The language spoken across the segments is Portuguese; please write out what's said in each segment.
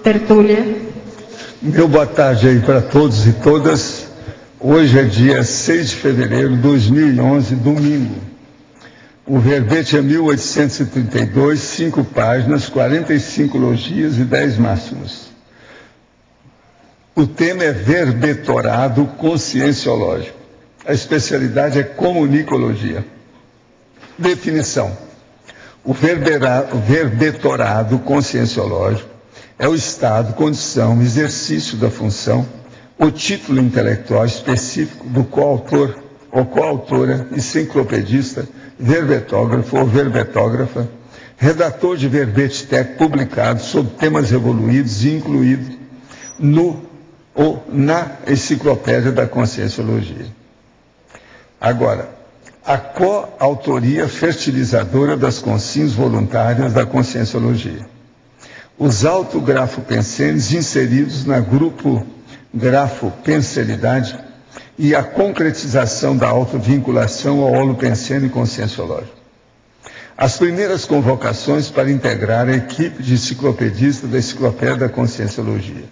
tertúlia. Meu boa tarde aí para todos e todas. Hoje é dia 6 de fevereiro de 2011, domingo. O verbete é 1832, 5 páginas, 45 logias e 10 máximos. O tema é verbetorado conscienciológico. A especialidade é comunicologia. Definição. O verbetorado conscienciológico é o estado, condição, exercício da função, o título intelectual específico do coautor ou coautora, enciclopedista, verbetógrafo ou verbetógrafa, redator de verbete técnico publicado sobre temas evoluídos e incluído no ou na enciclopédia da conscienciologia. Agora, a coautoria fertilizadora das consciências voluntárias da conscienciologia. Os autografopensenes inseridos na grupo grafopenselidade e a concretização da autovinculação ao holopensene conscienciológico. As primeiras convocações para integrar a equipe de enciclopedistas da Enciclopédia da Conscienciologia.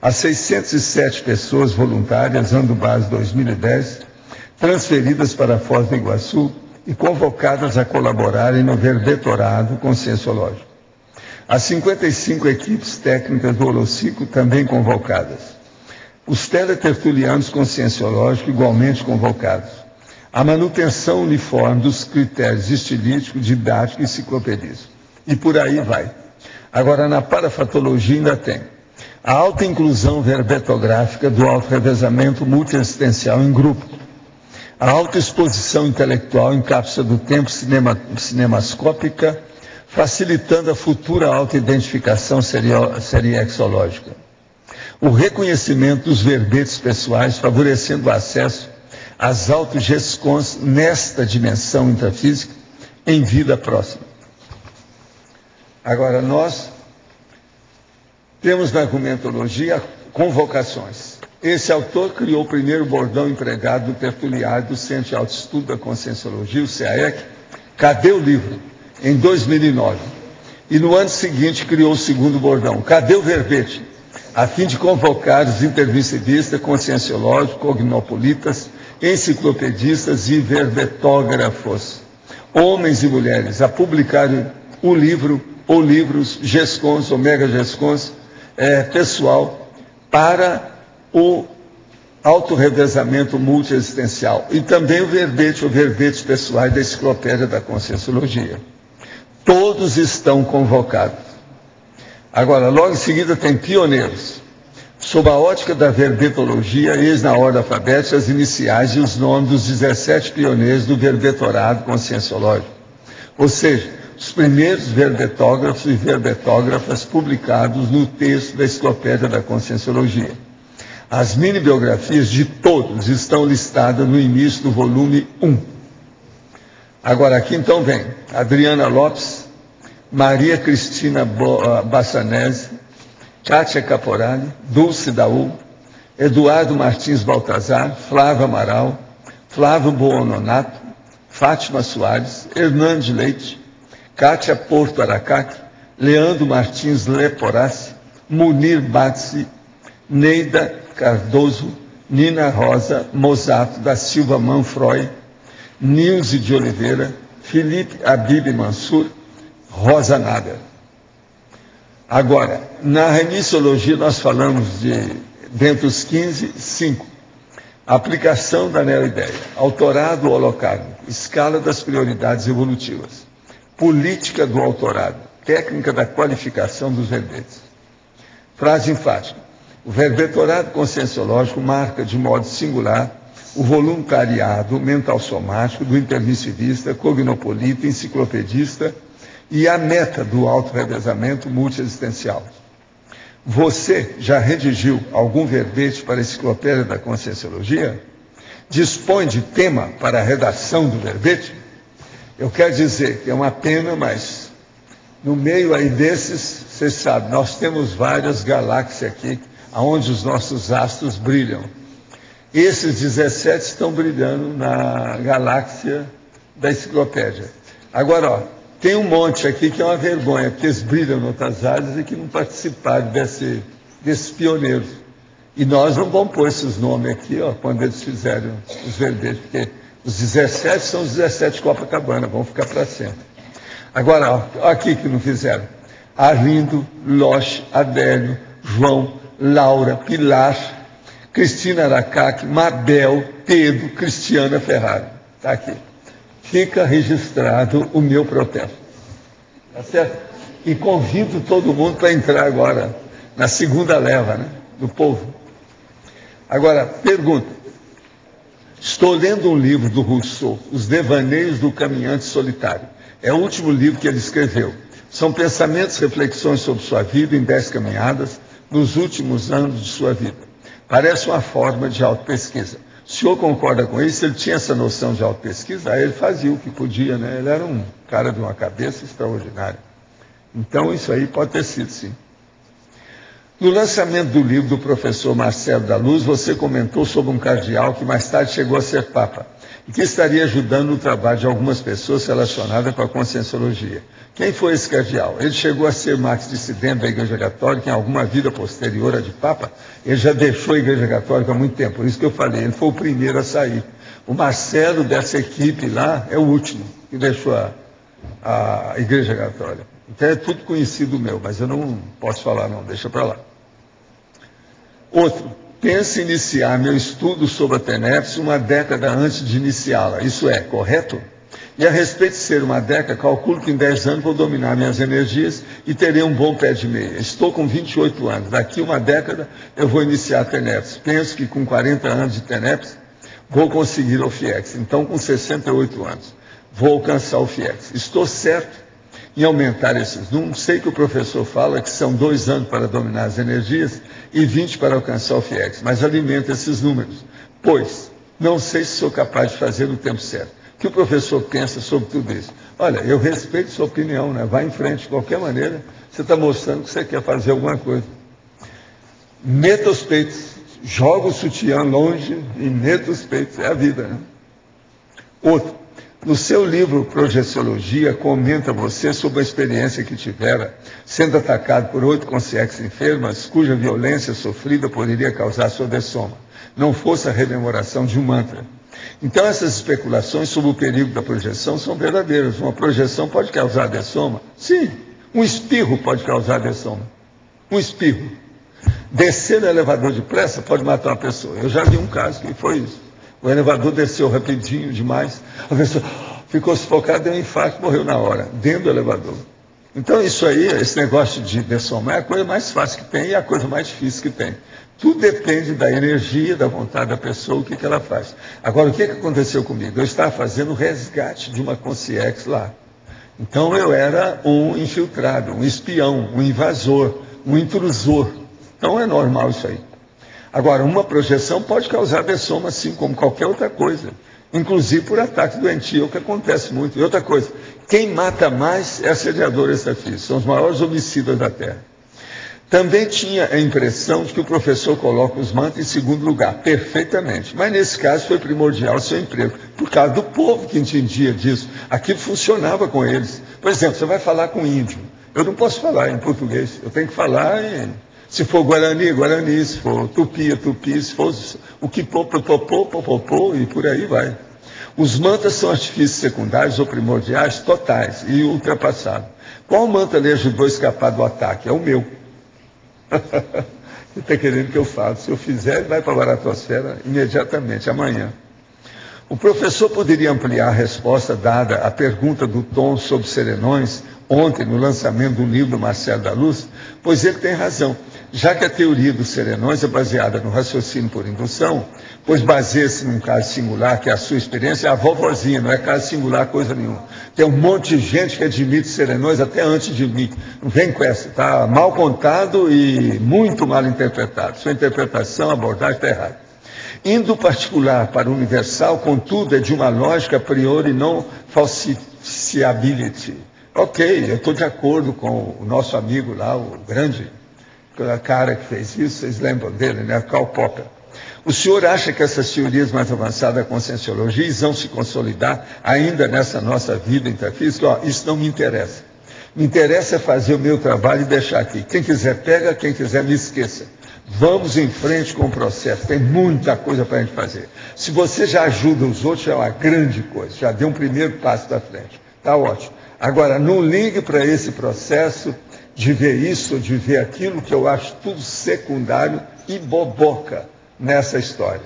As 607 pessoas voluntárias, ano base 2010, transferidas para Foz do Iguaçu e convocadas a colaborarem no verbetorado conscienciológico. As 55 equipes técnicas do Holociclo também convocadas. Os teletertulianos conscienciológicos igualmente convocados. A manutenção uniforme dos critérios estilístico, didático e enciclopedismo. E por aí vai. Agora, na parafatologia ainda tem a alta inclusão verbetográfica do autorrevezamento multiassistencial em grupo. A autoexposição intelectual em cápsula do tempo cinemascópica, facilitando a futura autoidentificação seriexológica. O reconhecimento dos verbetes pessoais, favorecendo o acesso às autogescons nesta dimensão intrafísica em vida próxima. Agora, nós temos na argumentologia convocações. Esse autor criou o primeiro bordão empregado no tertuliário do Centro de Autoestudo da Conscienciologia, o CAEC, Cadê o livro? Em 2009. E no ano seguinte criou o segundo bordão, Cadê o verbete? A fim de convocar os intervencionistas, conscienciológicos, cognopolitas, enciclopedistas e verbetógrafos, homens e mulheres, a publicarem o livro ou livros, gescons ou megagescons, pessoal, para o autorrevezamento multiexistencial. E também o verbete ou verbetes pessoais da Enciclopédia da Conscienciologia. Todos estão convocados. Agora, logo em seguida tem pioneiros. Sob a ótica da verbetologia, eis na ordem alfabética as iniciais e os nomes dos 17 pioneiros do verbetorado conscienciológico. Ou seja, os primeiros verbetógrafos e verbetógrafas publicados no texto da Enciclopédia da Conscienciologia. As mini-biografias de todos estão listadas no início do volume 1. Agora, aqui então vem Adriana Lopes, Maria Cristina Bassanese, Kátia Caporali, Dulce Daú, Eduardo Martins Baltazar, Flávio Amaral, Flávio Buononato, Fátima Soares, Hernandes Leite, Kátia Porto Aracaque, Leandro Martins Leporassi, Munir Batsi, Neida Cardoso, Nina Rosa Mozato da Silva Manfroy, Nilze de Oliveira, Felipe Habib Mansur, Rosa Nader. Agora, na remissologia nós falamos dentre os 15, 5. Aplicação da neoideia, autorado holocármico, escala das prioridades evolutivas, política do autorado, técnica da qualificação dos verbetes. Frase enfática. O verbetorado conscienciológico marca de modo singular o voluntariado mental somático do intermissivista, cognopolita, enciclopedista e a meta do autorrevezamento multiexistencial. Você já redigiu algum verbete para a Enciclopédia da Conscienciologia? Dispõe de tema para a redação do verbete? Eu quero dizer que é uma pena, mas no meio aí desses, você sabe, nós temos várias galáxias aqui, onde os nossos astros brilham. Esses 17 estão brilhando na galáxia da enciclopédia. Agora, ó, Tem um monte aqui que é uma vergonha, porque eles brilham em outras áreas e que não participaram desses pioneiros. E nós não vamos pôr esses nomes aqui, ó, quando eles fizerem os verbetes, porque os 17 são os 17 Copacabana, vão ficar para sempre. Agora, ó, aqui que não fizeram. Arlindo, Loche, Adélio, João, Laura, Pilar, Cristina Aracaque, Mabel, Pedro, Cristiana Ferrari. Está aqui. Fica registrado o meu protesto. Tá certo? E convido todo mundo para entrar agora na segunda leva, né, do povo. Agora, pergunta. Estou lendo um livro do Rousseau, Os Devaneios do Caminhante Solitário. É o último livro que ele escreveu. São pensamentos e reflexões sobre sua vida em 10 caminhadas nos últimos anos de sua vida. Parece uma forma de autopesquisa. O senhor concorda com isso? Ele tinha essa noção de autopesquisa, aí ele fazia o que podia, né? Ele era um cara de uma cabeça extraordinária. Então, isso aí pode ter sido, sim. No lançamento do livro do professor Marcelo da Luz, você comentou sobre um cardeal que mais tarde chegou a ser papa e que estaria ajudando no trabalho de algumas pessoas relacionadas com a conscienciologia. Quem foi esse cardeal? Ele chegou a ser marx-dissidente da Igreja Católica em alguma vida posterior à de papa. Ele já deixou a Igreja Católica há muito tempo, por isso que eu falei, ele foi o primeiro a sair. O Marcelo dessa equipe lá é o último que deixou a Igreja Católica. Então é tudo conhecido meu, mas eu não posso falar não, deixa para lá. Outro, penso em iniciar meu estudo sobre a TENEPS uma década antes de iniciá-la. Isso é correto? E a respeito de ser uma década, calculo que em 10 anos vou dominar minhas energias e terei um bom pé de meia. Estou com 28 anos. Daqui uma década eu vou iniciar a TENEPS. Penso que com 40 anos de TENEPS vou conseguir o FIEX. Então, com 68 anos, vou alcançar o FIEX. Estou certo em aumentar esses números. Sei que o professor fala que são 2 anos para dominar as energias e 20 para alcançar o FIEX, mas alimenta esses números, pois não sei se sou capaz de fazer no tempo certo. O que o professor pensa sobre tudo isso? Olha, eu respeito sua opinião, né? Vai em frente, de qualquer maneira, você está mostrando que você quer fazer alguma coisa. Meta os peitos, joga o sutiã longe e meta os peitos, é a vida, né? Outro. No seu livro Projeciologia, comenta você sobre a experiência que tivera sendo atacado por 8 consciências enfermas, cuja violência sofrida poderia causar sobressoma, não fosse a rememoração de um mantra. Então, essas especulações sobre o perigo da projeção são verdadeiras. Uma projeção pode causar dessoma? Sim, um espirro pode causar dessoma. Um espirro. Descer no elevador depressa pode matar uma pessoa. Eu já vi um caso que foi isso. O elevador desceu rapidinho demais, a pessoa ficou sufocada, deu um infarto, morreu na hora, dentro do elevador. Então isso aí, esse negócio de dessomar é a coisa mais fácil que tem e a coisa mais difícil que tem. Tudo depende da energia, da vontade da pessoa, o que ela faz. Agora, o que aconteceu comigo? Eu estava fazendo o resgate de uma consciência lá. Então eu era um infiltrado, um espião, um invasor, um intrusor. Então é normal isso aí. Agora, uma projeção pode causar dessoma, assim como qualquer outra coisa, inclusive por ataque doentio, o que acontece muito. E outra coisa, quem mata mais é assediador extrafísico, são os maiores homicidas da Terra. Também tinha a impressão de que o professor coloca os mantras em segundo lugar, perfeitamente, mas nesse caso foi primordial o seu emprego, por causa do povo que entendia disso, aquilo funcionava com eles. Por exemplo, você vai falar com índio, eu não posso falar em português, eu tenho que falar em... Se for Guarani, Guarani, se for Tupi, Tupi, se for o Quipopô, Popopô, e por aí vai. Os mantras são artifícios secundários ou primordiais totais e ultrapassados. Qual mantra lhe ajudou a escapar do ataque? É o meu. Você está querendo que eu fale? Se eu fizer, ele vai para a baratosfera imediatamente, amanhã. O professor poderia ampliar a resposta dada à pergunta do Tom sobre serenões, ontem, no lançamento do livro do Marcelo da Luz, pois ele tem razão. Já que a teoria dos serenões é baseada no raciocínio por indução, pois baseia-se num caso singular, que é a sua experiência, é a vovozinha, não é caso singular coisa nenhuma. Tem um monte de gente que admite serenões até antes de mim. Não vem com essa, está mal contado e muito mal interpretado. Sua interpretação, abordagem está errada. Indo particular para o universal, contudo, é de uma lógica a priori não falsifiability. Ok, eu estou de acordo com o nosso amigo lá, o grande cara que fez isso, vocês lembram dele, né? Karl Popper. O senhor acha que essas teorias mais avançadas da conscienciologia vão se consolidar ainda nessa nossa vida intrafísica? Ó, isso não me interessa. Me interessa é fazer o meu trabalho e deixar aqui. Quem quiser pega, quem quiser me esqueça. Vamos em frente com o processo. Tem muita coisa para a gente fazer. Se você já ajuda os outros, é uma grande coisa. Já deu um primeiro passo da frente. Está ótimo. Agora, não ligue para esse processo de ver isso ou de ver aquilo, que eu acho tudo secundário e boboca nessa história.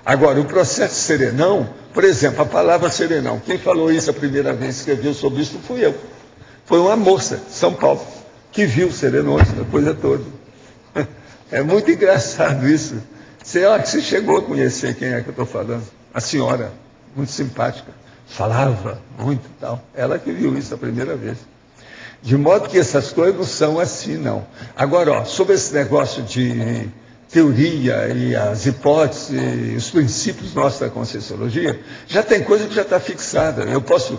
Agora, o processo serenão, por exemplo, a palavra serenão. Quem falou isso a primeira vez, escreveu sobre isso, fui eu. Foi uma moça, São Paulo, que viu serenões, a coisa toda. É muito engraçado isso. Você chegou a conhecer quem é que eu estou falando. A senhora, muito simpática, falava muito e tal. Ela que viu isso a primeira vez. De modo que essas coisas não são assim, não. Agora, ó, sobre esse negócio de teoria e as hipóteses, os princípios nossos da Conscienciologia, já tem coisa que já está fixada. Eu posso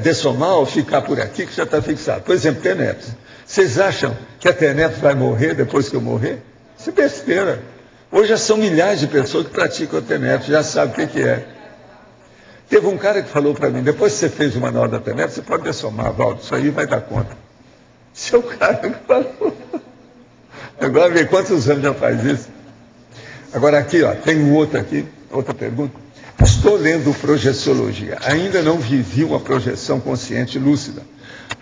dessomar ou ficar por aqui que já está fixado. Por exemplo, TENEPS. Vocês acham que a TENEPS vai morrer depois que eu morrer? Isso é besteira. Hoje já são milhares de pessoas que praticam a TENEPS, já sabem o que é. Teve um cara que falou para mim, depois que você fez o manual da TENEPS, você pode dessomar, Valdo, isso aí vai dar conta. Esse é o cara que falou. Agora vê quantos anos já faz isso. Agora aqui, ó, tem um outro aqui, outra pergunta. Estou lendo Projeciologia. Ainda não vivi uma projeção consciente lúcida.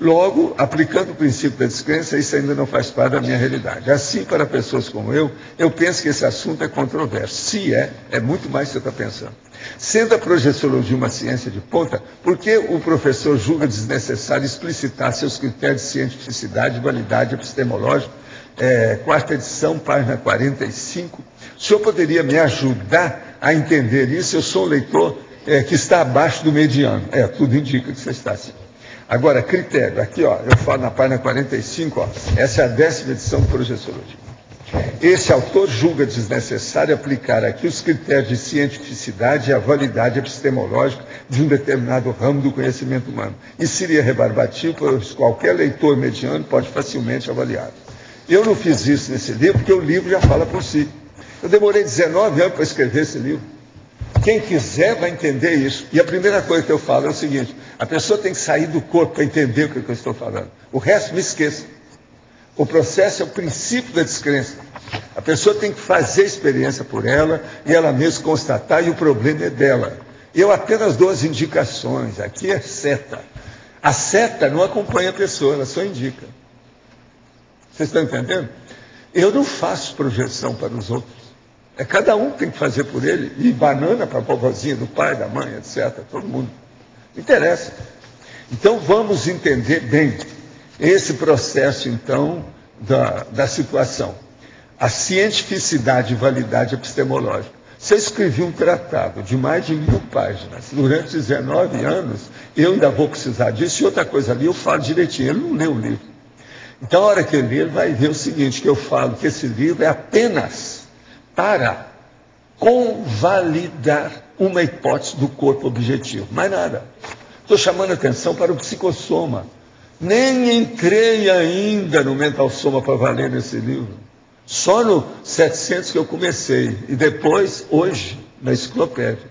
Logo, aplicando o princípio da descrença, isso ainda não faz parte da minha realidade. Assim, para pessoas como eu penso que esse assunto é controverso. Se é muito mais do que você está pensando. Sendo a projeciologia uma ciência de ponta, por que o professor julga desnecessário explicitar seus critérios de cientificidade e validade epistemológica? Quarta edição, página 45. O senhor poderia me ajudar a entender isso? Eu sou um leitor que está abaixo do mediano. Tudo indica que você está assim. Agora, critério. Aqui, ó, eu falo na página 45, ó, essa é a 10ª edição de Projeciologia. Esse autor julga desnecessário aplicar aqui os critérios de cientificidade e a validade epistemológica de um determinado ramo do conhecimento humano. E seria rebarbativo, pois qualquer leitor mediano pode facilmente avaliá-lo. Eu não fiz isso nesse livro, porque o livro já fala por si. Eu demorei 19 anos para escrever esse livro. Quem quiser vai entender isso. E a primeira coisa que eu falo é o seguinte: a pessoa tem que sair do corpo para entender o que eu estou falando. O resto me esqueça. O processo é o princípio da descrença. A pessoa tem que fazer a experiência por ela e ela mesma constatar, e o problema é dela. Eu apenas dou as indicações. Aqui é seta. A seta não acompanha a pessoa, ela só indica. Vocês estão entendendo? Eu não faço projeção para os outros. Cada um tem que fazer por ele. E banana para a vovozinha do pai, da mãe, etc. Todo mundo. Não interessa. Então vamos entender bem esse processo, então, da situação. A cientificidade e validade epistemológica. Se eu escrevi um tratado de mais de 1000 páginas, durante 19 anos, eu ainda vou precisar disso. E outra coisa ali, eu falo direitinho. Ele não lê o livro. Então, a hora que ele ler, ele vai ver o seguinte, que eu falo que esse livro é apenas para convalidar uma hipótese do corpo objetivo. Mais nada. Estou chamando a atenção para o psicossoma. Nem entrei ainda no mental soma para valer nesse livro. Só no 700 que eu comecei. E depois, hoje, na enciclopédia.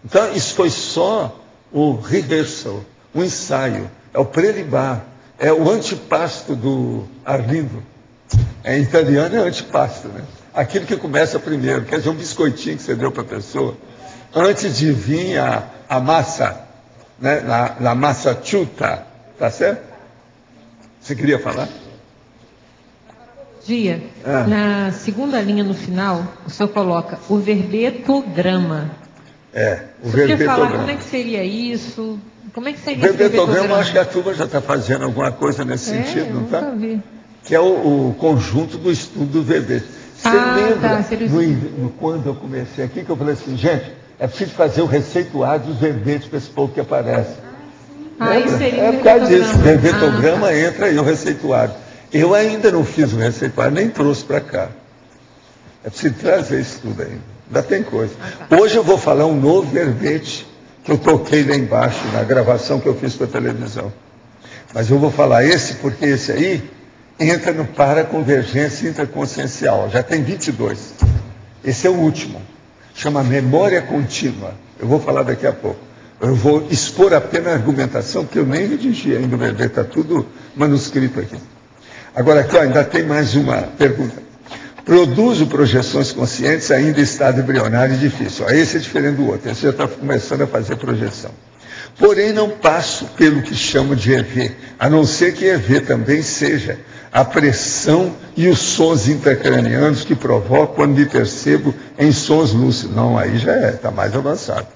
Então, isso foi só o rehearsal, o ensaio. É o prelibar. É o antipasto do Arlindo. Em italiano é antipasto, né? Aquilo que começa primeiro, quer dizer, um biscoitinho que você deu para a pessoa, antes de vir a massa, né? a massa chuta, tá certo? Você queria falar? Dia, na segunda linha no final, o senhor coloca o verbetograma. O você podia falar como é que seria isso? Como é que seria o verbetograma? Acho que a turma já está fazendo alguma coisa nesse sentido, não está? Que é o conjunto do estudo do verbete. Você lembra quando eu comecei aqui, que eu falei assim, gente, é preciso fazer o receituário dos verbetes para esse povo que aparece. Isso seria por causa disso, o verbetograma entra aí, o receituário. Eu ainda não fiz o receituário, nem trouxe para cá. É preciso trazer isso tudo ainda. Ainda tem coisa. Hoje eu vou falar um novo verbete que eu toquei lá embaixo, na gravação que eu fiz para a televisão. Mas eu vou falar esse, porque esse aí entra no paraconvergência intraconsciencial. Já tem 22. Esse é o último. Chama Memória Contínua. Eu vou falar daqui a pouco. Eu vou expor apenas a argumentação, porque eu nem redigi ainda o verbete, está tudo manuscrito aqui. Agora aqui, ó, ainda tem mais uma pergunta. Produzo projeções conscientes ainda em estado embrionário e difícil. Ó, esse é diferente do outro, esse já está começando a fazer projeção. Porém, não passo pelo que chamo de EV, a não ser que EV também seja a pressão e os sons intracranianos que provocam quando me percebo em sons lúcidos. Não, aí já está mais avançado.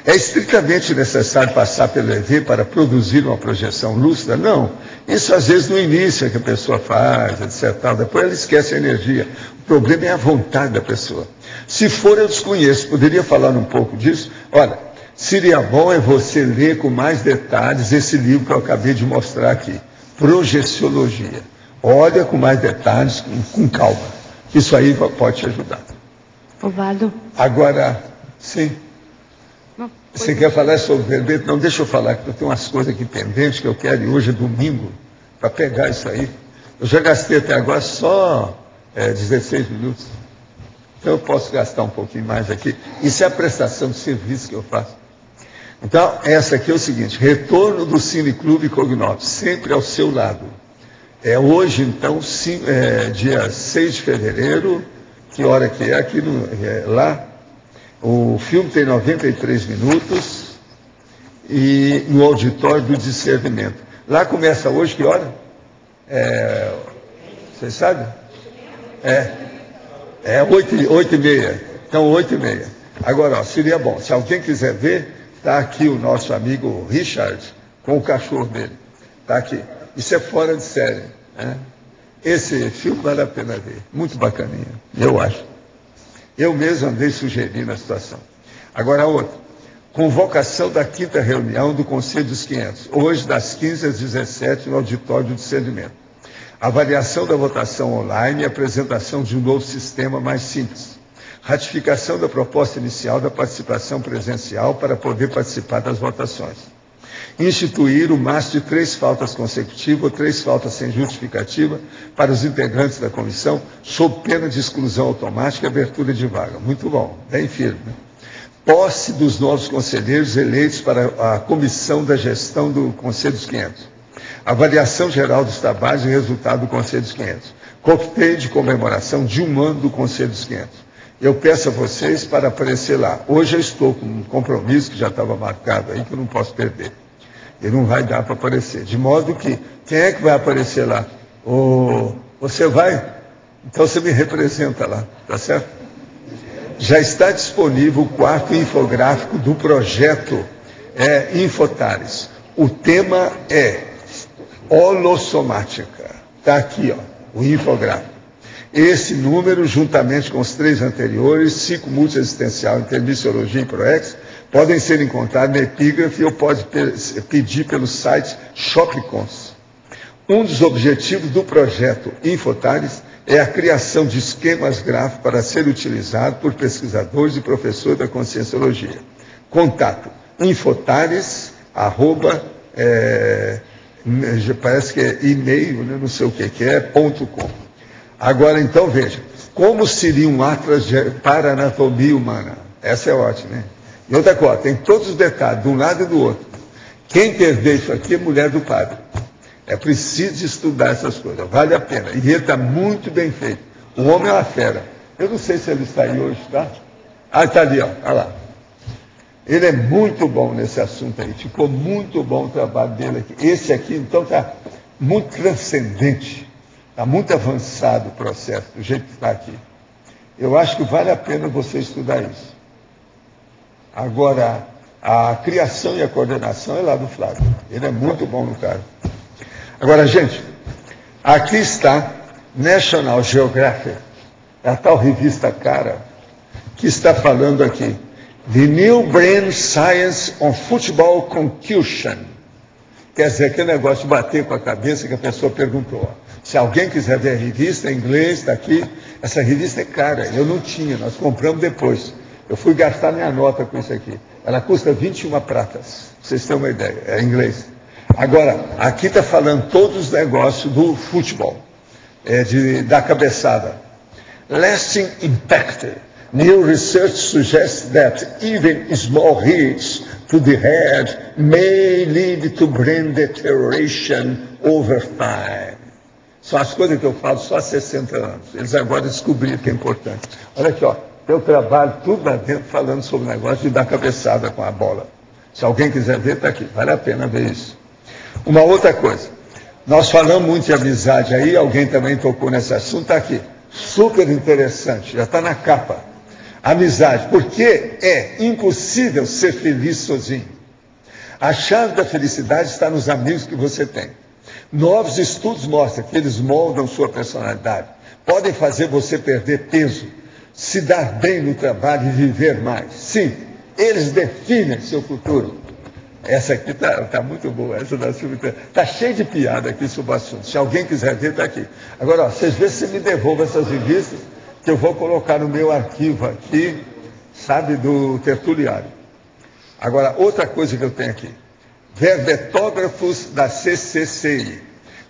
É estritamente necessário passar pelo EV para produzir uma projeção lúcida? Não. Isso às vezes no início é que a pessoa faz, etc. Depois ela esquece a energia. O problema é a vontade da pessoa. Se for, eu desconheço. Poderia falar um pouco disso? Olha, seria bom é você ler com mais detalhes esse livro que eu acabei de mostrar aqui. Projeciologia. Olha com mais detalhes, com calma. Isso aí pode te ajudar. Ovaldo. Agora, sim. Você quer falar sobre o verbete? Não, deixa eu falar, que eu tenho umas coisas aqui pendentes que eu quero, e hoje é domingo, para pegar isso aí. Eu já gastei até agora só 16 minutos. Então eu posso gastar um pouquinho mais aqui. Isso é a prestação de serviço que eu faço. Então, essa aqui é o seguinte, retorno do Cine Clube Cognote, sempre ao seu lado. É hoje, então, dia 6 de fevereiro, que hora que é? Aqui lá. O filme tem 93 minutos e no auditório do discernimento. Lá começa hoje, que hora? Vocês sabem? 8h30. Então, 8h30. Agora, ó, seria bom, se alguém quiser ver, está aqui o nosso amigo Richard, com o cachorro dele. Está aqui. Isso é fora de série. Né? Esse filme vale a pena ver. Muito bacaninha, eu acho. Eu mesmo andei sugerindo a situação. Agora a outra. Convocação da 5ª reunião do Conselho dos 500. Hoje, das 15 às 17, no auditório do discernimento. Avaliação da votação online e apresentação de um novo sistema mais simples. Ratificação da proposta inicial da participação presencial para poder participar das votações. Instituir o máximo de 3 faltas consecutivas ou 3 faltas sem justificativa para os integrantes da comissão, sob pena de exclusão automática e abertura de vaga. Muito bom, bem firme. Posse dos novos conselheiros eleitos para a comissão da gestão do Conselho dos 500. Avaliação geral dos trabalhos e resultado do Conselho dos 500. Coquetel de comemoração de 1 ano do Conselho dos 500. Eu peço a vocês para aparecer lá. Hoje eu estou com um compromisso que já estava marcado aí, que eu não posso perder. E não vai dar para aparecer. De modo que, quem é que vai aparecer lá? Você vai? Então você me representa lá, tá certo? Já está disponível o 4º infográfico do projeto Infotares. O tema é holossomática. Está aqui, ó, o infográfico. Esse número, juntamente com os 3 anteriores, psicomultiexistencial, intermissiologia e proex, podem ser encontrados na epígrafe ou pode pedir pelo site Shopcons. Um dos objetivos do projeto Infotares é a criação de esquemas gráficos para ser utilizado por pesquisadores e professores da Conscienciologia. Contato infotares, parece que é e-mail, né, não sei o que é, .com. Agora, então, veja, como seria um atlas para a anatomia humana? Essa é ótima, hein? E outra coisa, tem todos os detalhes, de um lado e do outro. Quem entender isso aqui é mulher do padre. É preciso estudar essas coisas, vale a pena. E ele está muito bem feito. O homem é uma fera. Eu não sei se ele está aí hoje, tá? Ah, está ali, ó, olha lá. Ele é muito bom nesse assunto aí. Ficou muito bom o trabalho dele aqui. Esse aqui, então, está muito transcendente. Está muito avançado o processo, do jeito que está aqui. Eu acho que vale a pena você estudar isso. Agora, a criação e a coordenação é lá do Flávio. Ele é muito bom no caso. Agora, gente, aqui está National Geographic, a tal revista cara, que está falando aqui. The New Brain Science on Football Concussion. Quer dizer, aquele negócio de bater com a cabeça que a pessoa perguntou. Se alguém quiser ver a revista, em inglês, está aqui. Essa revista é cara, eu não tinha, nós compramos depois. Eu fui gastar minha nota com isso aqui. Ela custa 21 pratas, para vocês terem uma ideia, é em inglês. Agora, aqui está falando todos os negócios do futebol, da cabeçada. Lasting Impact, New research suggests that even small hits to the head may lead to brain deterioration over time. São as coisas que eu falo só há 60 anos. Eles agora descobriram que é importante. Olha aqui, ó, eu trabalho tudo lá dentro falando sobre o negócio de dar cabeçada com a bola. Se alguém quiser ver, está aqui. Vale a pena ver isso. Uma outra coisa. Nós falamos muito de amizade aí, alguém também tocou nesse assunto, está aqui. Super interessante, já está na capa. Amizade, porque é impossível ser feliz sozinho. A chave da felicidade está nos amigos que você tem. Novos estudos mostram que eles moldam sua personalidade, podem fazer você perder peso, se dar bem no trabalho e viver mais. Sim, eles definem seu futuro. Essa aqui tá muito boa, essa da Silvia. Está cheio de piada aqui sobre o assunto. Se alguém quiser ver, está aqui. Agora, ó, vocês vê se você me devolve essas revistas, que eu vou colocar no meu arquivo aqui, sabe, do tertuliário. Agora, outra coisa que eu tenho aqui. Verbetógrafos da CCCI.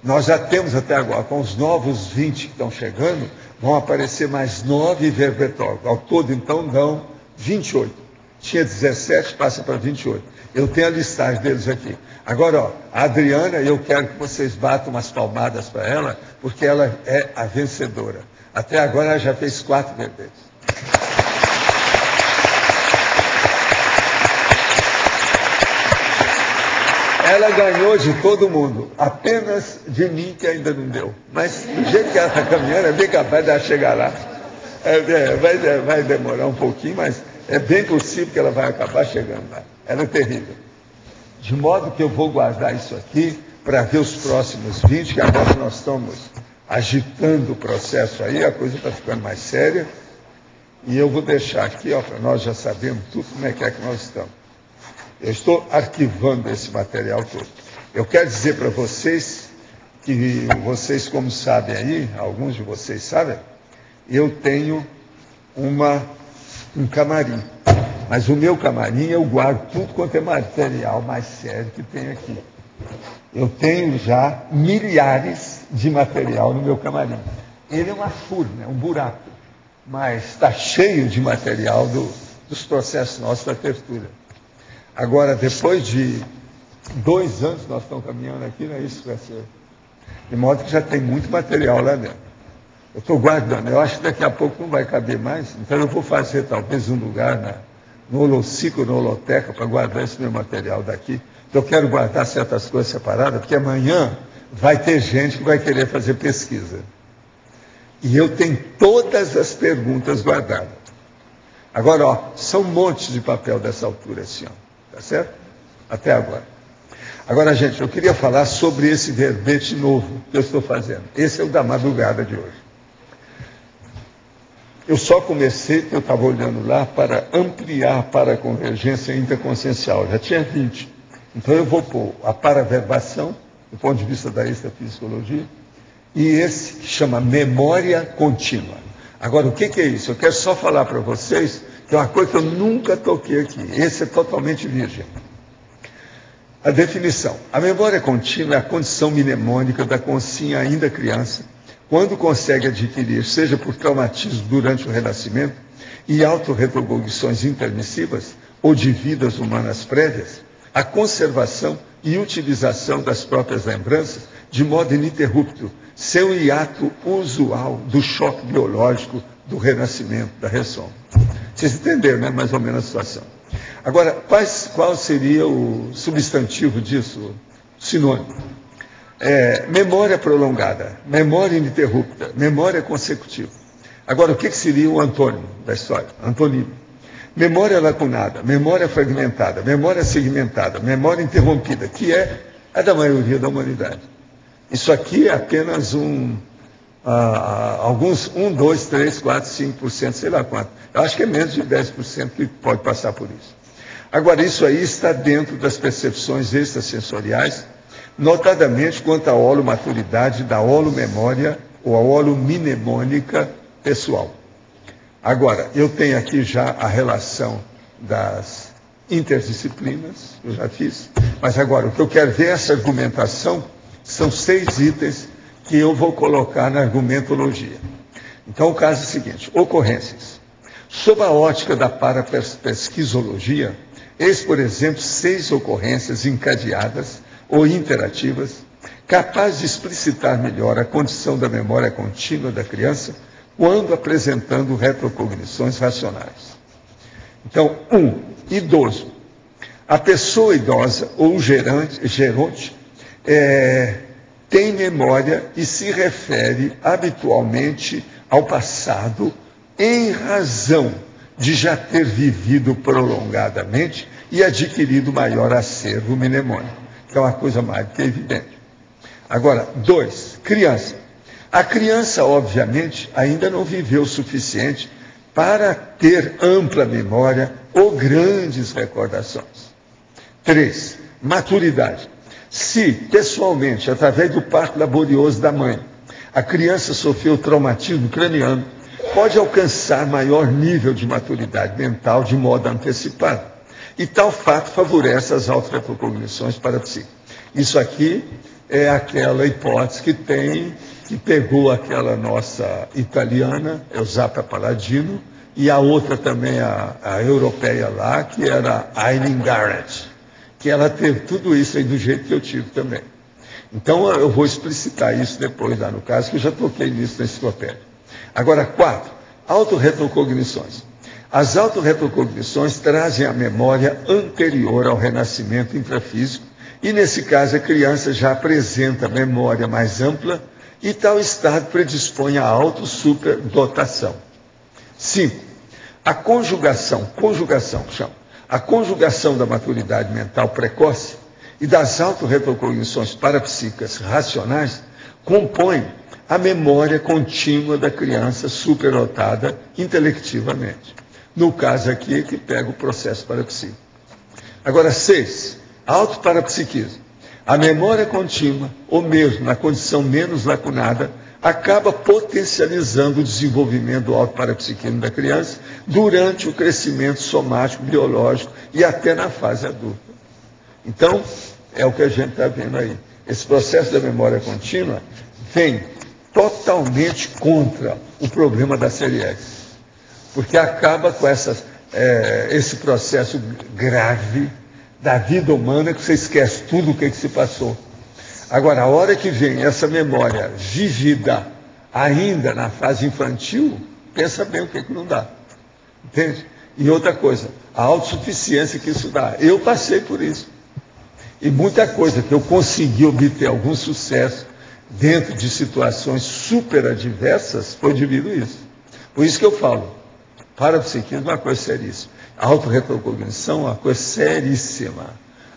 Nós já temos até agora, com os novos 20 que estão chegando, vão aparecer mais 9 verbetógrafos. Ao todo, então, dão 28. Tinha 17, passa para 28. Eu tenho a listagem deles aqui. Agora, ó, a Adriana, eu quero que vocês batam umas palmadas para ela, porque ela é a vencedora. Até agora ela já fez 4 verbetes. Ela ganhou de todo mundo, apenas de mim que ainda não deu. Mas do jeito que ela está caminhando, é bem capaz de ela chegar lá. Vai demorar um pouquinho, mas é bem possível que ela vai acabar chegando lá. Ela é terrível. De modo que eu vou guardar isso aqui para ver os próximos 20, que agora nós estamos agitando o processo aí, a coisa está ficando mais séria. E eu vou deixar aqui, ó, para nós já sabemos tudo como é que nós estamos. Eu estou arquivando esse material todo. Eu quero dizer para vocês que vocês, como sabem aí, alguns de vocês sabem, eu tenho um camarim. Mas o meu camarim eu guardo tudo quanto é material mais sério que tem aqui. Eu tenho já milhares de material no meu camarim. Ele é uma furna, é um buraco, mas está cheio de material dos processos nossos da tertúlia. Agora, depois de 2 anos nós estamos caminhando aqui, não é isso, professor? De modo que já tem muito material lá dentro. Eu estou guardando, eu acho que daqui a pouco não vai caber mais, então eu vou fazer talvez um lugar no Holocico, na Holoteca, para guardar esse meu material daqui. Eu quero guardar certas coisas separadas, porque amanhã vai ter gente que vai querer fazer pesquisa. E eu tenho todas as perguntas guardadas. Agora, ó, são montes de papel dessa altura, assim, ó. Tá certo? Até agora. Agora, gente, eu queria falar sobre esse verbete novo que eu estou fazendo. Esse é o da madrugada de hoje. Eu só comecei, porque eu estava olhando lá, para ampliar para a convergência interconsciencial. Já tinha 20. Então eu vou pôr a paraverbação, do ponto de vista da extrafisiologia, e esse que chama memória contínua. Agora, o que é isso? Eu quero só falar para vocês que é uma coisa que eu nunca toquei aqui. Esse é totalmente virgem. A definição. A memória contínua é a condição mnemônica da consciência ainda criança, quando consegue adquirir, seja por traumatismo durante o renascimento e autorretrocognições intermissivas ou de vidas humanas prévias, a conservação e utilização das próprias lembranças de modo ininterrupto, sem o hiato usual do choque biológico do renascimento, da ressoma. Vocês entenderam, né? Mais ou menos a situação. Agora, qual seria o substantivo disso? Sinônimo. Memória prolongada, memória ininterrupta, memória consecutiva. Agora, o que seria o antônimo da história? Antonímio. Memória lacunada, memória fragmentada, memória segmentada, memória interrompida, que é a da maioria da humanidade. Isso aqui é apenas 1, 2, 3, 4, 5%, sei lá quanto. Eu acho que é menos de 10% que pode passar por isso. Agora, isso aí está dentro das percepções extrasensoriais, notadamente quanto à holomaturidade da holomemória ou a holomnemônica pessoal. Agora, eu tenho aqui já a relação das interdisciplinas, eu já fiz, mas agora o que eu quero ver essa argumentação são 6 itens que eu vou colocar na argumentologia. Então, o caso é o seguinte: ocorrências. Sob a ótica da parapesquisologia, eis, por exemplo, 6 ocorrências encadeadas ou interativas, capazes de explicitar melhor a condição da memória contínua da criança quando apresentando retrocognições racionais. Então, 1. Idoso. A pessoa idosa ou geronte tem memória e se refere habitualmente ao passado em razão de já ter vivido prolongadamente e adquirido maior acervo mnemônico. Que é uma coisa mais do que evidente. Agora, 2. Criança. A criança, obviamente, ainda não viveu o suficiente para ter ampla memória ou grandes recordações. 3. Maturidade. Se, pessoalmente, através do parto laborioso da mãe, a criança sofreu traumatismo craniano, pode alcançar maior nível de maturidade mental de modo antecipado. E tal fato favorece as autorretrocognições parapsíquicas. Isso aqui é aquela hipótese que pegou aquela nossa italiana, Eusapia Palladino, e a outra também, a europeia lá, que era a Eileen Garrett, que ela teve tudo isso aí do jeito que eu tive também. Então, eu vou explicitar isso depois lá no caso, que eu já toquei nisso na enciclopédia. Agora, 4. Autorretrocognições. As autorretrocognições trazem a memória anterior ao renascimento intrafísico, e nesse caso a criança já apresenta memória mais ampla, e tal estado predispõe à autossuperdotação. 5. A conjugação da maturidade mental precoce e das autorretrocognições parapsíquicas racionais compõe a memória contínua da criança superdotada intelectivamente. No caso aqui, que pega o processo parapsíquico. Agora, 6. Autoparapsiquismo. A memória contínua, ou mesmo na condição menos lacunada, acaba potencializando o desenvolvimento do autoparapsiquismo da criança durante o crescimento somático, biológico e até na fase adulta. Então, é o que a gente está vendo aí. Esse processo da memória contínua vem totalmente contra o problema da série X, porque acaba com esse processo grave da vida humana que você esquece tudo o que se passou. Agora, a hora que vem essa memória vivida ainda na fase infantil, pensa bem o que não dá. Entende? E outra coisa, a autossuficiência que isso dá. Eu passei por isso. E muita coisa que eu consegui obter algum sucesso dentro de situações super adversas foi devido a isso. Por isso que eu falo, parapsiquismo é uma coisa seríssima. A autorretrocognição é uma coisa seríssima.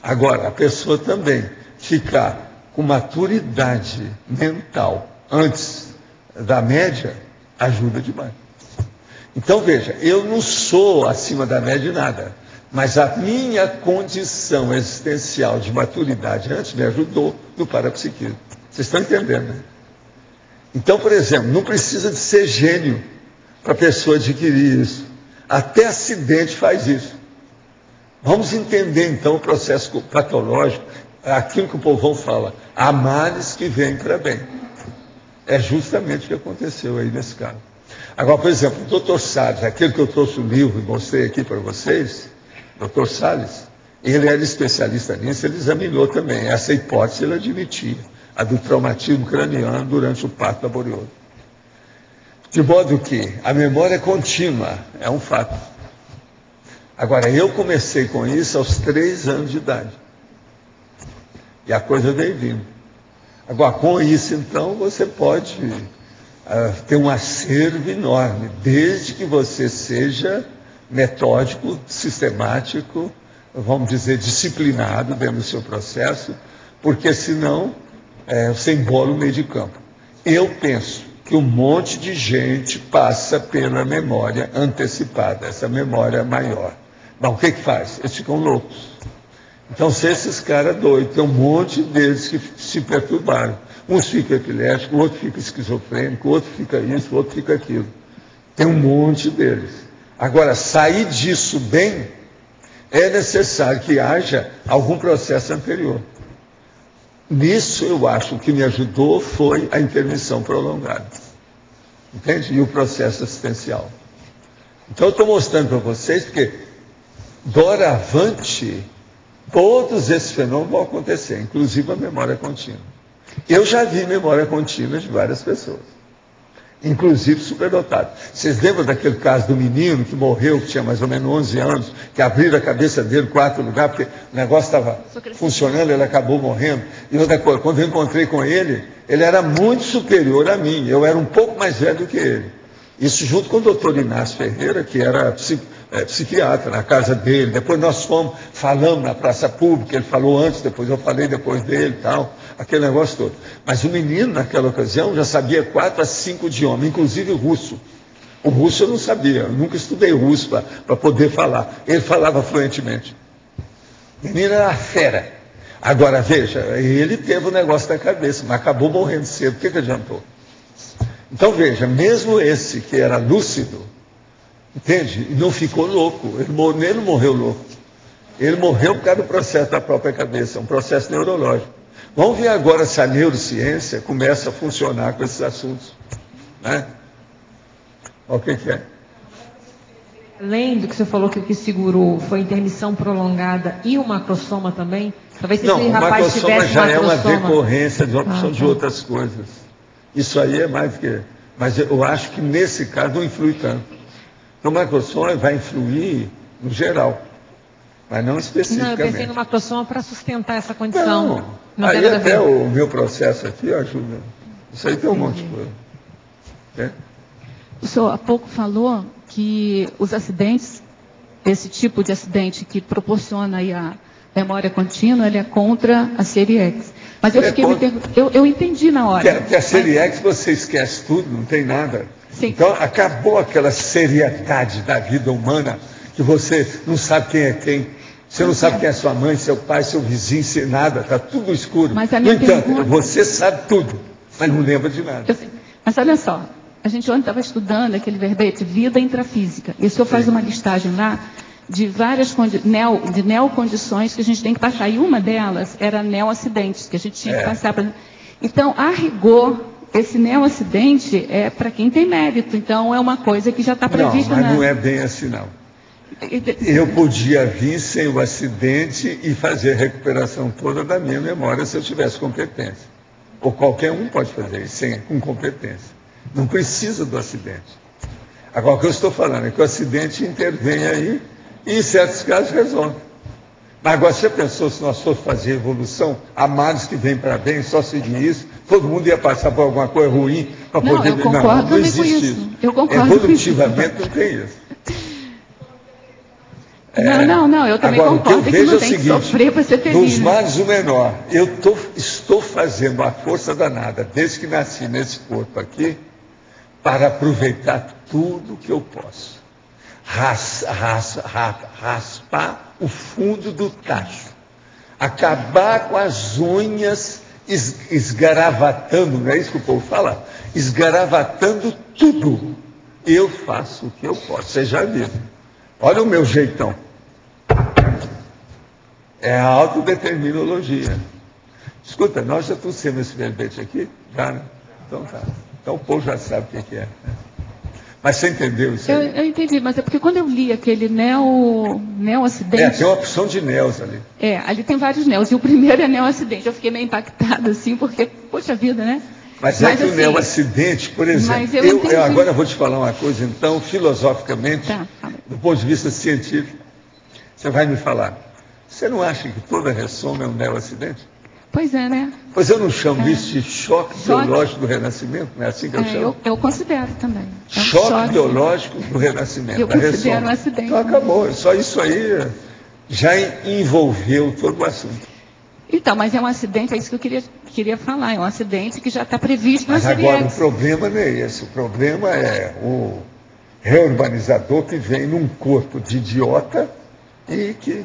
Agora, a pessoa também ficar com maturidade mental antes da média ajuda demais. Então, veja, eu não sou acima da média de nada, mas a minha condição existencial de maturidade antes me ajudou no parapsiquismo. Vocês estão entendendo, né? Então, por exemplo, não precisa de ser gênio para a pessoa adquirir isso. Até acidente faz isso. Vamos entender, então, o processo patológico, aquilo que o povão fala, há males que vêm para bem. É justamente o que aconteceu aí nesse caso. Agora, por exemplo, o Dr. Salles, aquele que eu trouxe o livro e mostrei aqui para vocês, Dr. Salles, ele era especialista nisso, ele examinou também. Essa hipótese ele admitia, a do traumatismo craniano durante o parto laborioso. De modo que a memória contínua é um fato. Agora, eu comecei com isso aos 3 anos de idade. E a coisa veio vindo. Agora, com isso, então, você pode ter um acervo enorme, desde que você seja metódico, sistemático, vamos dizer, disciplinado dentro do seu processo, porque senão você embola o meio de campo. Eu penso que um monte de gente passa pela memória antecipada, essa memória maior. Mas o que faz? Eles ficam loucos. Então, se esses caras doidos, tem um monte deles que se perturbaram. Uns ficam epiléticos, o outro fica esquizofrênico, o outro fica isso, o outro fica aquilo. Tem um monte deles. Agora, sair disso bem, é necessário que haja algum processo anterior. Nisso, eu acho, o que me ajudou foi a intervenção prolongada. Entende? E o processo assistencial. Então eu estou mostrando para vocês, porque doravante, todos esses fenômenos vão acontecer, inclusive a memória contínua. Eu já vi memória contínua de várias pessoas, inclusive superdotados. Vocês lembram daquele caso do menino que morreu, que tinha mais ou menos 11 anos, que abriram a cabeça dele em 4 lugares, porque o negócio estava funcionando, ele acabou morrendo. E outra coisa, quando eu encontrei com ele, ele era muito superior a mim, eu era um pouco mais velho do que ele. Isso junto com o doutor Inácio Ferreira, que era psiquiatra, na casa dele. Depois nós falamos na praça pública, ele falou antes, depois eu falei depois dele e tal, aquele negócio todo. Mas o menino, naquela ocasião, já sabia 4 a 5 idiomas, inclusive o russo. O russo eu não sabia, eu nunca estudei russo para poder falar. Ele falava fluentemente. O menino era fera. Agora, veja, ele teve o negócio na cabeça, mas acabou morrendo cedo. O que adiantou? Então veja, mesmo esse que era lúcido, entende? E não ficou louco, ele não morreu louco. Ele morreu por causa do processo da própria cabeça, um processo neurológico. Vamos ver agora se a neurociência começa a funcionar com esses assuntos. Né? O que é? Além do que você falou que o que segurou foi intermissão prolongada e o macrosoma também? Talvez se não, esse o rapaz macrosoma tivesse já macrosoma... é uma decorrência de opção de outras coisas. Isso aí é mais do que... Mas eu acho que nesse caso não influi tanto. Então o macrosoma vai influir no geral, mas não especificamente. Não, eu pensei no macrosoma para sustentar essa condição. Não aí até o meu processo aqui ajuda. Isso aí tem um monte de coisa. É? O senhor há pouco falou que os acidentes, esse tipo de acidente que proporciona aí a memória contínua, ele é contra a série X. Mas eu fiquei me perguntando, eu entendi na hora. Que a série X você esquece tudo, não tem nada. Sim. Então acabou aquela seriedade da vida humana, que você não sabe quem é quem. Você não sabe quem é sua mãe, seu pai, seu vizinho, sem nada, está tudo escuro. Mas a minha no entanto, pergunta... você sabe tudo, mas não lembra de nada. Eu sei. Mas olha só, a gente ontem estava estudando aquele verbete, vida intrafísica. E o senhor faz uma listagem lá de várias neocondições que a gente tem que passar. E uma delas era neoacidentes, que a gente tinha que passar. Então, a rigor, esse neoacidente é para quem tem mérito. Então, é uma coisa que já está prevista. Não, mas não é bem assim, não. Eu podia vir sem o acidente e fazer a recuperação toda da minha memória se eu tivesse competência. Ou qualquer um pode fazer isso com competência. Não precisa do acidente. Agora, o que eu estou falando é que o acidente intervém aí e, em certos casos, resolve. Mas agora, você pensou se nós fôssemos fazer evolução, há males que vêm para bem, só seguir isso, todo mundo ia passar por alguma coisa ruim para poder... Eu concordo não existe isso. Eu concordo Evolutivamente não tem isso. Não, eu também agora, concordo o que eu vejo não é o tem seguinte, que sofrer para ser feliz. Dos males o menor. Eu estou fazendo a força danada, desde que nasci nesse corpo aqui, para aproveitar tudo que eu posso. Raspar o fundo do tacho. Acabar com as unhas esgaravatando, não é isso que o povo fala? Esgaravatando tudo. Eu faço o que eu posso. Vocês já viram. Olha o meu jeitão. É a autodeterminologia. Escuta, nós já trouxemos esse verbete aqui? Já, né? Então tá. Então o povo já sabe o que é. Né? Mas você entendeu isso aí? Eu entendi, mas é porque quando eu li aquele neoacidente... tem uma opção de neos ali. Ali tem vários neos. E o primeiro é neoacidente. Eu fiquei meio impactada, assim, porque, poxa vida, né? Mas que o neoacidente, por exemplo... eu agora vou te falar uma coisa, então, filosoficamente, do ponto de vista científico, você vai me falar. Você não acha que toda ressoma é um neoacidente? Pois é, né? Pois eu não chamo isso de choque biológico do Renascimento, não é assim que eu chamo? Eu considero também. Choque biológico do Renascimento. Eu considero um acidente. Então acabou, só isso aí já envolveu todo o assunto. Então, mas é um acidente, é isso que eu queria falar, é um acidente que já está previsto na série Agora, X. o problema não é esse, o problema é o reurbanizador que vem num corpo de idiota e que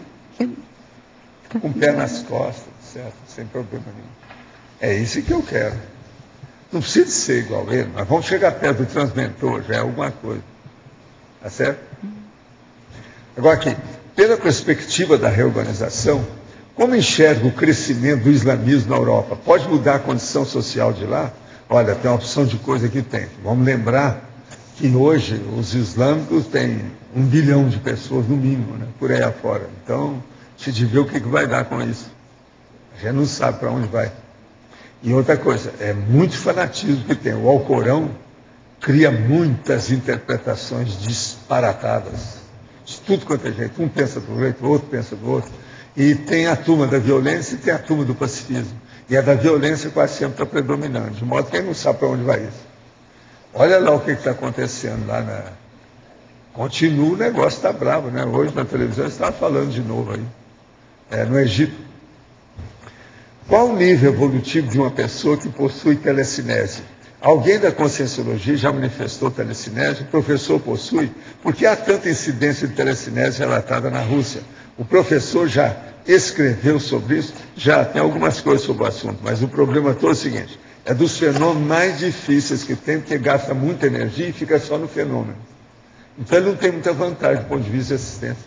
com o pé nas costas, certo? Sem problema nenhum. É isso que eu quero. Não precisa ser igual ele, mas vamos chegar perto do transmentor, já é alguma coisa. Tá certo? Agora aqui, pela perspectiva da reurbanização, como enxerga o crescimento do islamismo na Europa? Pode mudar a condição social de lá? Olha, tem uma opção de coisa que tem. Vamos lembrar que hoje os islâmicos têm 1 bilhão de pessoas, no mínimo, né, por aí afora. Então, a gente vê o que vai dar com isso. A gente não sabe para onde vai. E outra coisa, é muito fanatismo que tem. O Alcorão cria muitas interpretações disparatadas. De tudo quanto é jeito. Um pensa do jeito, o outro pensa do outro. E tem a turma da violência e tem a turma do pacifismo. E a da violência quase sempre está predominando. De modo que ele não sabe para onde vai isso. Olha lá o que está acontecendo lá na... Continua, o negócio está bravo, né? Hoje na televisão estava falando de novo aí. No Egito. Qual o nível evolutivo de uma pessoa que possui telecinese? Alguém da Conscienciologia já manifestou telecinese? O professor possui? Por que há tanta incidência de telecinese relatada na Rússia? O professor já escreveu sobre isso? Já, tem algumas coisas sobre o assunto, mas o problema todo é o seguinte, é dos fenômenos mais difíceis que tem, porque gasta muita energia e fica só no fenômeno. Então ele não tem muita vantagem do ponto de vista de assistência.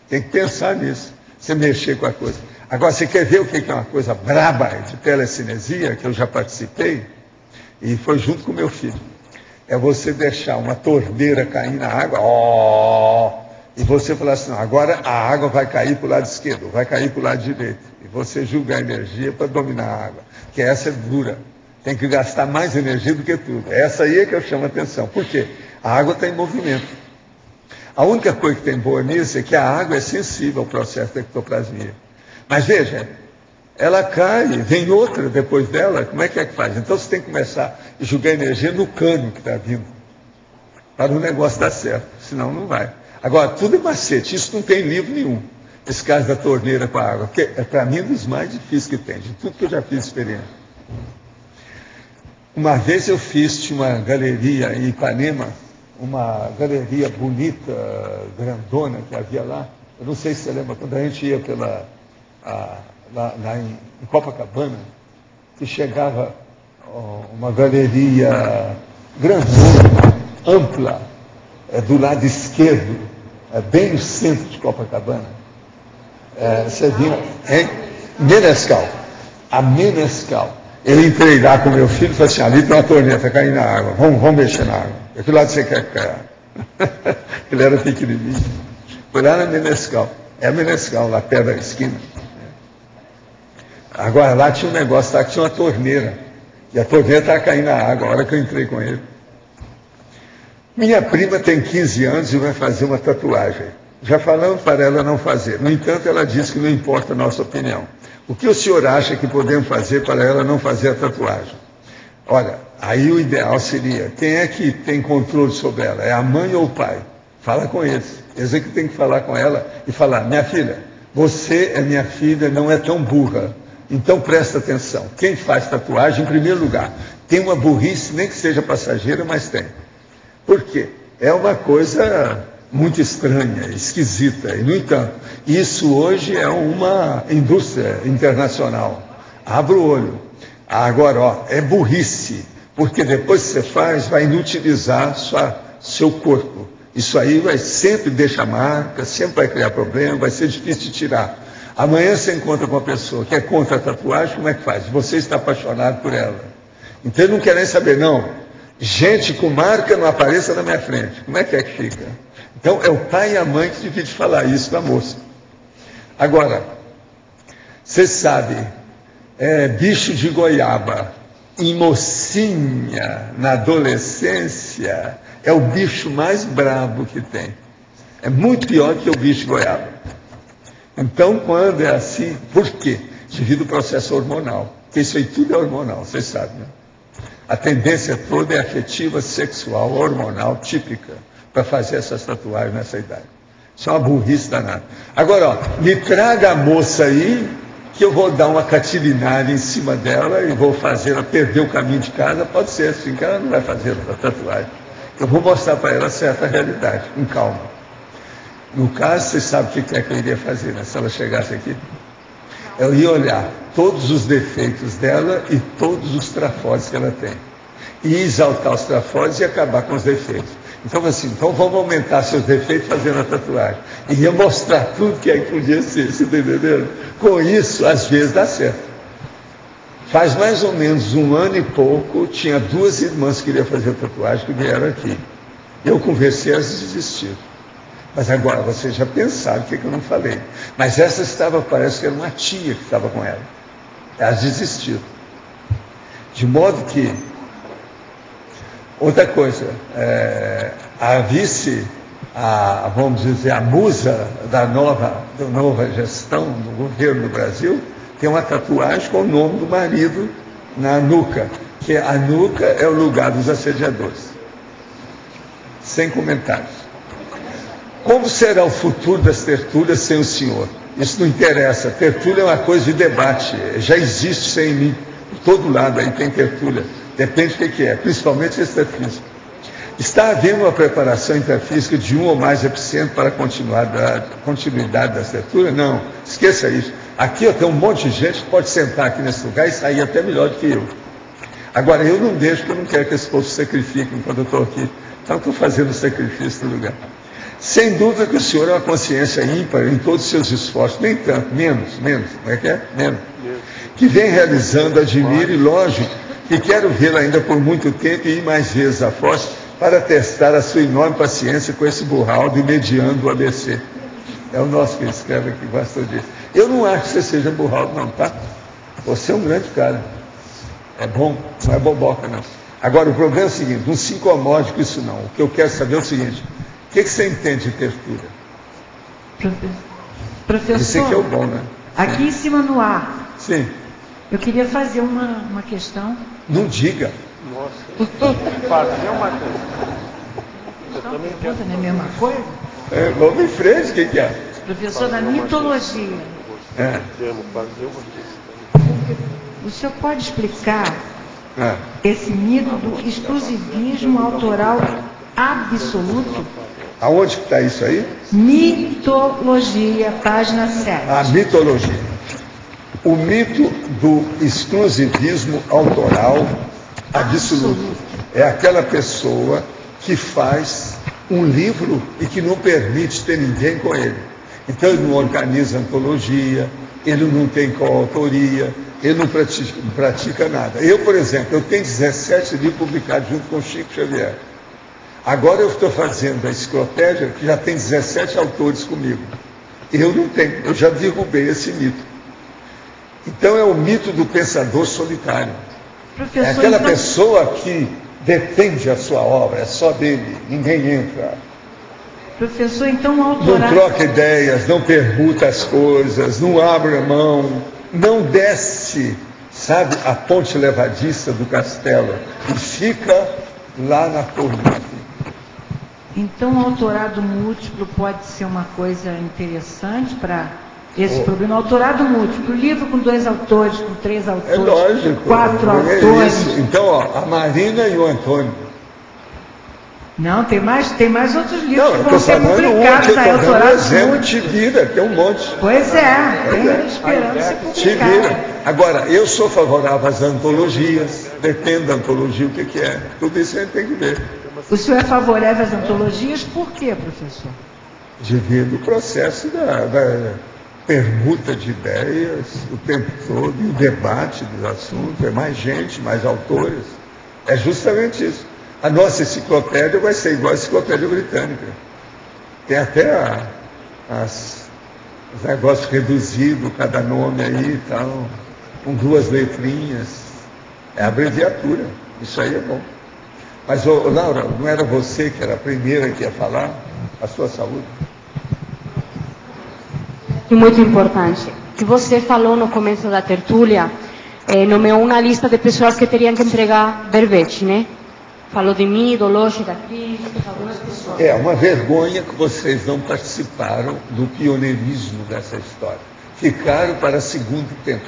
Tem que pensar nisso, você mexer com a coisa. Agora, você quer ver o que é uma coisa braba de telecinesia, que eu já participei, e foi junto com o meu filho. É você deixar uma torneira cair na água, e você falar assim, não, agora a água vai cair para o lado esquerdo, vai cair para o lado direito. E você julgar a energia para dominar a água, que essa é dura. Tem que gastar mais energia do que tudo. Essa aí é que eu chamo a atenção. Por quê? A água está em movimento. A única coisa que tem boa nisso é que a água é sensível ao processo da ectoplasmia. Mas veja, ela cai, vem outra depois dela, como é que faz? Então você tem que começar a jogar energia no cano que está vindo, para o negócio dar certo, senão não vai. Agora, tudo é macete, isso não tem livro nenhum, esse caso da torneira com a água, porque é para mim um dos mais difíceis que tem, de tudo que eu já fiz experiência. Uma vez eu fiz uma galeria em Ipanema, uma galeria bonita, grandona que havia lá, eu não sei se você lembra, quando a gente ia lá em Copacabana, que chegava uma galeria grandona, ampla, do lado esquerdo, bem no centro de Copacabana. Você viu? Menescal. A Menescal. Eu entrei lá com meu filho e falei assim, ali tem uma torneira, está caindo na água, vamos mexer na água. De que lado você quer que caia? Ele era pequenininho. Foi lá na Menescal. É a Menescal, lá perto da esquina. Agora, lá tinha um negócio, lá que tinha uma torneira. E a torneira estava caindo na água, a hora que eu entrei com ele. Minha prima tem 15 anos e vai fazer uma tatuagem. Já falamos para ela não fazer. No entanto, ela disse que não importa a nossa opinião. O que o senhor acha que podemos fazer para ela não fazer a tatuagem? Olha, aí o ideal seria, quem é que tem controle sobre ela? É a mãe ou o pai? Fala com eles. Eles é que tem que falar com ela e falar, minha filha, você é minha filha, não é tão burra. Então presta atenção. Quem faz tatuagem, em primeiro lugar, tem uma burrice, nem que seja passageira, mas tem. Por quê? É uma coisa muito estranha, esquisita. E, no entanto, isso hoje é uma indústria internacional. Abra o olho. Agora, é burrice, porque depois que você faz, vai inutilizar seu corpo. Isso aí vai sempre deixar marca, sempre vai criar problema, vai ser difícil de tirar. Amanhã você encontra com uma pessoa que é contra a tatuagem, como é que faz? Você está apaixonado por ela. Então, não quer nem saber, não. Gente com marca não apareça na minha frente. Como é que fica? Então, é o pai e a mãe que devem falar isso para a moça. Agora, você sabe, bicho de goiaba em mocinha, na adolescência, é o bicho mais brabo que tem. É muito pior que o bicho de goiaba. Então, quando é assim, por quê? Devido ao processo hormonal. Porque isso aí tudo é hormonal, vocês sabem, né? A tendência toda é afetiva, sexual, hormonal, típica, para fazer essas tatuagens nessa idade. Isso é uma burrice danada. Agora, ó, me traga a moça aí, que eu vou dar uma catilinada em cima dela e vou fazer ela perder o caminho de casa. Pode ser assim, que ela não vai fazer a tatuagem. Eu vou mostrar para ela certa realidade, com calma. No caso, você sabe o que é que eu iria fazer, né? Se ela chegasse aqui, eu ia olhar todos os defeitos dela e todos os trafores que ela tem. E exaltar os trafores e acabar com os defeitos. Então, assim, vamos aumentar seus defeitos fazendo a tatuagem. E ia mostrar tudo que é que podia ser, você está entendendo? Com isso, às vezes dá certo. Faz mais ou menos 1 ano e pouco, tinha 2 irmãs que queriam fazer tatuagem que vieram aqui. Eu conversei, elas desistiram. Mas agora, vocês já pensaram o que eu não falei. Mas essa estava, parece que era uma tia que estava com ela. Elas desistiram. De modo que, outra coisa, a vice, vamos dizer, a musa da nova gestão do governo do Brasil, tem uma tatuagem com o nome do marido na nuca, que a nuca é o lugar dos assediadores. Sem comentários. Como será o futuro das tertúlias sem o senhor? Isso não interessa. Tertúlia é uma coisa de debate. Já existe sem mim. Por todo lado aí tem tertúlia. Depende do que é, principalmente extrafísica. Está havendo uma preparação intrafísica de um ou mais epicentros para a continuidade das tertúlias? Não, esqueça isso. Aqui tem um monte de gente que pode sentar aqui nesse lugar e sair até melhor do que eu. Agora, eu não deixo, porque eu não quero que esse povo se sacrifique enquanto eu estou aqui. Então, eu estou fazendo o sacrifício no lugar. Sem dúvida que o senhor é uma consciência ímpar em todos os seus esforços, nem tanto, menos, como é que é? Menos. Que vem realizando, admiro e lógico que quero vê-lo ainda por muito tempo e ir mais vezes a Foz para testar a sua enorme paciência com esse burraldo e mediando o ABC. É o nosso que escreve aqui, gosta disso. Eu não acho que você seja burraldo, não, tá? Você é um grande cara. É bom, não é boboca, não. Agora, o problema é o seguinte, não se incomode com isso, não. O que eu quero saber é o seguinte, o que você entende de tertúlia? Professor, esse aqui é o bom, né? Aqui em cima no ar. Sim. Eu queria fazer uma questão. Não diga. Nossa, fazer uma coisa. Eu também quero. Não é a mesma coisa? Vamos em frente, o que é? Professor da mitologia. Temos fazer uma questão. O senhor pode explicar esse mito do exclusivismo autoral absoluto? Aonde que está isso aí? Mitologia, página 7. A mitologia. O mito do exclusivismo autoral absoluto. É aquela pessoa que faz um livro e que não permite ter ninguém com ele. Então ele não organiza antologia, ele não tem coautoria, ele não pratica nada. Eu, por exemplo, eu tenho 17 livros publicados junto com Chico Xavier. Agora eu estou fazendo a enciclopédia que já tem 17 autores comigo. Eu não tenho, eu já derrubei esse mito. Então é o mito do pensador solitário. Professor, é aquela então... pessoa que defende a sua obra, é só dele, ninguém entra. Professor, então o Não autorado... troca ideias, não permuta as coisas, não abre a mão, não desce, sabe, a ponte levadiça do castelo e fica lá na torre. Então o autorado múltiplo pode ser uma coisa interessante para esse problema. Autorado múltiplo, livro com 2 autores, com 3 autores, é lógico, 4 é autores. Isso. Então, ó, a Marina e o Antônio. Não, tem mais outros livros Não, que eu vão ser falando publicados um aí, autorado exemplo, múltiplo. te vira, tem um monte. Pois é, tem esperando ser Te publicado. vira. Agora, eu sou favorável às antologias, depende da antologia, o que é. Tudo isso a gente tem que ver. O senhor é favorável às antologias, por quê, professor? Devido ao processo da permuta de ideias o tempo todo, e o debate dos assuntos, é mais gente, mais autores. É justamente isso. A nossa enciclopédia vai ser igual à enciclopédia britânica. Tem até os negócios reduzidos, cada nome aí e tal, com 2 letrinhas. É abreviatura. Isso aí é bom. Mas, Laura, não era você que era a primeira que ia falar? A sua saúde? Muito importante. Que você falou no começo da tertúlia, nomeou uma lista de pessoas que teriam que entregar verbete, né? Falou de mim, do lógica, física, algumas pessoas. É uma vergonha que vocês não participaram do pioneirismo dessa história. Ficaram para segundo tempo.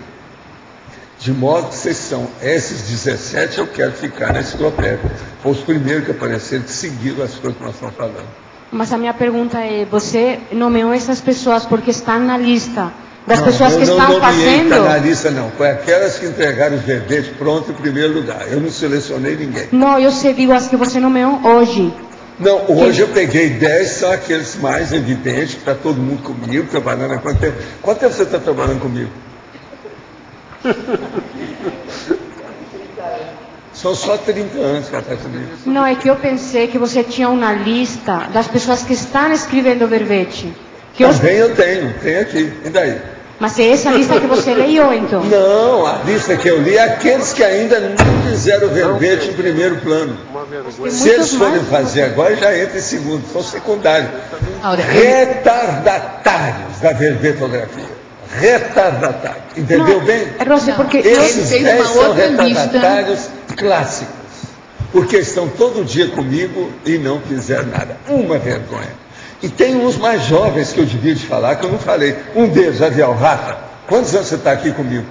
De modo que vocês são, esses 17 eu quero ficar na enciclopédia. Foi os primeiros que apareceram, que seguiram as coisas que nós estamos falando. Mas a minha pergunta é, você nomeou essas pessoas porque estão na lista das pessoas que estão fazendo? Não, na lista não. Foi aquelas que entregaram os verbetes pronto em primeiro lugar. Eu não selecionei ninguém. Não, eu sei, digo as que você nomeou hoje. Não, hoje eu peguei 10, são aqueles mais evidentes, que está todo mundo comigo, trabalhando há quanto tempo? Quanto tempo você está trabalhando comigo? São só 30 anos que ela está comigo. Não, é que eu pensei que você tinha uma lista das pessoas que estão escrevendo verbete. Também eu tenho aqui. E daí? Mas é essa lista que você leu, então? Não, a lista que eu li é aqueles que ainda não fizeram verbete em primeiro plano. Se eles forem fazer agora, já entra em segundo, são secundários. Retardatários da verbetografia. Retardatários. Entendeu bem? Rossi, porque esses 10 são retardatários clássicos. Porque estão todo dia comigo e não fizeram nada. Uma vergonha. E tem uns mais jovens que eu devia te falar, que eu não falei. Um deles, Avial Rafa. Quantos anos você está aqui comigo?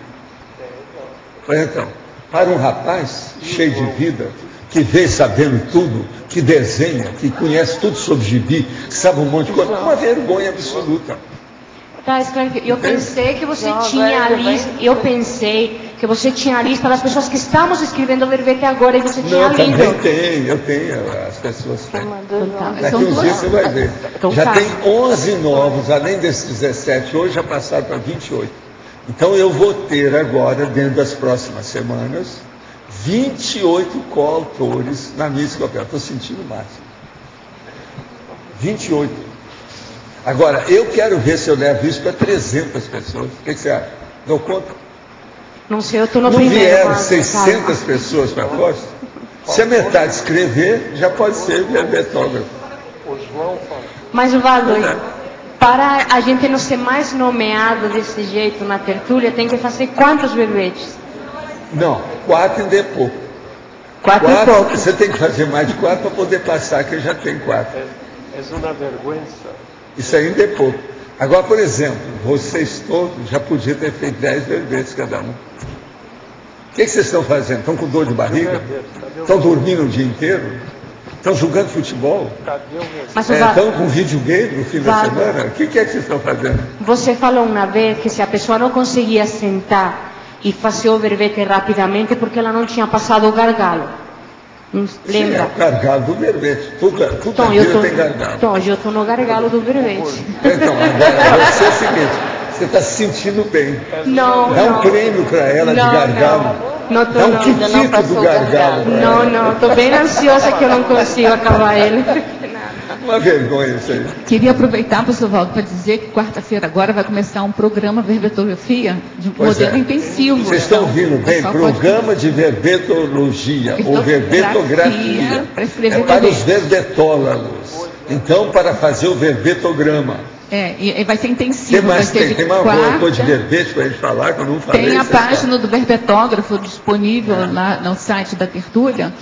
Então, para um rapaz cheio de vida, que veio sabendo tudo, que desenha, que conhece tudo sobre gibi, que sabe um monte de coisa, uma vergonha absoluta. Tá, eu pensei que você tinha a lista. Eu pensei que você tinha a lista das pessoas que estamos escrevendo o verbete agora e você tinha lido. Também tem, eu tenho, as pessoas têm. Daqui uns dias você vai ver. Então, já tem 11 novos, além desses 17, hoje já passaram para 28. Então eu vou ter agora, dentro das próximas semanas, 28 coautores na minha enciclopédia. Estou sentindo o máximo. 28. Agora, eu quero ver se eu levo isso para 300 pessoas. O que você acha? Dou conta? Não sei, eu estou no não primeiro. Não vieram 600 pessoas para a Costa? Se a metade escrever, já pode ser verbetógrafo. Mas, Valdo, para a gente não ser mais nomeado desse jeito na tertúlia, tem que fazer quantos verbetes? Não, 4 ainda é pouco. 4 e pouco. Você tem que fazer mais de 4 para poder passar, que eu já tenho 4. É uma vergonha. Isso ainda é pouco. Agora, por exemplo, vocês todos já podiam ter feito 10 verbetes cada um. O que vocês estão fazendo? Estão com dor de barriga? Estão dormindo o dia inteiro? Estão jogando futebol? Estão com videogame no fim da semana? O que é que vocês estão fazendo? Você falou uma vez que se a pessoa não conseguia sentar e fazer o verbete rapidamente porque ela não tinha passado o gargalo. Lembra? Sim, é o gargalo do verbete. Tudo então, tem gargalo. Então, eu estou no gargalo do verbete. Então, agora você é o seguinte, você está se sentindo bem. Não, dá um prêmio para ela de gargalo. Dá um kitito do gargalo. Não, estou bem ansiosa que eu não consigo acabar ele. Uma vergonha isso aí. Queria aproveitar, professor Valdo, para dizer que quarta-feira agora vai começar um programa verbetografia de modelo intensivo. Vocês estão ouvindo bem? Programa de verbetologia ou verbetografia. É para os verbetólogos. Então, para fazer o verbetograma. E vai ser intensivo. Tem mais uma de verbete para a gente falar, que eu não falei. Tem a página do verbetógrafo disponível lá no site da Tertúlia,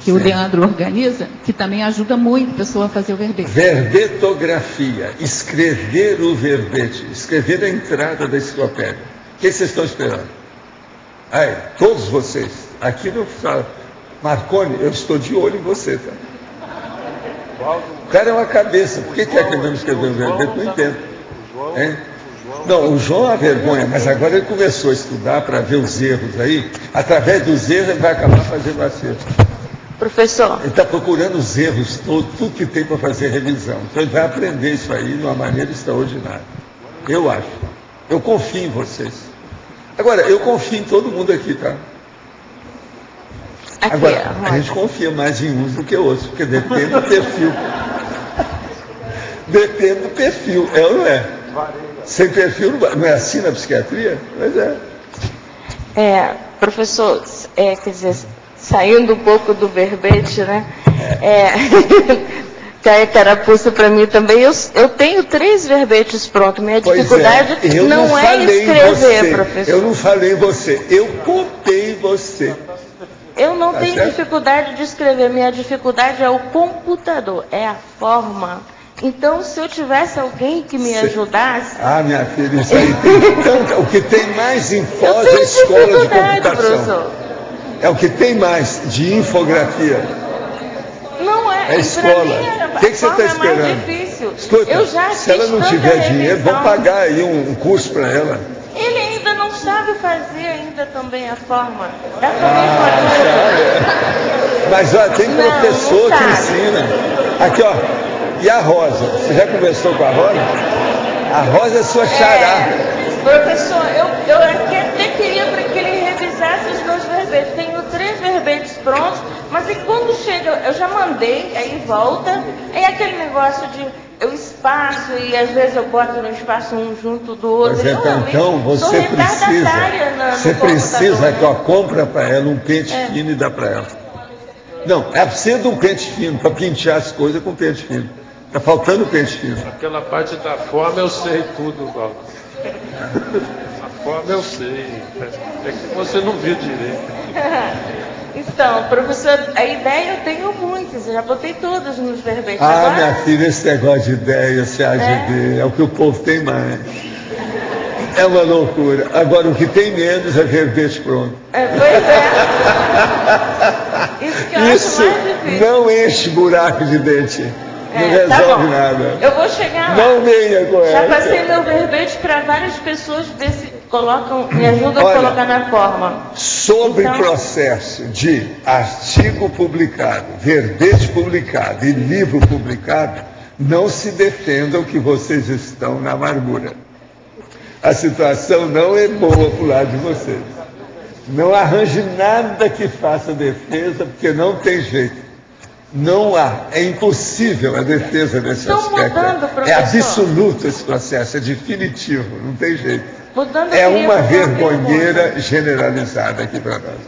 que o Leandro organiza, que também ajuda muito a pessoa a fazer o verbete. Verbetografia, escrever o verbete, escrever a entrada da enciclopédia. O que vocês estão esperando? Todos vocês, aqui no Marconi, eu estou de olho em você, tá? O cara é uma cabeça, por que é que ele não escreveu o verbete? Não entendo. Não, o João é uma vergonha, mas agora ele começou a estudar para ver os erros aí. Através dos erros ele vai acabar fazendo acerto. Professor. Ele está procurando os erros todos, tudo que tem para fazer revisão. Então ele vai aprender isso aí de uma maneira extraordinária. Eu acho. Eu confio em vocês. Agora, eu confio em todo mundo aqui, tá? Agora, a gente confia mais em uns do que outros, porque depende do perfil. Depende do perfil, é ou não é? Sem perfil não é assim na psiquiatria? Mas é. Professor, quer dizer, saindo um pouco do verbete, né? Carapuça para mim também. Eu tenho 3 verbetes prontos. Minha dificuldade não é escrever, professor. Eu não falei em você, eu copiei você. Eu não tenho dificuldade de escrever, minha dificuldade é o computador, é a forma. Então, se eu tivesse alguém que me ajudasse... minha filha, isso aí tem tanto... O que tem mais em Foz é a escola de computação. Professor. É o que tem mais de infografia. Não é, a escola. O que você está esperando? É mais difícil. Escuta, eu já se ela não tiver dinheiro, vou pagar aí um curso para ela. Ele ainda não sabe fazer ainda também a forma. Mas olha, tem professor que ensina. Aqui, ó. E a Rosa? Você já conversou com a Rosa? A Rosa é sua xará. Professor, eu até queria para que verbete. Tenho 3 verbetes prontos, mas e quando chega, eu já mandei, aí volta, aí aquele negócio de eu espaço e às vezes eu boto no espaço um junto do outro. Mas então você precisa que eu compre para ela um pente fino e dá para ela. Não, é preciso de um pente fino para pentear as coisas com pente fino. Está faltando pente fino. Aquela parte da forma eu sei tudo, Valdo. A forma eu sei. É que você não viu direito. Então, professor, a ideia eu tenho muitas, eu já botei todas nos verbetes. Ah, agora, minha filha, esse negócio de ideia, se há de ver, é o que o povo tem mais. É uma loucura. Agora, o que tem menos é verbete pronto. Pois é. Isso que eu acho mais difícil. Não enche buraco de dente. Não resolve nada. Eu vou chegar lá. Não venha com Já essa. passei meu verbete para várias pessoas, ver se colocam, me ajudam a colocar na forma. Sobre processo de artigo publicado, verbete publicado e livro publicado, não se defendam que vocês estão na amargura. A situação não é boa para o lado de vocês. Não arranje nada que faça defesa, porque não tem jeito. Não há, é impossível a defesa desse aspecto. É absoluto esse processo, é definitivo, não tem jeito. É uma vergonheira generalizada aqui para nós.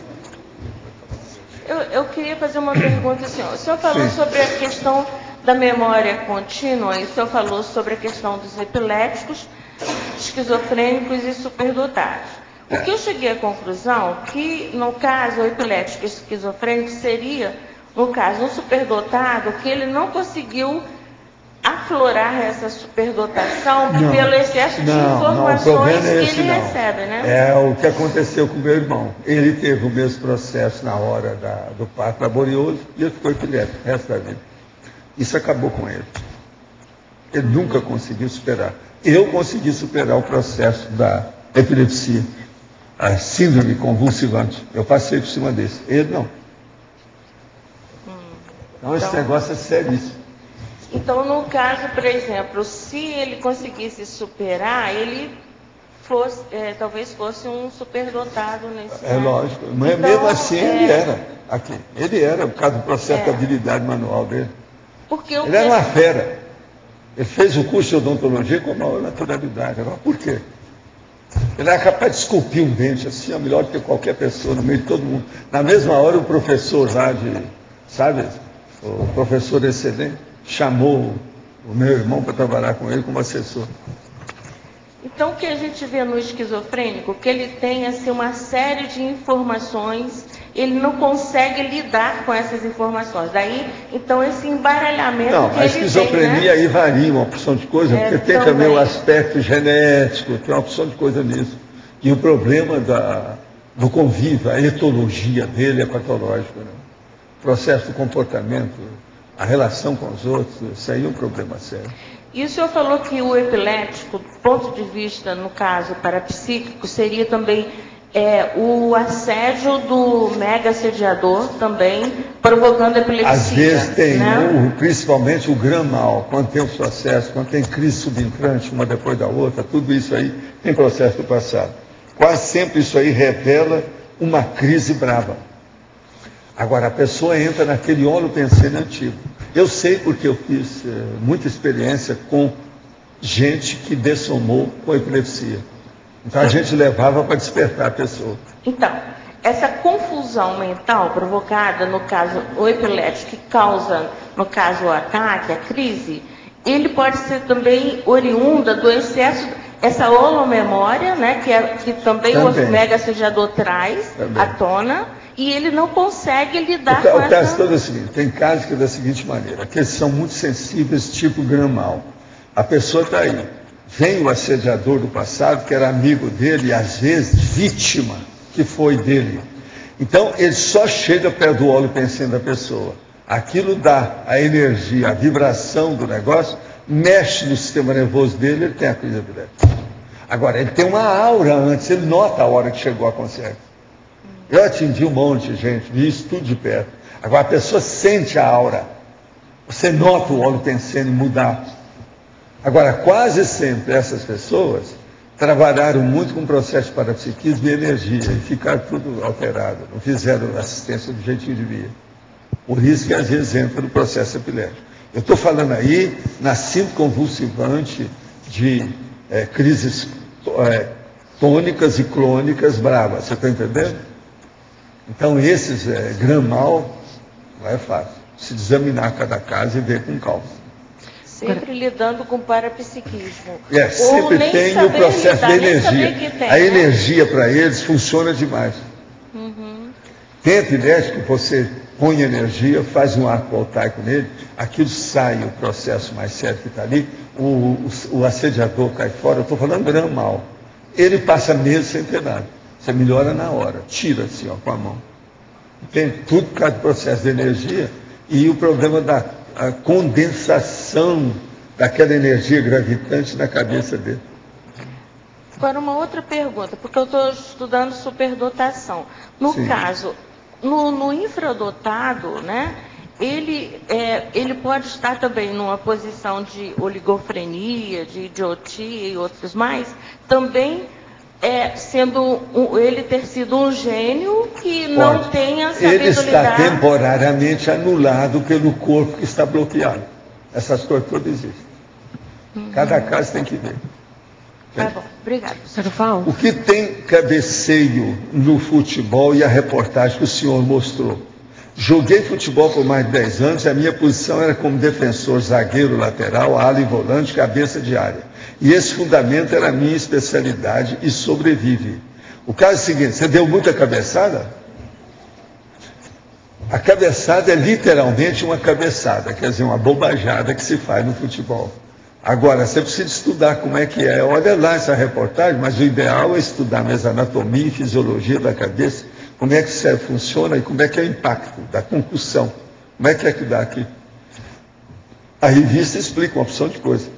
Eu queria fazer uma pergunta assim. O senhor falou sobre a questão da memória contínua, e o senhor falou sobre a questão dos epiléticos, esquizofrênicos e superdotados. O que eu cheguei à conclusão que, no caso, o epilético e esquizofrênico seria, no caso, um superdotado que ele não conseguiu aflorar essa superdotação pelo excesso de informações que ele recebe, né? É o que aconteceu com o meu irmão. Ele teve o mesmo processo na hora do parto laborioso e ele ficou epilético o resto da vida. Isso acabou com ele. Ele nunca conseguiu superar. Eu consegui superar o processo da epilepsia, a síndrome convulsivante. Eu passei por cima desse. Ele não. Então esse negócio é seríssimo. Então, no caso, por exemplo, se ele conseguisse superar, ele fosse, talvez fosse um superdotado nesse caso. Lógico. Mas então, mesmo assim ele era. Aqui. Ele era, por causa do processo de habilidade manual dele. Ele era uma fera. Ele fez o curso de odontologia com a maior naturalidade. Agora, por quê? Ele era capaz de esculpir um dente assim, melhor do que qualquer pessoa, no meio de todo mundo. Na mesma hora, o professor lá o professor excelente, chamou o meu irmão para trabalhar com ele como assessor. Então, o que a gente vê no esquizofrênico, que ele tem assim, uma série de informações, ele não consegue lidar com essas informações. Daí, então, esse embaralhamento que ele tem. A esquizofrenia aí varia uma opção de coisa, porque tem também o aspecto genético, tem uma opção de coisa nisso. E o problema do convívio, a etologia dele é patológica, né? O processo do comportamento, a relação com os outros, isso aí é um problema sério. E o senhor falou que o epilético, do ponto de vista, no caso, parapsíquico, seria também o assédio do mega assediador também, provocando epilepsia. Às vezes tem, né? Principalmente o grão-mal, quando tem os processos, quando tem crise subentrante, uma depois da outra, tudo isso aí tem processo do passado. Quase sempre isso aí revela uma crise brava. Agora, a pessoa entra naquele holopensene antigo. Eu sei porque eu fiz muita experiência com gente que dessomou com epilepsia. Então, a gente levava para despertar a pessoa. Então, essa confusão mental provocada, no caso, o epilético, que causa, no caso, o ataque, a crise, ele pode ser também oriunda do excesso, essa holomemória, né, que também o mega assediador traz à tona, e ele não consegue lidar com essa... O caso todo é o seguinte, tem casos que é da seguinte maneira, que eles são muito sensíveis, tipo grão-mal. A pessoa está aí, vem o assediador do passado, que era amigo dele, e às vezes vítima que foi dele. Então, ele só chega perto do holopensene da pessoa. Aquilo dá a energia, a vibração do negócio, mexe no sistema nervoso dele, ele tem a crise epilética. Agora, ele tem uma aura antes, ele nota a hora que chegou a consciência. Eu atendi um monte de gente, vi isso tudo de perto. Agora, a pessoa sente a aura. Você nota o holopensene mudar. Agora, quase sempre essas pessoas trabalharam muito com o processo de parapsiquismo e energia, e ficaram tudo alterado, não fizeram assistência do jeitinho de via. Por isso que às vezes entra no processo epilético. Eu estou falando aí na síndrome convulsivante de crises tônicas e clônicas bravas, você está entendendo? Então esses gram-mal não é fácil. Se examinar cada caso e ver com calma. Sempre lidando com parapsiquismo. Sempre tem o processo de energia. A energia para eles funciona demais. Tem epilético que você põe energia, faz um arco voltaico nele, aquilo sai o processo mais sério que está ali, o assediador cai fora, eu estou falando gram-mal. Ele passa meses sem ter nada. Você melhora na hora, tira assim, ó, com a mão. Tem tudo por causa do processo de energia e o problema da condensação daquela energia gravitante na cabeça dele. Agora uma outra pergunta, porque eu estou estudando superdotação. No caso, no infradotado, né, ele pode estar também numa posição de oligofrenia, de idiotia e outros mais, também sendo ele ter sido um gênio que não tenha sabido ele está lidar. Temporariamente anulado pelo corpo que está bloqueado. Essas coisas todas existem. Cada caso tem que ver. Tá bom, obrigado. O que tem cabeceio no futebol e a reportagem que o senhor mostrou? Joguei futebol por mais de 10 anos e a minha posição era como defensor, zagueiro, lateral, ala e volante, cabeça de área. E esse fundamento era a minha especialidade e sobrevive. O caso é o seguinte, você deu muita cabeçada? A cabeçada é literalmente uma cabeçada, quer dizer, uma bobajada que se faz no futebol. Agora, você precisa estudar como é que é. Olha lá essa reportagem, mas o ideal é estudar mesmo a anatomia e fisiologia da cabeça, como é que o cérebro funciona e como é que é o impacto da concussão. Como é que dá aqui? A revista explica uma opção de coisa.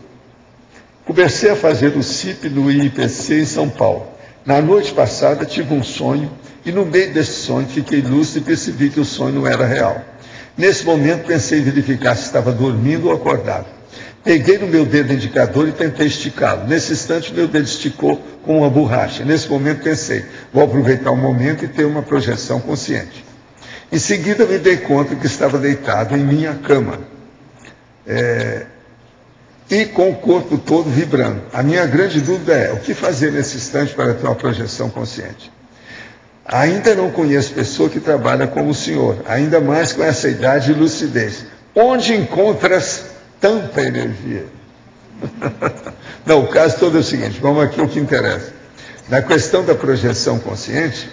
Comecei a fazer o CIP no IPC em São Paulo. Na noite passada tive um sonho e no meio desse sonho fiquei lúcido e percebi que o sonho não era real. Nesse momento pensei em verificar se estava dormindo ou acordado. Peguei no meu dedo indicador e tentei esticá-lo. Nesse instante, meu dedo esticou com uma borracha. Nesse momento, pensei, vou aproveitar o momento e ter uma projeção consciente. Em seguida, me dei conta que estava deitado em minha cama. E com o corpo todo vibrando. A minha grande dúvida é, o que fazer nesse instante para ter uma projeção consciente? Ainda não conheço pessoa que trabalha como o senhor, ainda mais com essa idade e lucidez. Onde encontras tanta energia? Não, o caso todo é o seguinte, vamos aqui ao que interessa. Na questão da projeção consciente,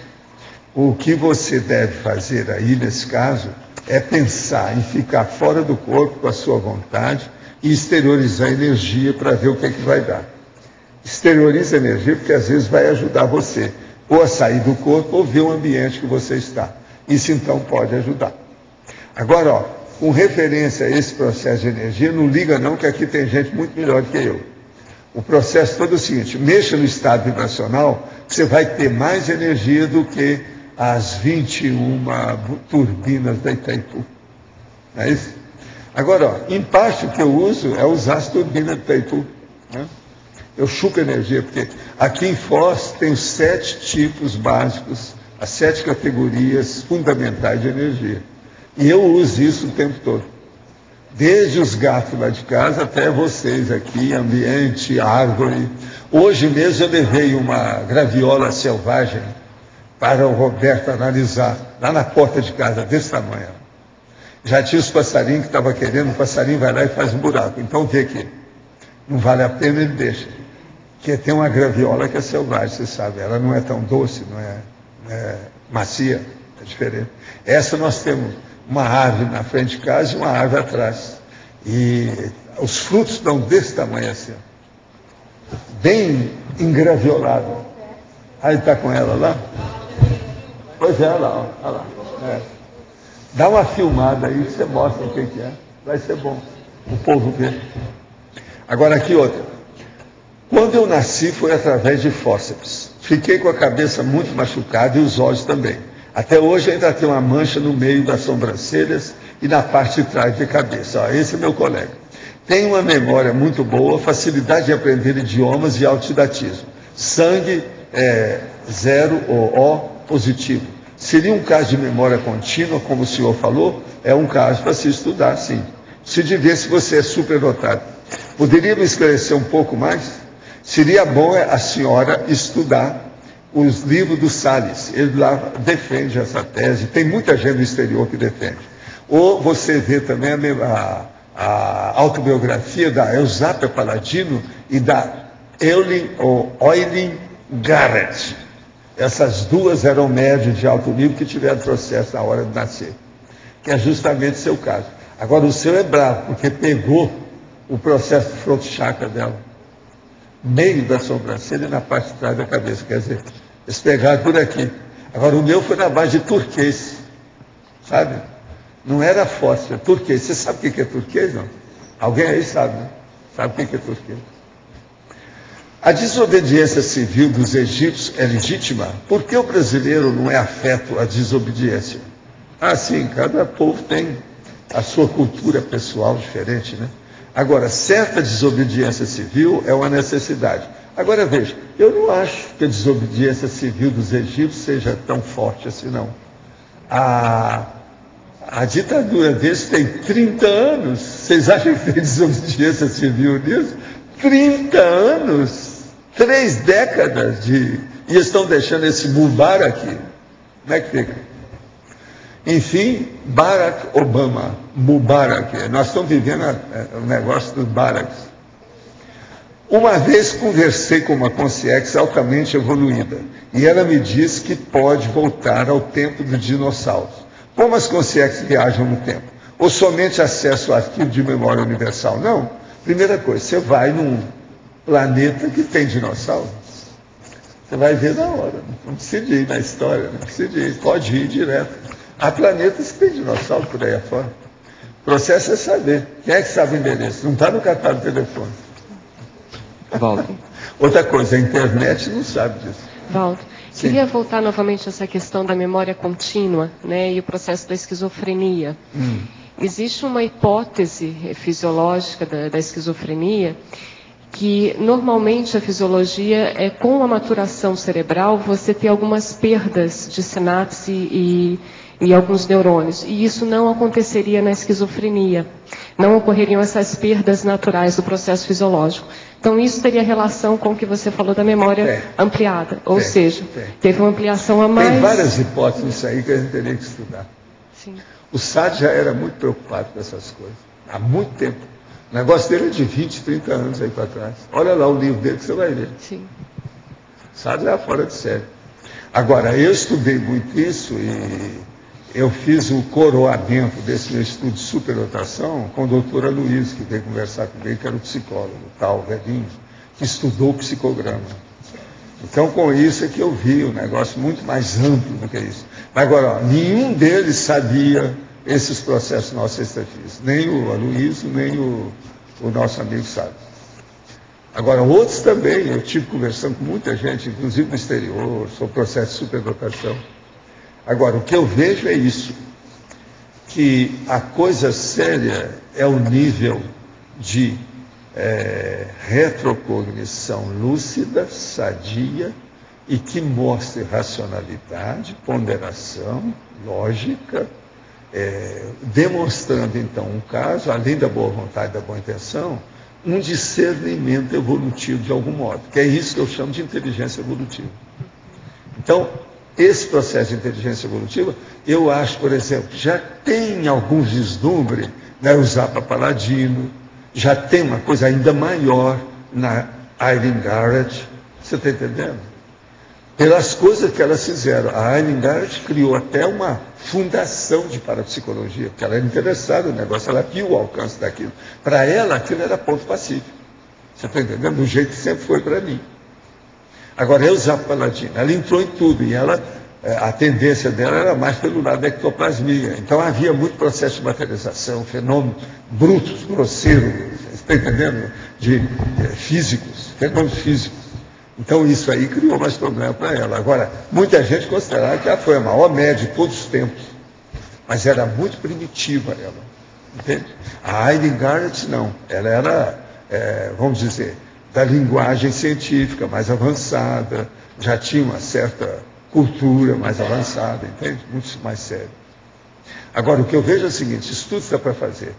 o que você deve fazer aí nesse caso é pensar em ficar fora do corpo com a sua vontade e exteriorizar a energia para ver o que é que vai dar. Exterioriza a energia porque às vezes vai ajudar você ou a sair do corpo ou ver o ambiente que você está. Isso então pode ajudar. Agora, ó, com referência a esse processo de energia, não liga não, que aqui tem gente muito melhor do que eu. O processo todo é o seguinte, mexa no estado vibracional, você vai ter mais energia do que as 21 turbinas da Itaipu. Não é isso? Agora, ó, em parte o que eu uso é usar as turbinas da Itaipu. Né? Eu chupo energia, porque aqui em Foz tem os 7 tipos básicos, as 7 categorias fundamentais de energia. E eu uso isso o tempo todo. Desde os gatos lá de casa até vocês aqui, ambiente, árvore. Hoje mesmo eu levei uma graviola selvagem para o Roberto analisar, lá na porta de casa, desse tamanho. Já tinha os passarinhos que estavam querendo, o passarinho vai lá e faz um buraco. Então vê que não vale a pena, ele deixa. Porque tem uma graviola que é selvagem, você sabe, ela não é tão doce, não é macia, é diferente. Essa nós temos uma árvore na frente de casa e uma árvore atrás. E os frutos estão desse tamanho assim, bem engraviolado. Aí está com ela lá? Pois é, olha lá. Olha lá. Dá uma filmada aí, você mostra o que é. Vai ser bom o povo ver. Agora aqui outra. Quando eu nasci foi através de fórceps. Fiquei com a cabeça muito machucada e os olhos também. Até hoje ainda tem uma mancha no meio das sobrancelhas e na parte de trás da cabeça. Ó, esse é meu colega. Tem uma memória muito boa, facilidade de aprender idiomas e autodidatismo. Sangue é 0 ou O positivo. Seria um caso de memória contínua, como o senhor falou, é um caso para se estudar, sim. Se de ver se você é superdotado. Poderia me esclarecer um pouco mais? Seria bom a senhora estudar os livros do Salles. Ele lá defende essa tese. Tem muita gente no exterior que defende. Ou você vê também a autobiografia da Eusápia Paladino e da Eileen Garrett. Essas duas eram médios de alto nível que tiveram processo na hora de nascer. Que é justamente seu caso. Agora, o seu é bravo, porque pegou o processo de fronto chakra dela. Meio da sobrancelha e na parte de trás da cabeça. Quer dizer, eles pegaram por aqui. Agora, o meu foi na base de turquês. Sabe? Não era fósforo, é turquês. Você sabe o que é turquês, não? Alguém aí sabe, né? Sabe o que é turquês? A desobediência civil dos egípcios é legítima? Por que o brasileiro não é afeto à desobediência? Ah, sim, cada povo tem a sua cultura pessoal diferente, né? Agora, certa desobediência civil é uma necessidade. Agora, veja, eu não acho que a desobediência civil dos egípcios seja tão forte assim, não. A ditadura deles tem 30 anos. Vocês acham que tem desobediência civil nisso? 30 anos! 3 décadas e estão deixando esse Mubarak aqui. Como é que fica? Enfim, Barack Obama, Mubarak. Nós estamos vivendo o negócio dos Baracks. Uma vez conversei com uma consciência altamente evoluída e ela me disse que pode voltar ao tempo dos dinossauros. Como as consciências viajam no tempo? Ou somente acesso ao arquivo de memória universal? Não. Primeira coisa, você vai num planeta que tem dinossauros. Você vai ver na hora. Não precisa ir na história, não precisa ir. Pode ir direto. Há planetas que tem dinossauro por aí afora. O processo é saber. Quem é que sabe o endereço? Não está no catálogo do telefone. Walter. Outra coisa, a internet não sabe disso. Walter, queria voltar novamente a essa questão da memória contínua, né, e o processo da esquizofrenia. Existe uma hipótese fisiológica da esquizofrenia que normalmente a fisiologia é com a maturação cerebral você ter algumas perdas de sinapse e alguns neurônios. E isso não aconteceria na esquizofrenia. Não ocorreriam essas perdas naturais do processo fisiológico. Então, isso teria relação com o que você falou da memória ampliada. Ou seja, teve uma ampliação a mais... Tem várias hipóteses nisso aí que a gente teria que estudar. Sim. O Sade já era muito preocupado com essas coisas. Há muito tempo. O negócio dele é de 20, 30 anos aí para trás. Olha lá o livro dele que você vai ver. Sim. Sade é fora de série. Agora, eu estudei muito isso e eu fiz o coroamento desse meu estudo de superdotação com a doutora Luiz, que veio conversar comigo, que era o psicólogo, tal, velhinho, que estudou o psicograma. Então, com isso é que eu vi um negócio muito mais amplo do que isso. Mas agora, nenhum deles sabia esses processos nossos extrafísicos. Nem o Aloysio, nem o nosso amigo sabe. Agora, outros também, eu tive conversando com muita gente, inclusive no exterior, sobre o processo de superdotação. Agora, o que eu vejo é isso, que a coisa séria é o nível de retrocognição lúcida, sadia, e que mostre racionalidade, ponderação, lógica, demonstrando, então, um caso, além da boa vontade e da boa intenção, um discernimento evolutivo de algum modo, que é isso que eu chamo de inteligência evolutiva. Então, esse processo de inteligência evolutiva, eu acho, por exemplo, já tem alguns vislumbres na Eusápia Paladino, já tem uma coisa ainda maior na Eileen Garrett, você está entendendo? Pelas coisas que elas fizeram. A Eileen Garrett criou até uma fundação de parapsicologia, porque ela era interessada no negócio, ela viu o alcance daquilo. Para ela, aquilo era ponto pacífico. Você está entendendo? Do jeito que sempre foi para mim. Agora, a Eusápia Paladino, ela entrou em tudo, e ela, a tendência dela era mais pelo lado da ectoplasmia. Então, havia muito processo de materialização, fenômenos brutos, grosseiros, você está entendendo? Físicos, fenômenos físicos. Então, isso aí criou mais problema para ela. Agora, muita gente considerava que ela foi a maior médica de todos os tempos, mas era muito primitiva ela, entende? A Eileen Garrett, não. Ela era, vamos dizer, da linguagem científica mais avançada, já tinha uma certa cultura mais avançada, entende? Muito mais sério. Agora, o que eu vejo é o seguinte, isso tudo está para fazer.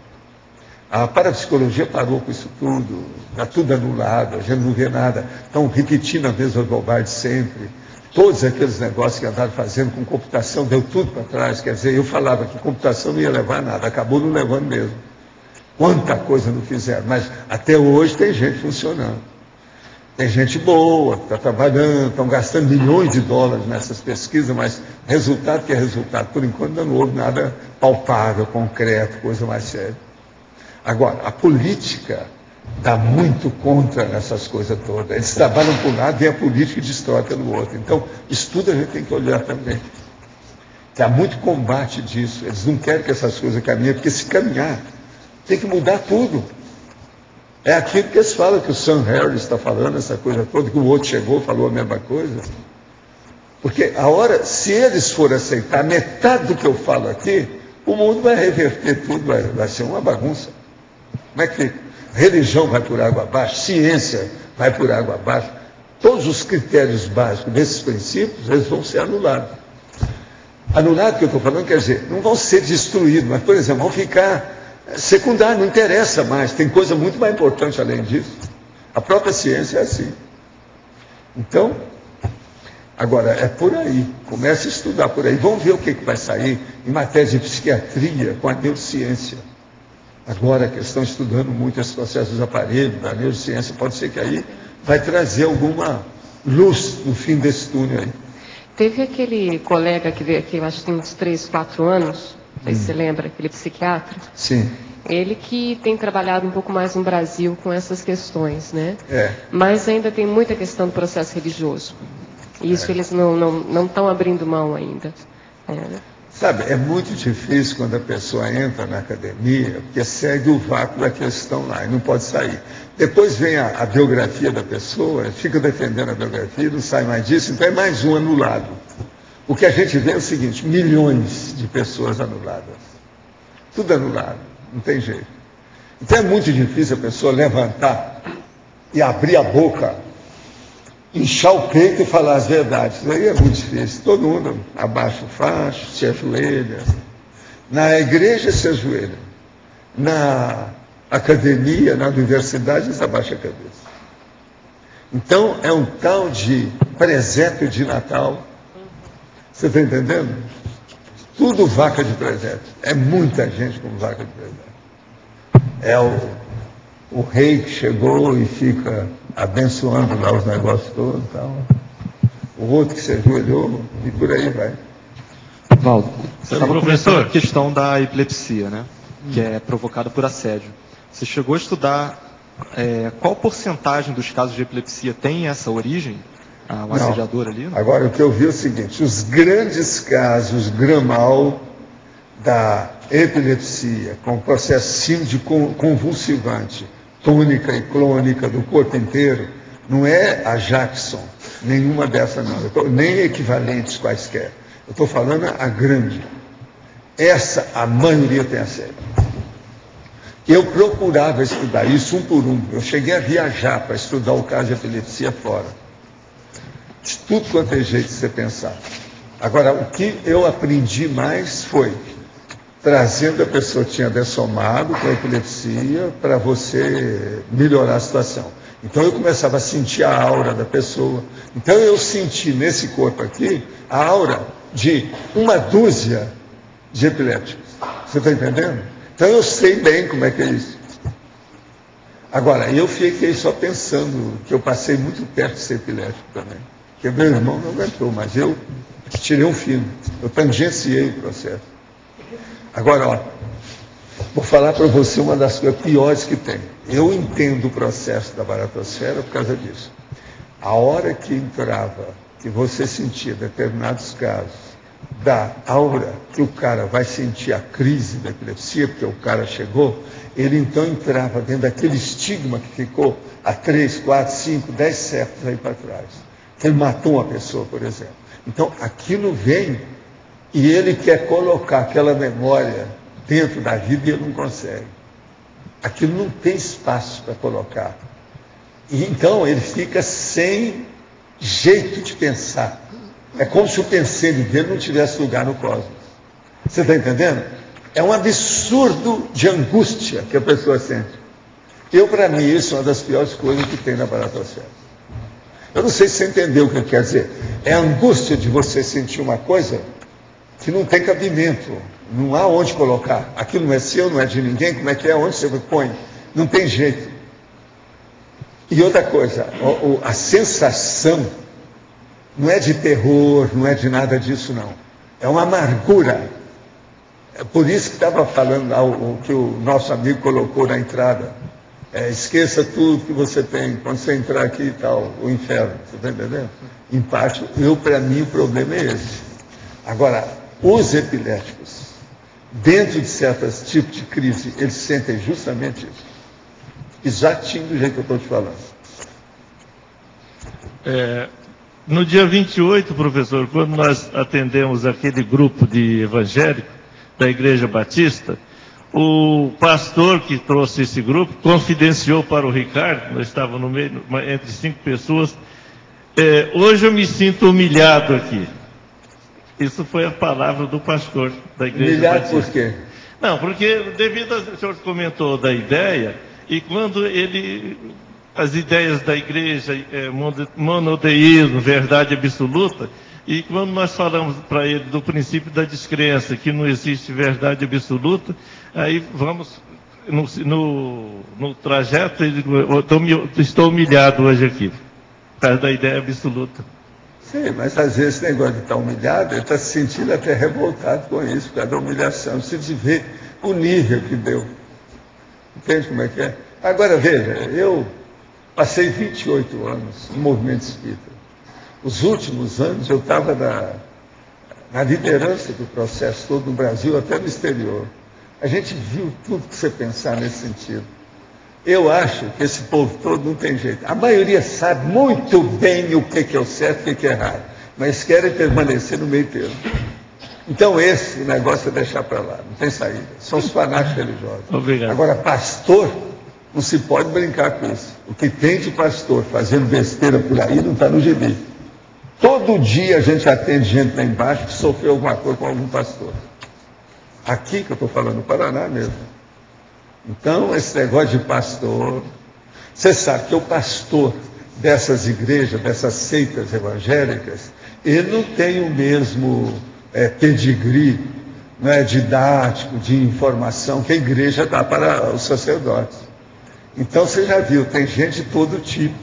A parapsicologia parou com isso tudo, está tudo anulado, a gente não vê nada, estão repetindo a mesma bobagem sempre. Todos aqueles negócios que andaram fazendo com computação, deu tudo para trás. Quer dizer, eu falava que computação não ia levar nada, acabou não levando mesmo. Quanta coisa não fizeram, mas até hoje tem gente funcionando. Tem gente boa, que está trabalhando, estão gastando milhões de dólares nessas pesquisas, mas resultado que é resultado, por enquanto não houve nada palpável, concreto, coisa mais séria. Agora, a política está muito contra essas coisas todas. Eles trabalham por um lado e a política destrói pelo outro. Então, isso tudo a gente tem que olhar também. Que há muito combate disso. Eles não querem que essas coisas caminhem, porque se caminhar, tem que mudar tudo. É aquilo que eles falam, que o Sam Harris está falando, essa coisa toda, que o outro chegou, falou a mesma coisa. Porque a hora, se eles forem aceitar metade do que eu falo aqui, o mundo vai reverter tudo, vai ser uma bagunça. Como é que fica? Religião vai por água abaixo, ciência vai por água abaixo. Todos os critérios básicos desses princípios, eles vão ser anulados. Anulado que eu estou falando, quer dizer, não vão ser destruídos, mas, por exemplo, vão ficar secundários, não interessa mais. Tem coisa muito mais importante além disso. A própria ciência é assim. Então, agora, é por aí. Comece a estudar por aí. Vamos ver o que vai sair em matéria de psiquiatria com a neurociência. Agora que estão estudando muito esse processo dos aparelhos, da neurociência, pode ser que aí vai trazer alguma luz no fim desse túnel aí. Teve aquele colega que veio aqui, eu acho que tem uns 3, 4 anos, não sei se você lembra, aquele psiquiatra. Sim. Ele que tem trabalhado um pouco mais no Brasil com essas questões, né? É. Mas ainda tem muita questão do processo religioso. E isso eles não estão abrindo mão ainda. Sabe, é muito difícil quando a pessoa entra na academia, porque segue o vácuo da questão lá e não pode sair. Depois vem a biografia da pessoa, fica defendendo a biografia, não sai mais disso, então é mais um anulado. O que a gente vê é o seguinte, milhões de pessoas anuladas. Tudo anulado, não tem jeito. Então é muito difícil a pessoa levantar e abrir a boca, inchar o peito e falar as verdades. Isso aí é muito difícil. Todo mundo abaixa o facho, se ajoelha. Na igreja se ajoelha. Na academia, na universidade, eles abaixam a cabeça. Então, é um tal de presépio de Natal. Você está entendendo? Tudo vaca de presépio. É muita gente com vaca de presépio. É o rei que chegou e fica abençoando lá os negócios todos, tal. O outro que se ajoelhou e por aí vai. Valdo, você estava começando a questão da epilepsia, né? Que é provocada por assédio. Você chegou a estudar qual porcentagem dos casos de epilepsia tem essa origem? O assediador ali? Não? Agora, o que eu vi é o seguinte, os grandes casos gramal da epilepsia, com processinho de convulsivante, tônica e clônica do corpo inteiro, não é a Jackson, nenhuma dessas não, nem equivalentes quaisquer. Eu estou falando a grande. Essa, a maioria tem assédio. Eu procurava estudar isso um por um. Eu cheguei a viajar para estudar o caso de epilepsia fora. De tudo quanto é jeito de você pensar. Agora, o que eu aprendi mais foi trazendo a pessoa que tinha dessomado com a epilepsia para você melhorar a situação. Então eu começava a sentir a aura da pessoa. Então eu senti nesse corpo aqui a aura de uma dúzia de epilépticos. Você está entendendo? Então eu sei bem como é que é isso. Agora, eu fiquei só pensando que eu passei muito perto de ser epiléptico também. Porque meu irmão não aguentou, mas eu tirei um fino. Eu tangenciei o processo. Agora, ó, vou falar para você uma das coisas piores que tem. Eu entendo o processo da baratosfera por causa disso. A hora que entrava, que você sentia determinados casos, da aura que o cara vai sentir a crise da epilepsia, porque o cara chegou, ele então entrava dentro daquele estigma que ficou há 3, 4, 5, 10 séculos aí para trás. Ele matou uma pessoa, por exemplo. Então, aquilo vem e ele quer colocar aquela memória dentro da vida e ele não consegue. Aquilo não tem espaço para colocar. E então ele fica sem jeito de pensar. É como se o pensamento dele não tivesse lugar no cosmos. Você está entendendo? É um absurdo de angústia que a pessoa sente. Para mim, isso é uma das piores coisas que tem na baratosfera. Eu não sei se você entendeu o que quer dizer. É a angústia de você sentir uma coisa que não tem cabimento, não há onde colocar. Aquilo não é seu, não é de ninguém, como é que é? Onde você põe? Não tem jeito. E outra coisa, a sensação não é de terror, não é de nada disso, não. É uma amargura. É por isso que estava falando lá, o que o nosso amigo colocou na entrada. Esqueça tudo que você tem, quando você entrar aqui e tal, o inferno. Você está entendendo? Em parte, para mim, o problema é esse. Agora, os epiléticos, dentro de certos tipos de crise, eles sentem justamente isso. Exatinho do jeito que eu estou te falando. No dia 28, professor, quando nós atendemos aquele grupo de evangélicos da Igreja Batista, o pastor que trouxe esse grupo confidenciou para o Ricardo, nós estávamos no meio, entre 5 pessoas, hoje eu me sinto humilhado aqui. Isso foi a palavra do pastor da Igreja humilhado Batista. Por quê? Não, porque devido ao senhor comentou da ideia, e quando as ideias da igreja, monoteísmo, verdade absoluta, e quando nós falamos para ele do princípio da descrença, que não existe verdade absoluta, aí vamos, no trajeto, estou humilhado hoje aqui, por causa da ideia absoluta. Sim, mas às vezes esse negócio de estar humilhado, ele está se sentindo até revoltado com isso, por causa da humilhação. Você vê o nível que deu. Entende como é que é? Agora veja, eu passei 28 anos no movimento espírita. Os últimos anos eu estava na liderança do processo todo no Brasil, até no exterior. A gente viu tudo que você pensar nesse sentido. Eu acho que esse povo todo não tem jeito. A maioria sabe muito bem o que é o certo e o que é errado, mas querem permanecer no meio termo. Então esse negócio é deixar para lá, não tem saída. São os fanáticos religiosos. Obrigado. Agora, pastor, não se pode brincar com isso. O que tem de pastor fazendo besteira por aí não está no gibi. Todo dia a gente atende gente lá embaixo que sofreu alguma coisa com algum pastor. Aqui que eu estou falando, no Paraná mesmo. Então, esse negócio de pastor, você sabe que o pastor dessas igrejas, dessas seitas evangélicas, ele não tem o mesmo pedigree, didático, de informação que a igreja dá para os sacerdotes. Então, você já viu, tem gente de todo tipo.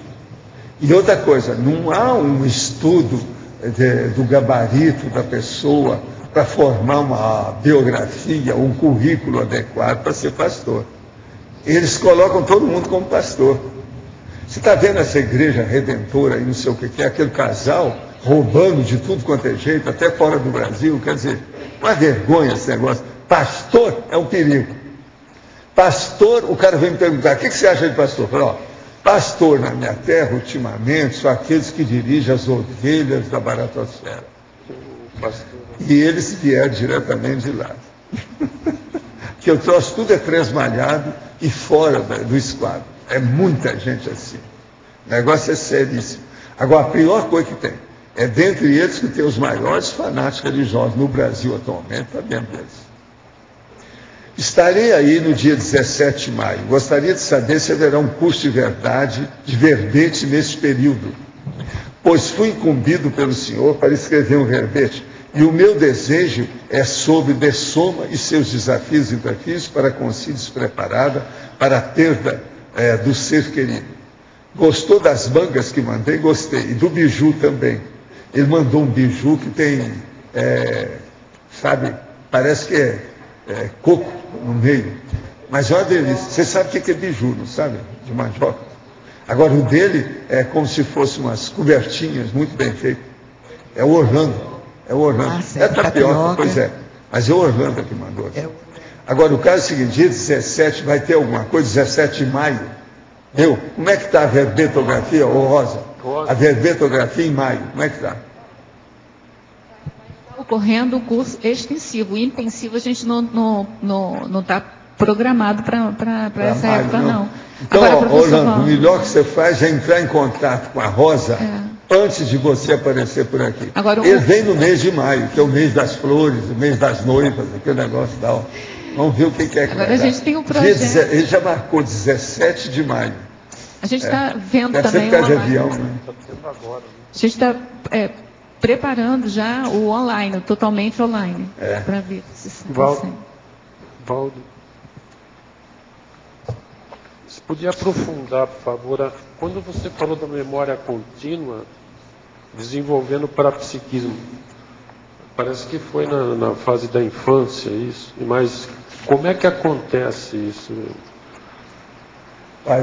E outra coisa, não há um estudo do gabarito da pessoa para formar uma biografia, um currículo adequado para ser pastor. Eles colocam todo mundo como pastor. Você está vendo essa igreja redentora e não sei o que é, aquele casal roubando de tudo quanto é jeito, até fora do Brasil, quer dizer, uma vergonha esse negócio. Pastor é um perigo. Pastor, o cara vem me perguntar, o que você acha de pastor? Eu falo, ó, pastor na minha terra, ultimamente, são aqueles que dirigem as ovelhas da baratosfera. E eles vieram diretamente de lá. Que eu trouxe tudo transmalhado e fora do esquadro. É muita gente assim. O negócio é seríssimo. Agora, a pior coisa que tem é dentre eles que tem os maiores fanáticos religiosos no Brasil atualmente, está dentro deles. Estarei aí no dia 17 de maio. Gostaria de saber se haverá um curso de verdade, de verbete nesse período, pois fui incumbido pelo senhor para escrever um verbete, e o meu desejo é sobre Dessoma e seus desafios e desafios para consciência preparada para a perda do ser querido. Gostou das mangas que mandei? Gostei. E do biju também. Ele mandou um biju que tem, parece que é coco no meio. Mas é uma delícia. Você sabe o que é biju, não sabe? De mandioca. Agora, o dele é como se fosse umas cobertinhas muito bem feitas. É o Orlando. É o Orlando. É tapioca, pois é. Mas é o Orlando que mandou. Agora, o caso é o seguinte, dia 17 vai ter alguma coisa, 17 de maio. Como é que está a verbetografia, Rosa? A verbetografia em maio, como é que está? Está ocorrendo o curso extensivo. O intensivo a gente não está programado para essa época, não. Então, Agora, Orlando, o melhor que você faz é entrar em contato com a Rosa antes de você aparecer por aqui. Agora, ele vem no mês de maio, que é o mês das flores, o mês das noivas, aquele negócio e tal. Vamos ver o que é que Agora vai a gente dar. tem um projeto. Ele já marcou 17 de maio. A gente está vendo Deve também ser por causa de online. avião, né? A gente está preparando já o online, totalmente online, para ver se isso Valdo, você podia aprofundar, por favor, quando você falou da memória contínua, desenvolvendo o parapsiquismo, parece que foi na fase da infância isso, mas como é que acontece isso?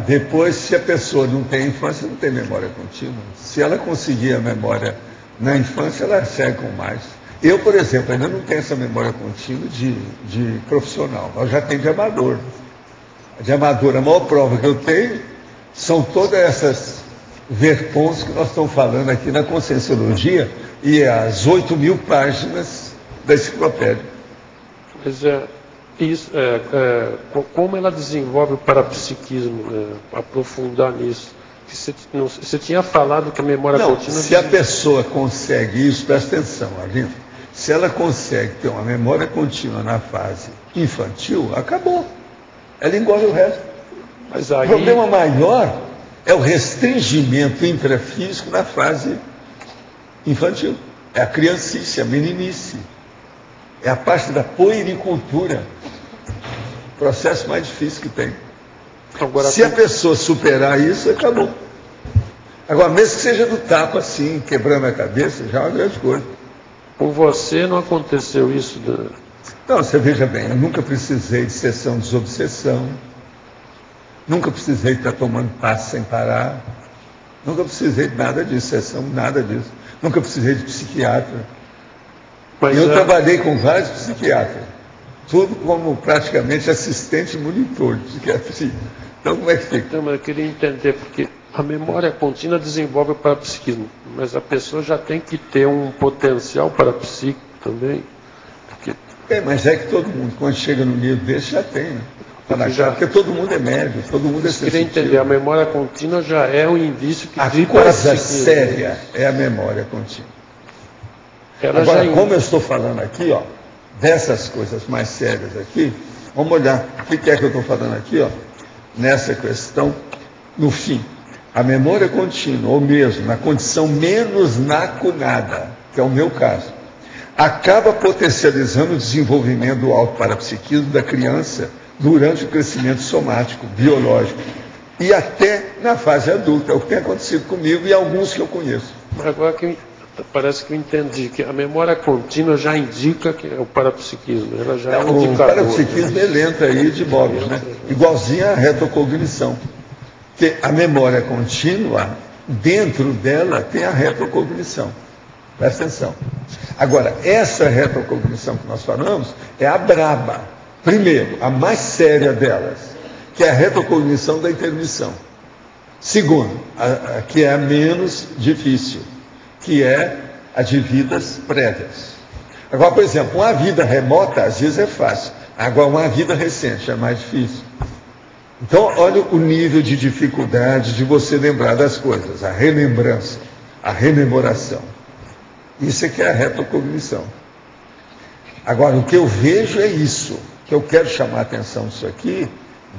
Depois, se a pessoa não tem infância, não tem memória contínua. Se ela conseguir a memória na infância, ela segue com mais. Eu, por exemplo, ainda não tenho essa memória contínua de profissional. Eu já tenho de amador. De amador, a maior prova que eu tenho são todas essas vertons que nós estamos falando aqui na Conscienciologia e as 8.000 páginas da enciclopédia. Mas como ela desenvolve o parapsiquismo, aprofundar nisso? Você tinha falado que a memória contínua... Se a pessoa consegue isso, presta atenção, Arlindo, se ela consegue ter uma memória contínua na fase infantil, acabou. Ela engole o resto. Mas aí... O problema maior é o restringimento intrafísico na fase infantil. É a criancice, a meninice. É a parte da puericultura. O processo mais difícil que tem. Agora, se a pessoa superar isso, acabou. Agora, mesmo que seja do tapa assim, quebrando a cabeça, já é uma grande coisa. Com você não aconteceu isso? Não, você veja bem, eu nunca precisei de sessão de desobsessão, nunca precisei de estar tomando passe sem parar, nunca precisei de nada disso, sessão, nada disso. Nunca precisei de psiquiatra. Mas eu trabalhei com vários psiquiatras, tudo como praticamente assistente monitor de psiquiatria. Então, como é que fica? Então, mas eu queria entender, porque a memória contínua desenvolve o parapsiquismo, mas a pessoa já tem que ter um potencial parapsíquico também. Mas é que todo mundo, quando chega no nível desse, já tem, né? Porque todo mundo é médio, todo mundo é sensitivo. Eu queria entender, a memória contínua já é um indício que... A coisa séria é a memória contínua. Agora, como eu estou falando aqui, dessas coisas mais sérias aqui, vamos olhar o que é que eu estou falando aqui, nessa questão, no fim. A memória contínua, ou mesmo na condição menos nacunada, que é o meu caso, acaba potencializando o desenvolvimento do autoparapsiquismo da criança durante o crescimento somático, biológico, e até na fase adulta. É o que tem acontecido comigo e alguns que eu conheço. Agora que parece que eu entendi, que a memória contínua já indica que é o parapsiquismo, ela já é um indicador. O parapsiquismo ele entra aí de móveis, né? Igualzinho à retrocognição. Porque a memória contínua, dentro dela, tem a retrocognição. Presta atenção. Agora, essa retrocognição que nós falamos é a braba. Primeiro, a mais séria delas, que é a retrocognição da intermissão. Segundo, a que é a menos difícil, que é a de vidas prévias. Agora, por exemplo, uma vida remota, às vezes é fácil. Agora, uma vida recente é mais difícil. Então, olha o nível de dificuldade de você lembrar das coisas. A relembrança, a rememoração. Isso é que é a retrocognição. Agora, o que eu vejo é isso. O que eu quero chamar a atenção disso aqui,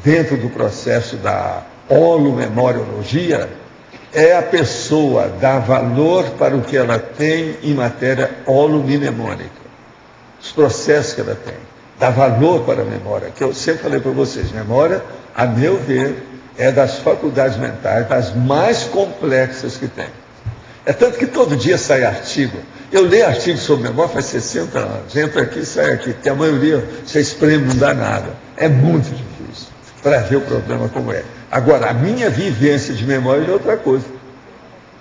dentro do processo da holomemoriologia, é a pessoa dar valor para o que ela tem em matéria holomnemônica. Os processos que ela tem. Dar valor para a memória. Que eu sempre falei para vocês, memória, a meu ver, é das faculdades mentais, das mais complexas que tem. É tanto que todo dia sai artigo. Eu leio artigos sobre memória faz 60 anos. Entra aqui e sai aqui. Porque a maioria você espreme, não dá nada. É muito difícil para ver o problema como é. Agora, a minha vivência de memória é outra coisa.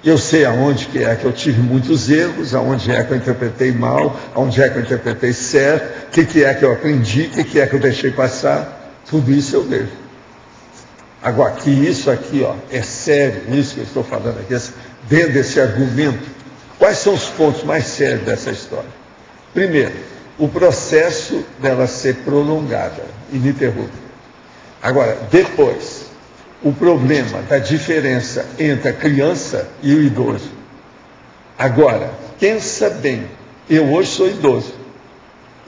Eu sei aonde que é que eu tive muitos erros, aonde é que eu interpretei mal, aonde é que eu interpretei certo, o que é que eu aprendi, o que é que eu deixei passar. Tudo isso eu vejo. Agora, que isso aqui é sério, isso que eu estou falando aqui, dentro desse argumento, quais são os pontos mais sérios dessa história? Primeiro, o processo dela ser prolongada, ininterrupta. Agora, depois, o problema da diferença entre a criança e o idoso. Agora, pensa bem, eu hoje sou idoso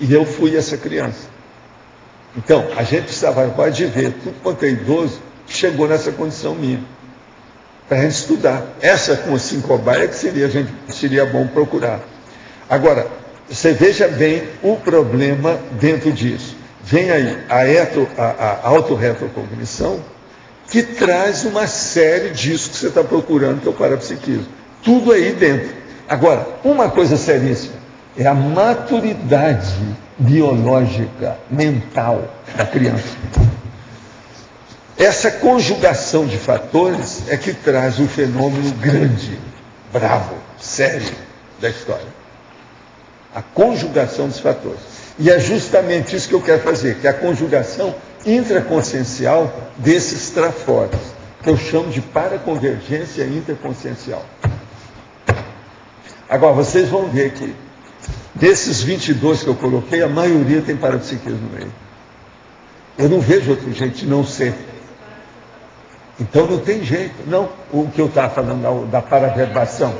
e eu fui essa criança. Então, a gente precisava agora de ver tudo quanto é idoso que chegou nessa condição minha, para a gente estudar. Essa com assim cobaia que seria bom procurar. Agora, você veja bem o problema dentro disso. Vem aí a autorretrocognição, que traz uma série disso que você está procurando, que é o parapsiquismo. Tudo aí dentro. Agora, uma coisa seríssima, é a maturidade biológica, mental da criança. Essa conjugação de fatores é que traz um fenômeno grande, bravo, sério da história. A conjugação dos fatores. E é justamente isso que eu quero fazer, que é a conjugação intraconsciencial desses trafores, que eu chamo de paraconvergência interconsciencial. Agora, vocês vão ver que desses 22 que eu coloquei, a maioria tem parapsiquismo no meio. Eu não vejo outro jeito de não ser. Então não tem jeito. Não o que eu estava falando da paraverbação,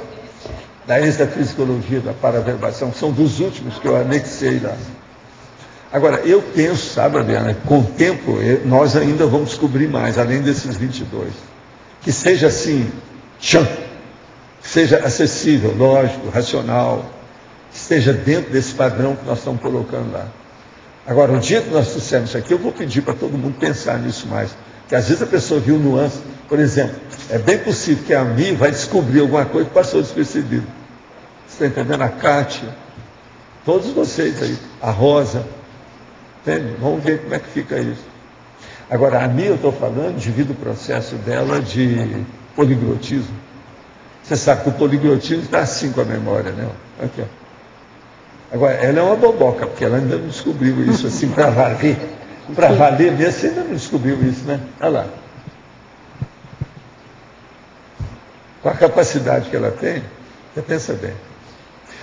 da extrafisiologia da paraverbação, são dos últimos que eu anexei lá. Agora, eu penso, sabe, Adriana, com o tempo nós ainda vamos descobrir mais, além desses 22. Que seja assim, que seja acessível, lógico, racional, que esteja dentro desse padrão que nós estamos colocando lá. Agora, o dia que nós trouxermos isso aqui, eu vou pedir para todo mundo pensar nisso mais. Porque às vezes a pessoa viu nuance. Por exemplo, é bem possível que a Mi vai descobrir alguma coisa que passou despercebido. Você está entendendo? A Kátia, todos vocês aí, a Rosa, entende? Vamos ver como é que fica isso. Agora, a Mi, eu estou falando, devido ao processo dela de poliglotismo. Você sabe que o poliglotismo está assim com a memória, né? Aqui, ó. Agora, ela é uma boboca, porque ela ainda não descobriu isso assim para valer. Para valer mesmo, você ainda não descobriu isso, né? Olha lá. Com a capacidade que ela tem, você pensa bem.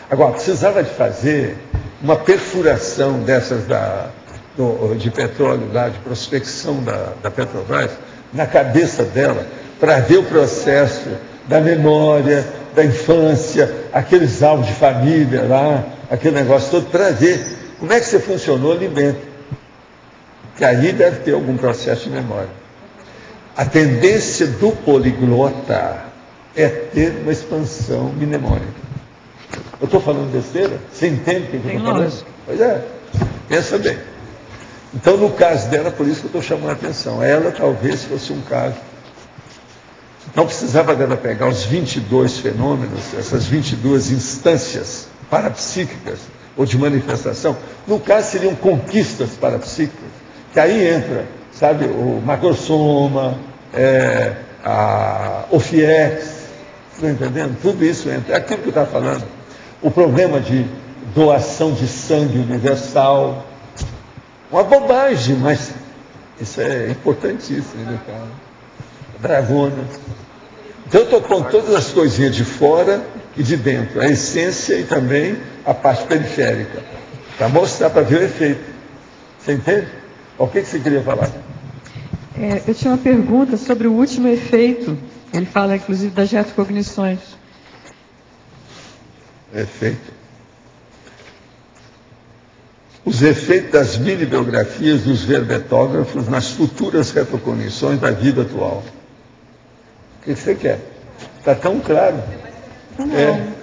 Agora, precisava de fazer uma perfuração dessas de petróleo lá, de prospecção da Petrobras, na cabeça dela, para ver o processo da memória, da infância, aqueles álbuns de família lá, aquele negócio todo, para ver como é que você funcionou ali dentro. Que aí deve ter algum processo de memória. A tendência do poliglota é ter uma expansão mnemônica. Eu estou falando besteira? Você entende o que eu estou falando? Pois é, pensa bem. Então, no caso dela, por isso que eu estou chamando a atenção. Ela talvez fosse um caso. Não precisava dela pegar os 22 fenômenos, essas 22 instâncias parapsíquicas ou de manifestação. No caso, seriam conquistas parapsíquicas. Que aí entra, sabe, o macrosoma, o FIEX, está entendendo? Tudo isso entra. É aquilo que eu estava falando. O problema de doação de sangue universal. Uma bobagem, mas isso é importantíssimo, né, cara? Dragona. Então eu estou com todas as coisinhas de fora e de dentro, a essência e também a parte periférica, para mostrar, para ver o efeito. Você entende? O que você queria falar? Eu tinha uma pergunta sobre o último efeito. Ele fala, inclusive, das retrocognições. Efeito. Os efeitos das mini-biografias dos verbetógrafos nas futuras retrocognições da vida atual. O que você quer? Está tão claro.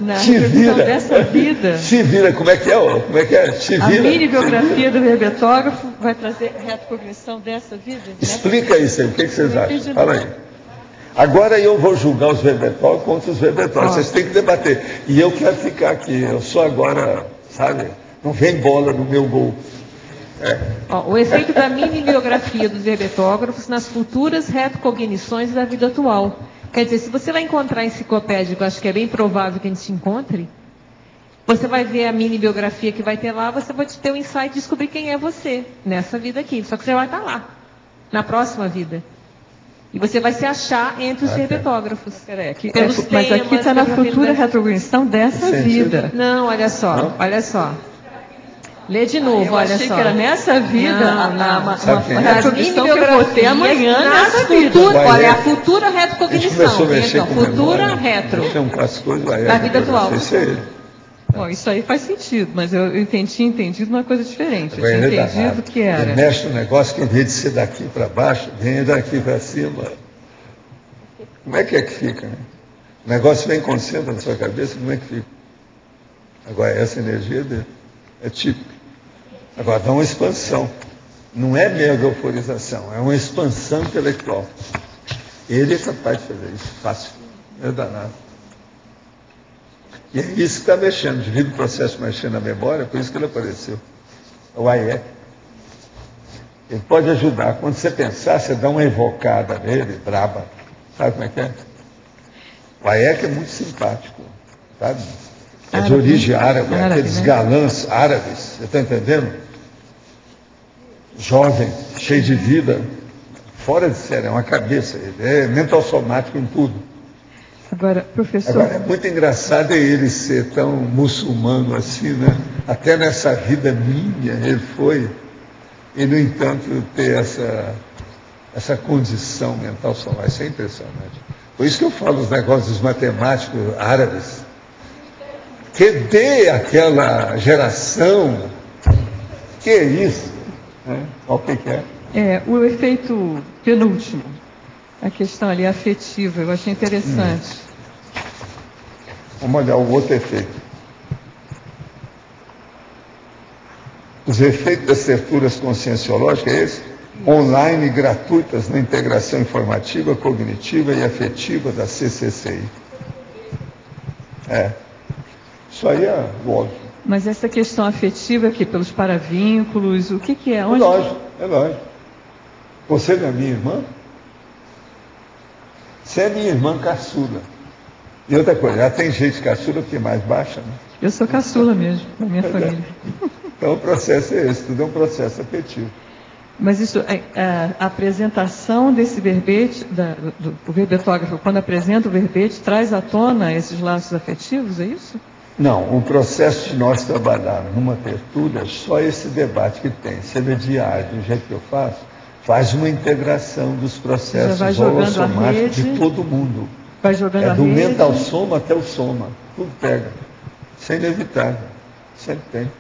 Na se vira dessa vida. Se vira, como é que é? Como é que é? Se vira. A mini-biografia do verbetógrafo vai trazer retrocognição dessa vida? Explica isso aí, o que vocês acham? Fala aí. Agora eu vou julgar os verbetógrafos contra os verbetógrafos. Vocês têm que debater. E eu quero ficar aqui. Eu sou agora, sabe, não vem bola no meu gol. O efeito da mini-biografia dos verbetógrafos nas futuras retrocognições da vida atual. Quer dizer, se você vai encontrar enciclopédico, acho que é bem provável que a gente se encontre, você vai ver a mini-biografia que vai ter lá, você vai ter o insight de descobrir quem é você nessa vida aqui. Só que você vai estar lá, na próxima vida. E você vai se achar entre os verbetógrafos. Mas aqui está na futura retrocognição dessa vida. Não, olha só, olha só. Lê de novo, eu olha achei só. que era nessa vida, uma retrocognição que eu Bibliografia votei amanhã nessa vida. futura, olha, a futura retrocognição. Futura retro. Da vida atual. Bom, isso aí faz sentido, mas eu tinha entendido uma coisa diferente. Eu Agora, tinha ele é entendido danado. que era. Ele mexe no negócio que, em vez de ser daqui para baixo, vem daqui para cima. Como é que fica, né? O negócio vem concentra na sua cabeça, como é que fica? Agora, essa energia dele é típica. Agora, dá uma expansão. Não é mega euforização, é uma expansão intelectual. Ele é capaz de fazer isso, fácil. É danado. E é isso que está mexendo, devido ao processo mexendo na memória, por isso que ele apareceu. O AIEC. Ele pode ajudar. Quando você pensar, você dá uma evocada nele, braba. Sabe como é que é? O AIEC é muito simpático, sabe? É de origem árabe, aqueles galãs árabes, você está entendendo? Jovem, cheio de vida, fora de série, é uma cabeça, ele é mental somático em tudo. Agora, professor... Agora, é muito engraçado ele ser tão muçulmano assim, né? Até nessa vida minha ele foi, e no entanto ter essa condição mental somática, isso é impressionante. Por isso que eu falo os negócios dos matemáticos árabes, que dê aquela geração, que é isso? Né? O que é? O efeito penúltimo, a questão ali afetiva, eu achei interessante. Vamos olhar o outro efeito. Os efeitos das terturas conscienciológicas é esse? Online gratuitas na integração informativa, cognitiva e afetiva da CCCI. Isso aí é lógico. Mas essa questão afetiva aqui, pelos paravínculos, o que é? Onde... É lógico. Você não é minha irmã? Você é minha irmã caçula. E outra coisa, já tem gente caçula que é mais baixa, né? Eu sou caçula mesmo, na minha família. Então o processo é esse, tudo é um processo afetivo. Mas isso, a apresentação desse verbete, o verbetógrafo, quando apresenta o verbete, traz à tona esses laços afetivos, é isso? Não, o processo de nós trabalharmos numa tertúlia, só esse debate que tem, se ele é diário, do jeito que eu faço, faz uma integração dos processos holossomáticos de todo mundo. Vai jogando do mental soma até o soma, tudo pega. Isso é inevitável, sempre tem.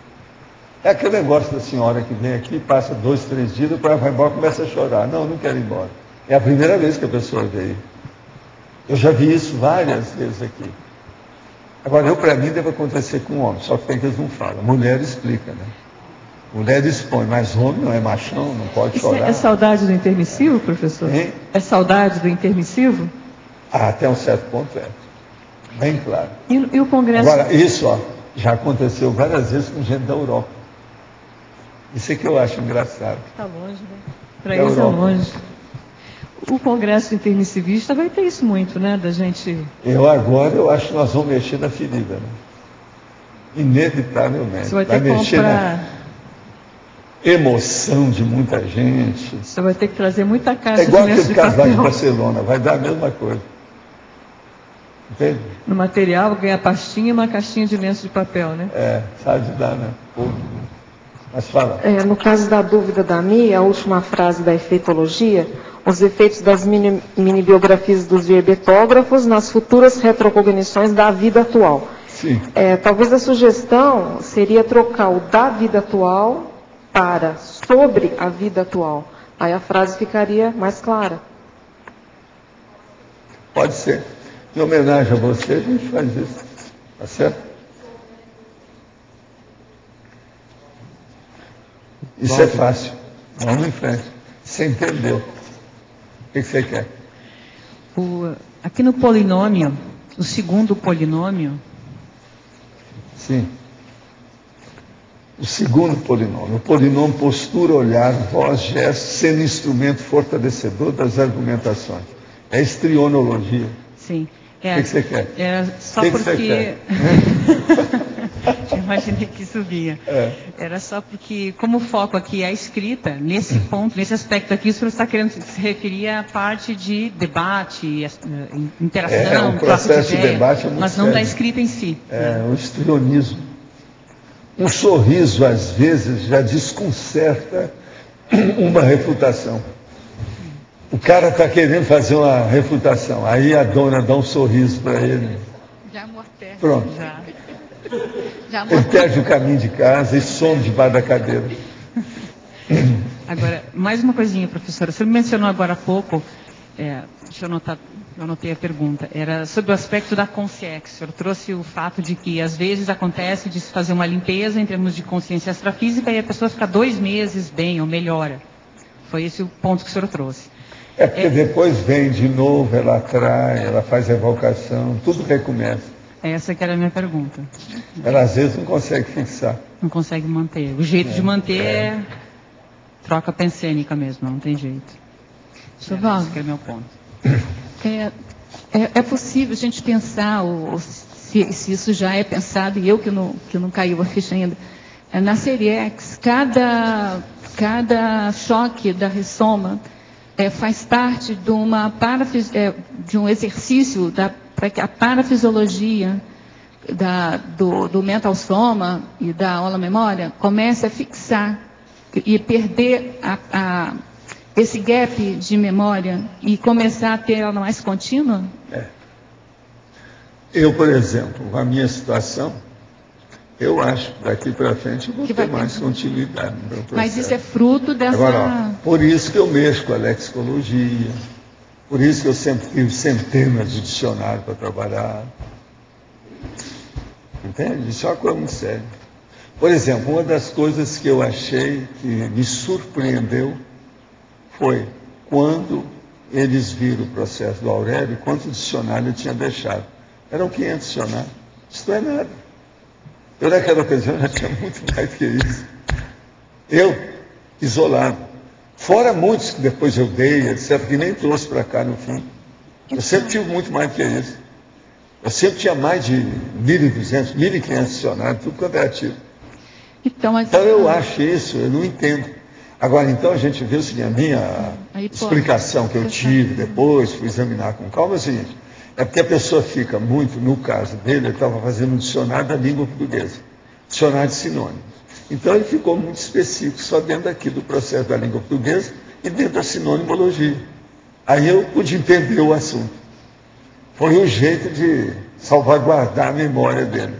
É aquele negócio da senhora que vem aqui, passa 2, 3 dias, depois vai embora e começa a chorar. Não quero ir embora. É a primeira vez que a pessoa veio. Eu já vi isso várias vezes aqui. Agora, para mim, deve acontecer com homem, só que tem que eles não falam. Mulher explica, né? Mulher expõe, mas homem não é machão, não pode chorar. É saudade do intermissivo, professor? Hein? É saudade do intermissivo? Até um certo ponto é. Bem claro. E o Congresso... Agora, isso já aconteceu várias vezes com gente da Europa. Isso é que eu acho engraçado. Está longe, né? Para eles é longe. O Congresso Intermissivista vai ter isso muito, né? Da gente... Eu acho que nós vamos mexer na ferida, né? Inevitavelmente. Você vai ter que mexer comprar... na emoção de muita gente. Você vai ter que trazer muita caixa de lenço de papel. É igual aquele casal de Barcelona, vai dar a mesma coisa. Entende? No material, ganhar pastinha e uma caixinha de lenço de papel, né? Sabe de dar, né? Mas fala. No caso da dúvida da Mia, a última frase da efeitologia, os efeitos das mini-biografias dos verbetógrafos nas futuras retrocognições da vida atual. Sim. Talvez a sugestão seria trocar o da vida atual para sobre a vida atual. Aí a frase ficaria mais clara. Pode ser. Em homenagem a você, a gente faz isso. Tá certo? Isso é fácil. Vamos em frente. Você entendeu. O que você quer? Aqui no polinômio, o segundo polinômio. Sim. O segundo polinômio. O polinômio postura, olhar, voz, gesto, sendo instrumento fortalecedor das argumentações. É estrionologia. Sim. O que você quer? Era só que porque... você quer? Eu imaginei que isso vinha. Era só porque, como o foco aqui é a escrita, nesse ponto, nesse aspecto aqui, o senhor está querendo se referir à parte de debate, interação, o processo de debate é muito mas não da escrita em si. O estrionismo. Um sorriso, às vezes, já desconcerta uma refutação. O cara está querendo fazer uma refutação, aí a dona dá um sorriso para ele. Já amortece. Pronto. Já ele perde o caminho de casa e some debaixo da cadeira. Agora, mais uma coisinha, professora. Você mencionou agora há pouco, deixa eu anotar, eu anotei a pergunta, era sobre o aspecto da consciência. O senhor trouxe o fato de que, às vezes, acontece de se fazer uma limpeza em termos de consciência extrafísica e a pessoa fica 2 meses bem ou melhora. Foi esse o ponto que o senhor trouxe. Porque depois vem de novo, ela atrai, ela faz evocação, tudo recomeça. Essa que era a minha pergunta. Ela às vezes não consegue fixar. Não consegue manter. O jeito de manter é troca pensênica mesmo, não tem jeito. Esse que é o meu ponto. É possível a gente pensar, se isso já é pensado, e eu que não caiu a ficha ainda, na Seriex, cada choque da ressoma faz parte de de um exercício para que a parafisiologia do mental soma e da aula memória comece a fixar e perder esse gap de memória e começar a ter ela mais contínua? Eu, por exemplo, a minha situação, eu acho que daqui para frente eu vou ter mais continuidade no meu processo. Mas isso é fruto dessa... Agora, por isso que eu mexo com a lexicologia, por isso que eu sempre tive centenas de dicionários para trabalhar. Entende? Isso é uma coisa muito séria. Por exemplo, uma das coisas que eu achei que me surpreendeu foi quando eles viram o processo do Aurélio, quanto dicionário eu tinha deixado. Eram 500 dicionários. Isso não é nada. Eu, naquela ocasião, já tinha muito mais do que isso. Eu, isolado. Fora muitos que depois eu dei, etc., que nem trouxe para cá no fim. Eu sempre tive muito mais do que isso. Eu sempre tinha mais de 1.200, 1.500 dicionários, tudo quanto é ativo. Então eu acho isso, eu não entendo. Agora, então, a gente vê o seguinte, a minha explicação que eu tive depois, fui examinar com calma, é o seguinte, é porque a pessoa fica muito, no caso dele, ele estava fazendo um dicionário da língua portuguesa, dicionário de sinônimos. Então, ele ficou muito específico, só dentro aqui do processo da língua portuguesa e dentro da sinonimologia. Aí eu pude entender o assunto. Foi um jeito de salvaguardar a memória dele.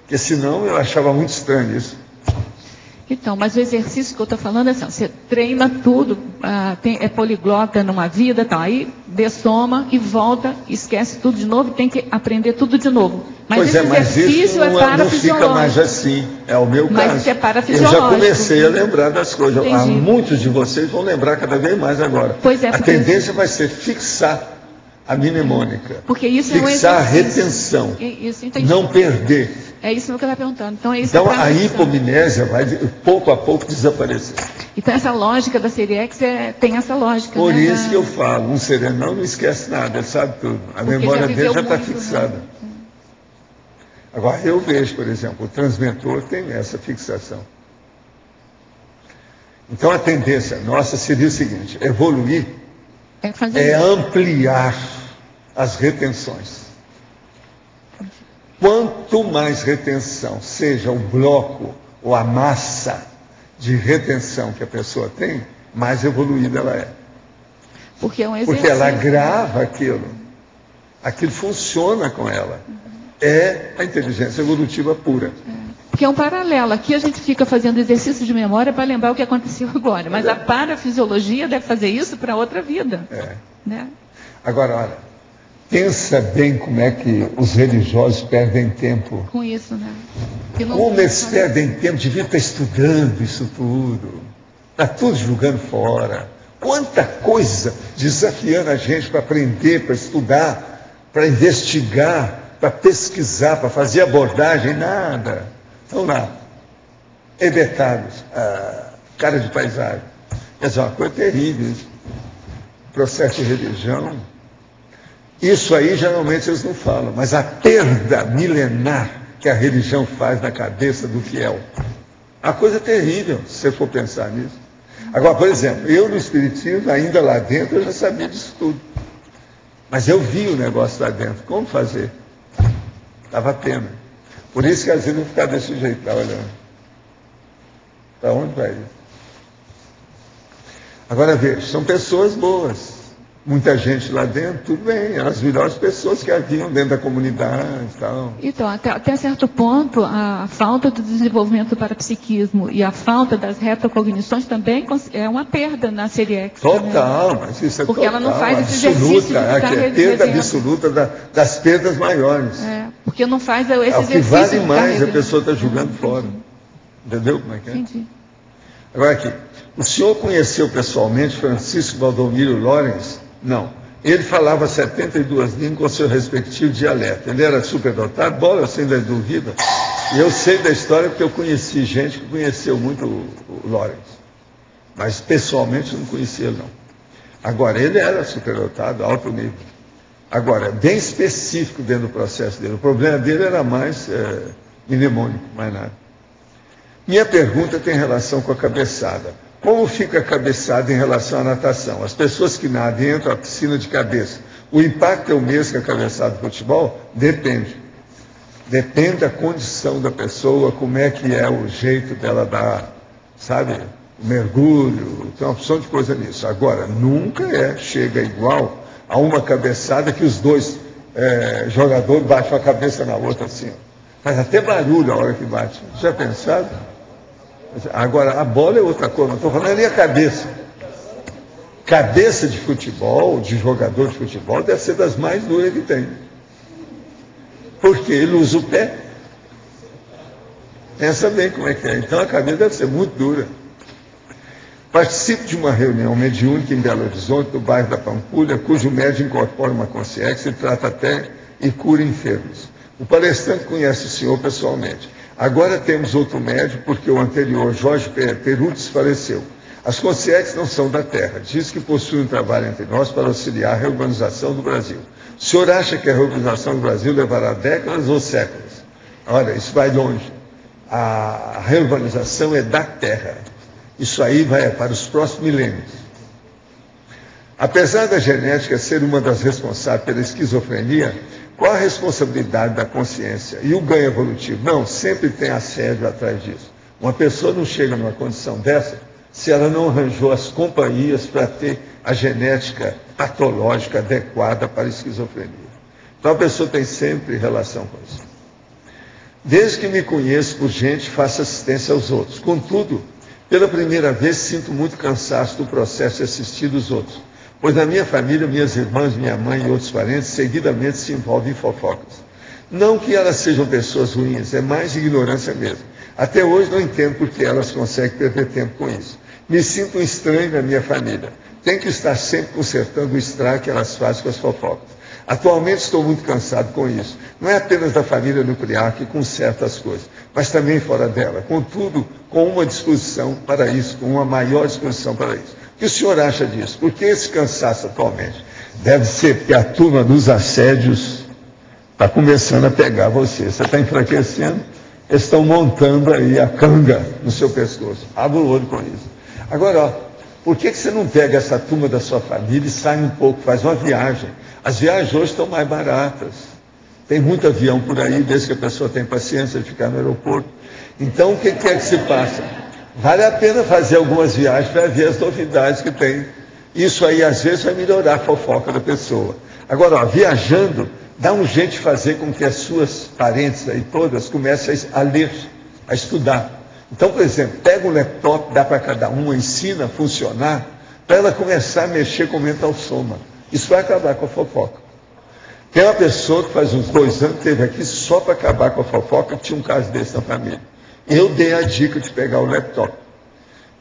Porque senão eu achava muito estranho isso. Então, mas o exercício que eu estou falando é assim, você treina tudo, é poliglota numa vida, tá, aí dessoma e volta, esquece tudo de novo e tem que aprender tudo de novo. Mas esse exercício é parafisiológico. Não fica mais assim, é o meu caso. Mas isso é parafisiológico. Eu já comecei a lembrar das coisas. Muitos de vocês vão lembrar cada vez mais agora. Pois é, a tendência vai ser fixar a mnemônica. Porque isso fixar a retenção. Isso, não perder. É isso que eu estava perguntando. Então a hipomnésia vai, pouco a pouco, desaparecer. Então, essa lógica da Seriex tem essa lógica. Por isso que eu falo, um serenão não esquece nada, ele sabe tudo. A memória dele já está fixada. Né? Agora, eu vejo, por exemplo, o transmentor tem essa fixação. Então, a tendência nossa seria o seguinte, evoluir é ampliar as retenções. Quanto mais retenção, seja o bloco ou a massa de retenção que a pessoa tem, mais evoluída ela é. Porque é um exercício. Porque ela grava aquilo. Aquilo funciona com ela. É a inteligência evolutiva pura. Porque é um paralelo. Aqui a gente fica fazendo exercício de memória para lembrar o que aconteceu agora. Mas a parafisiologia deve fazer isso para outra vida. Né? Agora, olha. Pensa bem como é que os religiosos perdem tempo. Com isso, né? Como eles perdem tempo, deviam estar estudando isso tudo. Está tudo jogando fora. Quanta coisa desafiando a gente para aprender, para estudar, para investigar, para pesquisar, para fazer abordagem, nada. Estão lá, hebetados, cara de paisagem. Quer dizer, uma coisa terrível isso. Processo de religião. Isso aí, geralmente, eles não falam, mas a perda milenar que a religião faz na cabeça do fiel. A coisa é terrível, se você for pensar nisso. Agora, por exemplo, eu no Espiritismo, ainda lá dentro, eu já sabia disso tudo. Mas eu vi o negócio lá dentro. Como fazer? Dava pena. Por isso que às vezes eu ficava desse jeito, tá olhando. Para onde vai ir? Agora veja, são pessoas boas. Muita gente lá dentro, tudo bem, as melhores pessoas que haviam dentro da comunidade e tal. Então, até certo ponto, a falta do desenvolvimento do parapsiquismo e a falta das retrocognições também é uma perda na CERIEX. Total, né? mas isso é porque total. Ela não faz esse absoluta, exercício de ficar que é perda absoluta das perdas maiores. Porque não faz esse exercício. É o que vale mais, a pessoa está jogando fora. Entendeu como é que é? Entendi. Agora aqui, o senhor conheceu pessoalmente Francisco Valdomiro Lawrence? Não. Ele falava 72 línguas com seu respectivo dialeto. Ele era superdotado, bola, sem dúvida. E eu sei da história porque eu conheci gente que conheceu muito o Lawrence. Mas pessoalmente eu não conhecia ele, não. Agora, ele era superdotado, alto nível. Agora, bem específico dentro do processo dele. O problema dele era mais mnemônico, mais nada. Minha pergunta tem relação com a cabeçada. Como fica a cabeçada em relação à natação? As pessoas que nadam entram à piscina de cabeça. O impacto é o mesmo que a cabeçada de futebol? Depende. Depende da condição da pessoa, como é que é o jeito dela dar, sabe, o mergulho, tem uma opção de coisa nisso. Agora, nunca chega igual a uma cabeçada que os dois jogadores batem a cabeça na outra assim. Ó. Faz até barulho a hora que bate. Já pensaram? Agora, a bola é outra coisa, não estou falando ali a cabeça. Cabeça de futebol, de jogador de futebol, deve ser das mais duras que tem. Porque ele usa o pé. Pensa bem como é que é. Então a cabeça deve ser muito dura. Participo de uma reunião mediúnica em Belo Horizonte, do bairro da Pampulha, cujo médium incorpora uma consciência e trata até e cura enfermos. O palestrante conhece o senhor pessoalmente. Agora temos outro médium, porque o anterior, Jorge Perutis, faleceu. As consciências não são da Terra. Diz que possui um trabalho entre nós para auxiliar a reorganização do Brasil. O senhor acha que a reorganização do Brasil levará décadas ou séculos? Olha, isso vai longe. A reorganização é da Terra. Isso aí vai para os próximos milênios. Apesar da genética ser uma das responsáveis pela esquizofrenia, qual a responsabilidade da consciência? E o ganho evolutivo? Não, sempre tem assédio atrás disso. Uma pessoa não chega numa condição dessa se ela não arranjou as companhias para ter a genética patológica adequada para a esquizofrenia. Então a pessoa tem sempre relação com isso. Desde que me conheço por gente, faço assistência aos outros. Contudo, pela primeira vez sinto muito cansaço do processo de assistir dos outros. Pois na minha família, minhas irmãs, minha mãe e outros parentes seguidamente se envolvem em fofocas. Não que elas sejam pessoas ruins, é mais ignorância mesmo. Até hoje não entendo por que elas conseguem perder tempo com isso. Me sinto um estranho na minha família. Tenho que estar sempre consertando o estrago que elas fazem com as fofocas. Atualmente estou muito cansado com isso. Não é apenas da família nuclear que conserta as coisas, mas também fora dela. Contudo, com uma disposição para isso, com uma maior disposição para isso. O que o senhor acha disso? Por que esse cansaço atualmente? Deve ser porque a turma dos assédios está começando a pegar você. Você está enfraquecendo, eles estão montando aí a canga no seu pescoço. Abra o olho com isso. Agora, ó, por que você não pega essa turma da sua família e sai um pouco, faz uma viagem? As viagens hoje estão mais baratas. Tem muito avião por aí, desde que a pessoa tem paciência de ficar no aeroporto. Então, o que é que se passa? Vale a pena fazer algumas viagens para ver as novidades que tem. Isso aí, às vezes, vai melhorar a fofoca da pessoa. Agora, ó, viajando, dá um jeito de fazer com que as suas parentes aí todas comecem a ler, a estudar. Então, por exemplo, pega um laptop, dá para cada uma, ensina a funcionar, para ela começar a mexer com o mental soma. Isso vai acabar com a fofoca. Tem uma pessoa que faz uns 2 anos que esteve aqui só para acabar com a fofoca, que tinha um caso desse na família. Eu dei a dica de pegar o laptop,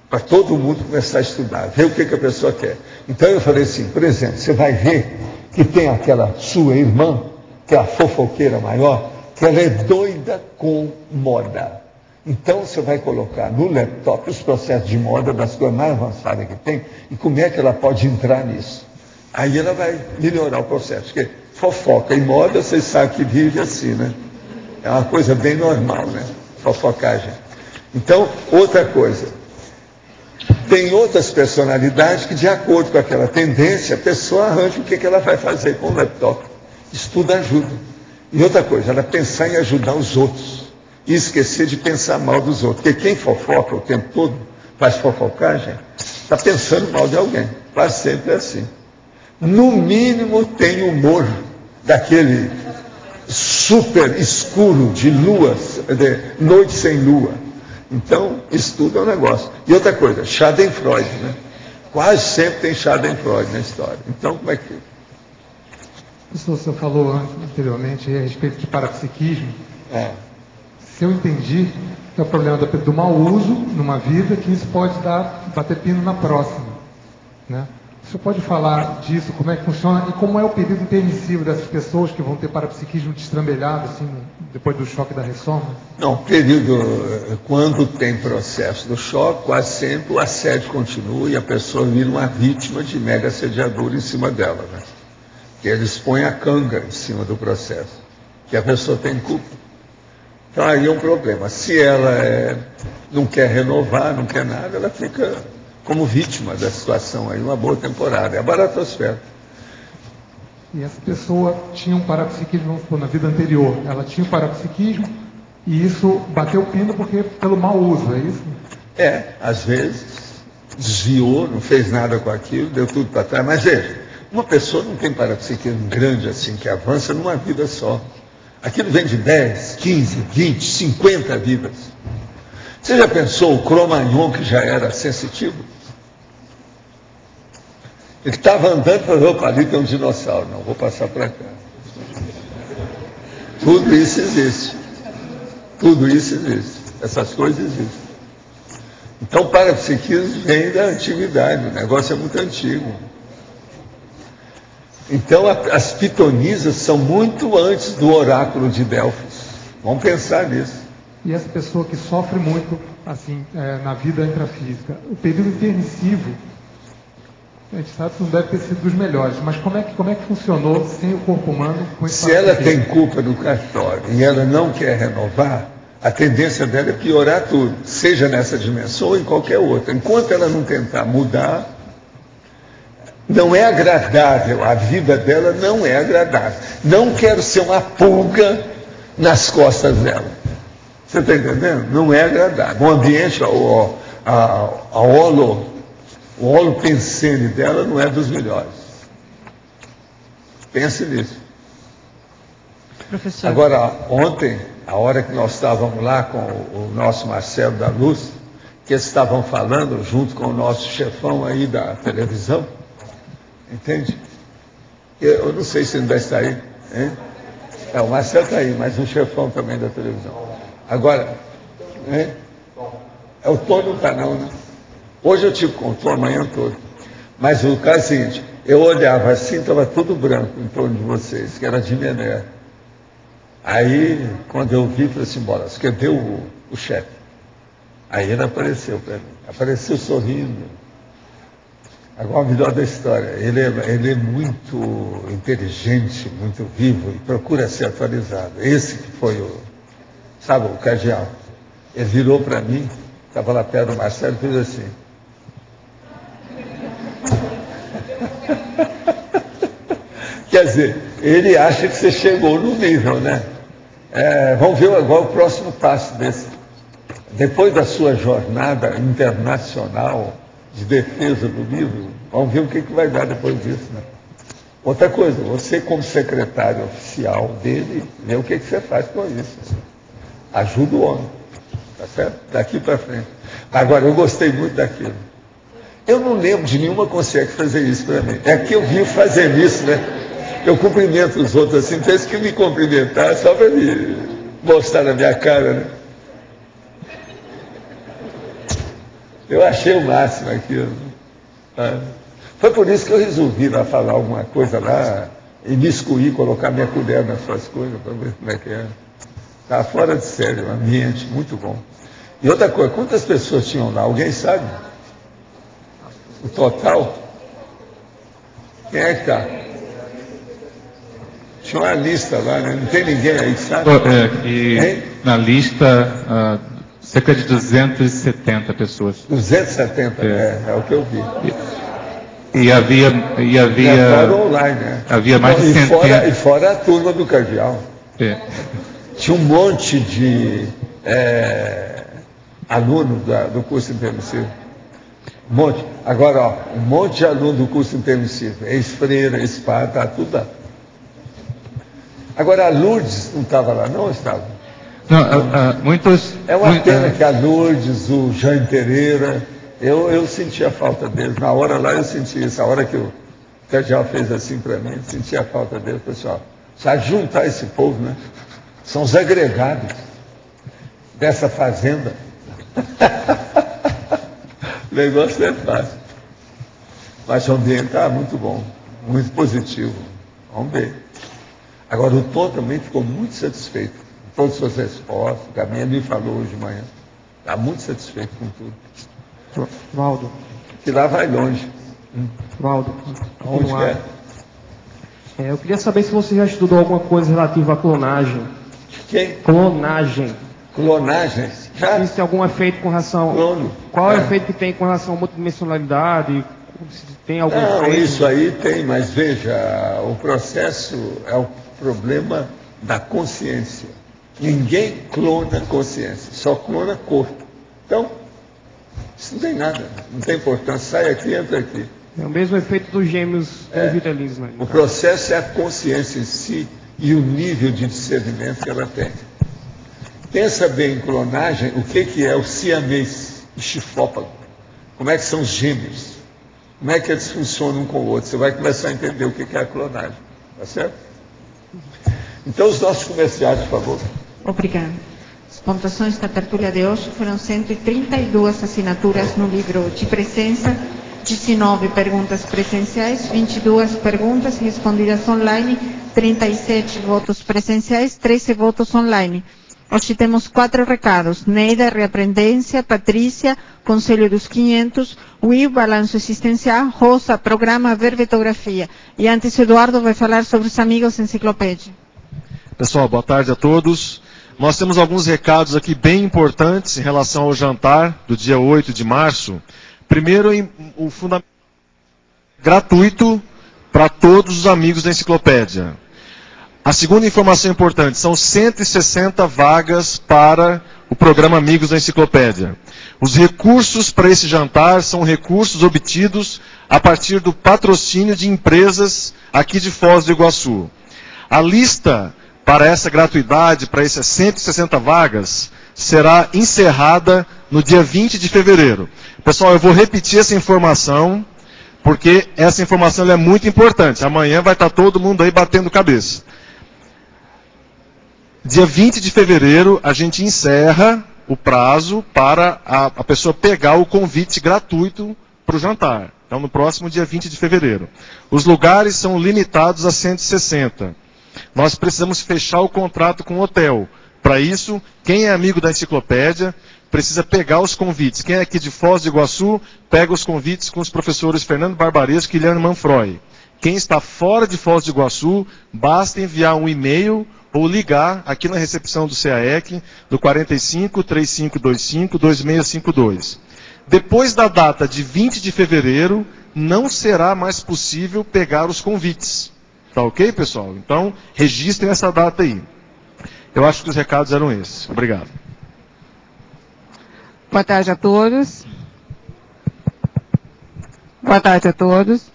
para todo mundo começar a estudar, ver o que a pessoa quer. Então eu falei assim, por exemplo, você vai ver que tem aquela sua irmã, que é a fofoqueira maior, que ela é doida com moda. Então você vai colocar no laptop os processos de moda das coisas mais avançadas que tem, e como é que ela pode entrar nisso. Aí ela vai melhorar o processo, porque fofoca e moda, vocês sabem que vive assim, né? É uma coisa bem normal, né? Fofocagem. Então, outra coisa. Tem outras personalidades que, de acordo com aquela tendência, a pessoa arranja o que ela vai fazer com o laptop. Isso tudo ajuda. E outra coisa, ela pensar em ajudar os outros. e esquecer de pensar mal dos outros. Porque quem fofoca o tempo todo, faz fofocagem, está pensando mal de alguém. Quase sempre é assim. No mínimo tem humor daquele super escuro de luas, de noite sem lua. Então, estudo é um negócio. E outra coisa, Schadenfreude, né? Quase sempre tem Schadenfreude na história. Então, como é que... Professor, o senhor falou anteriormente a respeito de parapsiquismo. Se eu entendi, é o problema do mau uso numa vida, que isso pode bater pino na próxima, né? O senhor pode falar disso, como é que funciona e como é o período intermissivo dessas pessoas que vão ter parapsiquismo destrambelhado, assim, depois do choque da ressoma? Não, período, quando tem processo do choque, quase sempre o assédio continua e a pessoa vira uma vítima de mega assediador em cima dela, né? Que eles põem a canga em cima do processo, que a pessoa tem culpa. Então aí é um problema. Se ela não quer renovar, não quer nada, ela fica como vítima da situação aí, uma boa temporada. É a baratosfera. E essa pessoa tinha um parapsiquismo, vamos supor, na vida anterior. Ela tinha um parapsiquismo e isso bateu pino pelo mau uso, é isso? Às vezes desviou, não fez nada com aquilo, deu tudo para trás. Mas veja, uma pessoa não tem parapsiquismo grande assim, que avança numa vida só. Aquilo vem de 10, 15, 20, 50 vidas. Você já pensou o Cro-Magnon, que já era sensitivo? Ele estava andando e falou, opa, ali tem um dinossauro. Não, vou passar para cá. Tudo isso existe. Tudo isso existe. Essas coisas existem. Então, o parapsiquismo vem da antiguidade. O negócio é muito antigo. Então, as pitonisas são muito antes do oráculo de Delfos. Vamos pensar nisso. E essa pessoa que sofre muito, assim, na vida intrafísica, o período intermissivo, a gente sabe que não deve ter sido dos melhores, mas como é que funcionou sem o corpo humano? Com esse Se ela tem culpa no cartório e ela não quer renovar, a tendência dela é piorar tudo, seja nessa dimensão ou em qualquer outra. Enquanto ela não tentar mudar, não é agradável, a vida dela não é agradável. Não quero ser uma pulga nas costas dela. Você está entendendo? Não é agradável. O ambiente, o holopensene dela não é dos melhores. Pense nisso. Professor. Agora, ontem, a hora que nós estávamos lá com o nosso Marcelo da Luz, que eles estavam falando junto com o nosso chefão aí da televisão, entende? Eu não sei se ele vai estar aí, hein? O Marcelo está aí, mas um chefão também da televisão. Agora, o Tom não está não, né? Hoje eu tive com o Tom a manhã toda. Mas o caso é o seguinte, eu olhava assim, estava tudo branco em torno de vocês, que era de Mené. Aí, quando eu vi, falei assim, bora, cadê o chefe? Aí ele apareceu para mim, apareceu sorrindo. Agora, o melhor da história, ele é muito inteligente, muito vivo e procura ser atualizado. Esse que foi o cardeal. Ele virou para mim, estava lá perto do Marcelo e fez assim. Quer dizer, ele acha que você chegou no nível, né? Vamos ver agora o próximo passo desse. Depois da sua jornada internacional de defesa do livro, vamos ver o que vai dar depois disso, né? Outra coisa, você como secretário oficial dele, vê o que você faz com isso. Ajuda o homem, tá certo? Daqui para frente. Agora, eu gostei muito daquilo. Eu não lembro de nenhuma consegue fazer isso para mim. É que eu vi fazendo isso, né? Eu cumprimento os outros assim, penso que me cumprimentar só para me mostrar na minha cara, né? Eu achei o máximo aquilo. Tá? Foi por isso que eu resolvi lá falar alguma coisa lá, e me excluir, colocar minha colher nas suas coisas, para ver como é que é. Estava fora de série, um ambiente muito bom. E outra coisa, quantas pessoas tinham lá? Alguém sabe? O total? Quem é que está? Tinha uma lista lá, né? Não tem ninguém aí, sabe? Na lista, cerca de 270 pessoas. 270, é o que eu vi. E havia online, né? Havia mais de centenas. E fora a turma do cardeal. Tinha um monte de aluno do curso intermissivo. Um monte. Agora, ó, um monte de aluno do curso intermissivo. Ex-freira, ex-padre, tá tudo lá. Agora, a Lourdes não estava lá, não estava? Não, muitos... É uma pena que a Lourdes, o Jane Pereira, eu senti a falta deles. Na hora lá eu senti isso. A hora que o Cajal fez assim para mim, eu senti a falta deles, pessoal. Já juntar esse povo, né? São os agregados dessa fazenda. O negócio é fácil. Mas o ambiente está muito bom, muito positivo. Vamos ver. Agora, o Tom também ficou muito satisfeito com todas as suas respostas. A minha me falou hoje de manhã. Está muito satisfeito com tudo. Valdo. Que lá vai longe. Valdo. Onde que é? Eu queria saber se você já estudou alguma coisa relativa à clonagem. Quem? Clonagem. Clonagem? Já? Se tem algum efeito com relação... Clone. Qual é o efeito que tem com relação à multidimensionalidade? Se tem algum Não, efeito? isso aí tem, mas veja, o processo é o problema da consciência. Ninguém clona consciência, só clona corpo. Então, isso não tem nada, não tem importância. Sai aqui, entra aqui. É o mesmo efeito dos gêmeos vitalismo. O processo é a consciência em si e o nível de discernimento que ela tem. Pensa bem em clonagem, o que é o siamês, o chifópago? Como é que são os gêmeos? Como é que eles funcionam um com o outro? Você vai começar a entender o que é a clonagem. Tá certo? Então, os nossos comerciais, por favor. Obrigada. As pontuações da tertúlia de hoje foram 132 assinaturas no livro de presença, 19 perguntas presenciais, 22 perguntas respondidas online, 37 votos presenciais, 13 votos online. Hoje temos 4 recados. Neida, Reaprendência, Patrícia, Conselho dos 500, Will, Balanço Existencial, Rosa, Programa, Verbetografia. E antes o Eduardo vai falar sobre os amigos enciclopédia. Pessoal, boa tarde a todos. Nós temos alguns recados aqui bem importantes em relação ao jantar do dia 8 de março. Primeiro, o fundamento gratuito para todos os amigos da enciclopédia. A segunda informação importante, são 160 vagas para o programa Amigos da Enciclopédia. Os recursos para esse jantar são recursos obtidos a partir do patrocínio de empresas aqui de Foz do Iguaçu. A lista para essa gratuidade, para essas 160 vagas, será encerrada no dia 20 de fevereiro. Pessoal, eu vou repetir essa informação, porque essa informação é muito importante. Amanhã vai estar todo mundo aí batendo cabeça. Dia 20 de fevereiro, a gente encerra o prazo para a pessoa pegar o convite gratuito para o jantar. Então, no próximo dia 20 de fevereiro. Os lugares são limitados a 160. Nós precisamos fechar o contrato com o hotel. Para isso, quem é amigo da enciclopédia precisa pegar os convites. Quem é aqui de Foz do Iguaçu, pega os convites com os professores Fernando Barbaresco e Guilherme Manfroy. Quem está fora de Foz do Iguaçu, basta enviar um e-mail ou ligar aqui na recepção do CAEC, do 45 3525 2652. Depois da data de 20 de fevereiro, não será mais possível pegar os convites. Tá ok, pessoal? Então, registrem essa data aí. Eu acho que os recados eram esses. Obrigado. Boa tarde a todos. Boa tarde a todos.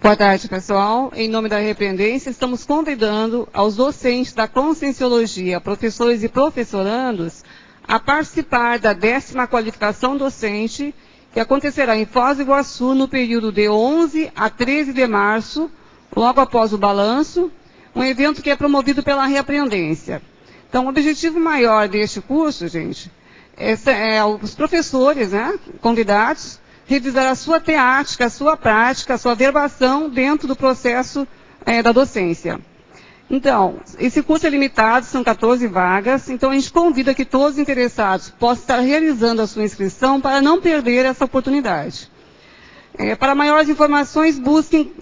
Boa tarde, pessoal. Em nome da Reaprendência, estamos convidando aos docentes da Conscienciologia, professores e professorandos, a participar da 10ª qualificação docente, que acontecerá em Foz do Iguaçu no período de 11 a 13 de março, logo após o balanço, um evento que é promovido pela Reaprendência. Então, o objetivo maior deste curso, gente, é os professores, né, convidados, revisar a sua teática, a sua prática, a sua verbação dentro do processo da docência. Então, esse curso é limitado, são 14 vagas, então a gente convida que todos os interessados possam estar realizando a sua inscrição para não perder essa oportunidade. Para maiores informações, busquem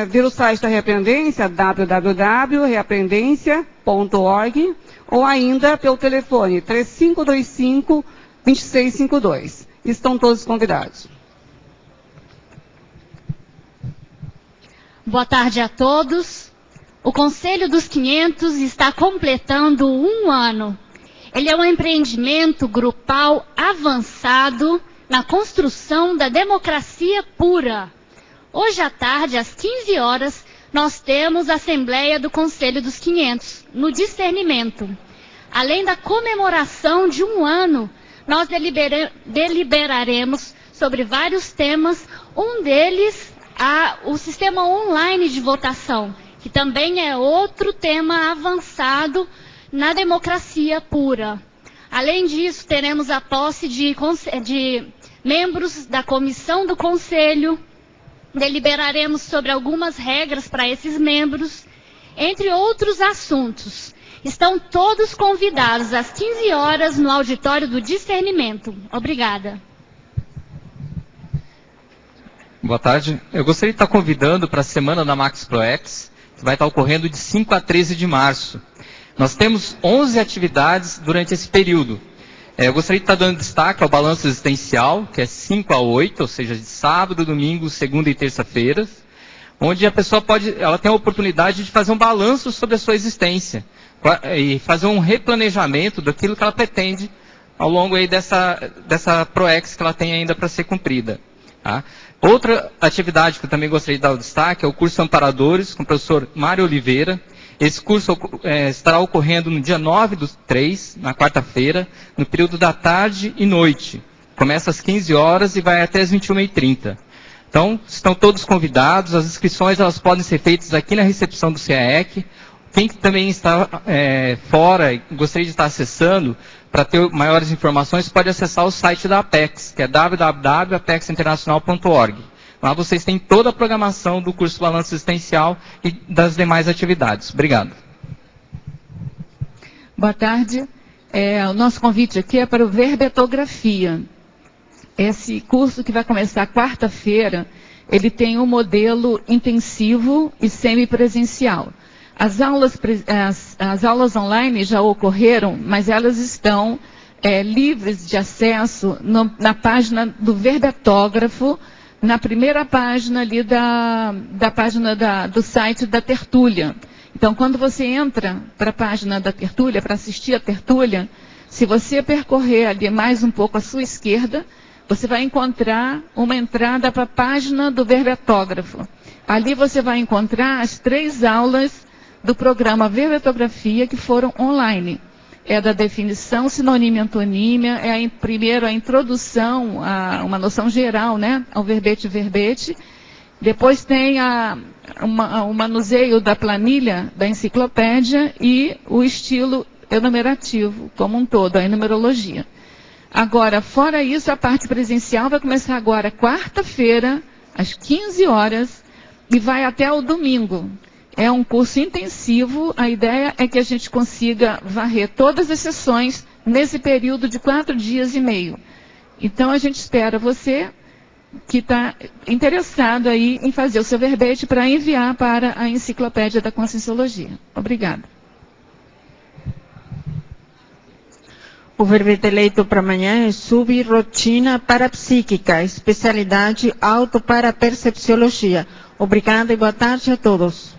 ver o site da Reaprendência, www.reaprendência.org, ou ainda pelo telefone 3525-2652. Estão todos convidados. Boa tarde a todos. O Conselho dos 500 está completando 1 ano. Ele é um empreendimento grupal avançado na construção da democracia pura. Hoje à tarde, às 15 horas, nós temos a Assembleia do Conselho dos 500, no discernimento. Além da comemoração de 1 ano, nós deliberaremos sobre vários temas, um deles, o sistema online de votação, que também é outro tema avançado na democracia pura. Além disso, teremos a posse de membros da comissão do Conselho, deliberaremos sobre algumas regras para esses membros, entre outros assuntos. Estão todos convidados às 15 horas no auditório do discernimento. Obrigada. Boa tarde. Eu gostaria de estar convidando para a semana da Max ProEx, que vai estar ocorrendo de 5 a 13 de março. Nós temos 11 atividades durante esse período. Eu gostaria de estar dando destaque ao balanço existencial, que é 5 a 8, ou seja, de sábado, domingo, segunda e terça-feira, onde a pessoa ela tem a oportunidade de fazer um balanço sobre a sua existência e fazer um replanejamento daquilo que ela pretende ao longo aí dessa ProEx que ela tem ainda para ser cumprida. Tá? Outra atividade que eu também gostaria de dar o destaque é o curso Amparadores, com o professor Mário Oliveira. Esse curso estará ocorrendo no dia 9/3, na quarta-feira, no período da tarde e noite. Começa às 15 horas e vai até às 21h30. Então, estão todos convidados. As inscrições elas podem ser feitas aqui na recepção do CAEC. Quem também está fora e gostaria de estar acessando, para ter maiores informações, pode acessar o site da Apex, que é www.apexinternacional.org. Lá vocês têm toda a programação do curso Balanço Existencial e das demais atividades. Obrigado. Boa tarde. O nosso convite aqui é para o Verbetografia. Esse curso que vai começar quarta-feira, ele tem um modelo intensivo e semipresencial. As aulas online já ocorreram, mas elas estão livres de acesso na página do Verbetógrafo, na primeira página ali da página do site da Tertúlia. Então, quando você entra para a página da Tertúlia, para assistir a Tertúlia, se você percorrer ali mais um pouco à sua esquerda, você vai encontrar uma entrada para a página do Verbetógrafo. Ali você vai encontrar as 3 aulas do programa Verbetografia que foram online. É da definição, sinônimo e antonímia, primeiro a introdução, uma noção geral, né, ao verbete. Depois tem o manuseio da planilha da enciclopédia e o estilo enumerativo como um todo, a enumerologia. Agora, fora isso, a parte presencial vai começar agora quarta-feira, às 15 horas, e vai até o domingo. É um curso intensivo, a ideia é que a gente consiga varrer todas as sessões nesse período de 4 dias e meio. Então, a gente espera você que está interessado aí em fazer o seu verbete para enviar para a Enciclopédia da Conscienciologia. Obrigada. O verbete eleito para amanhã é Subrotina Parapsíquica, especialidade Autoparapercepciologia. Obrigada e boa tarde a todos.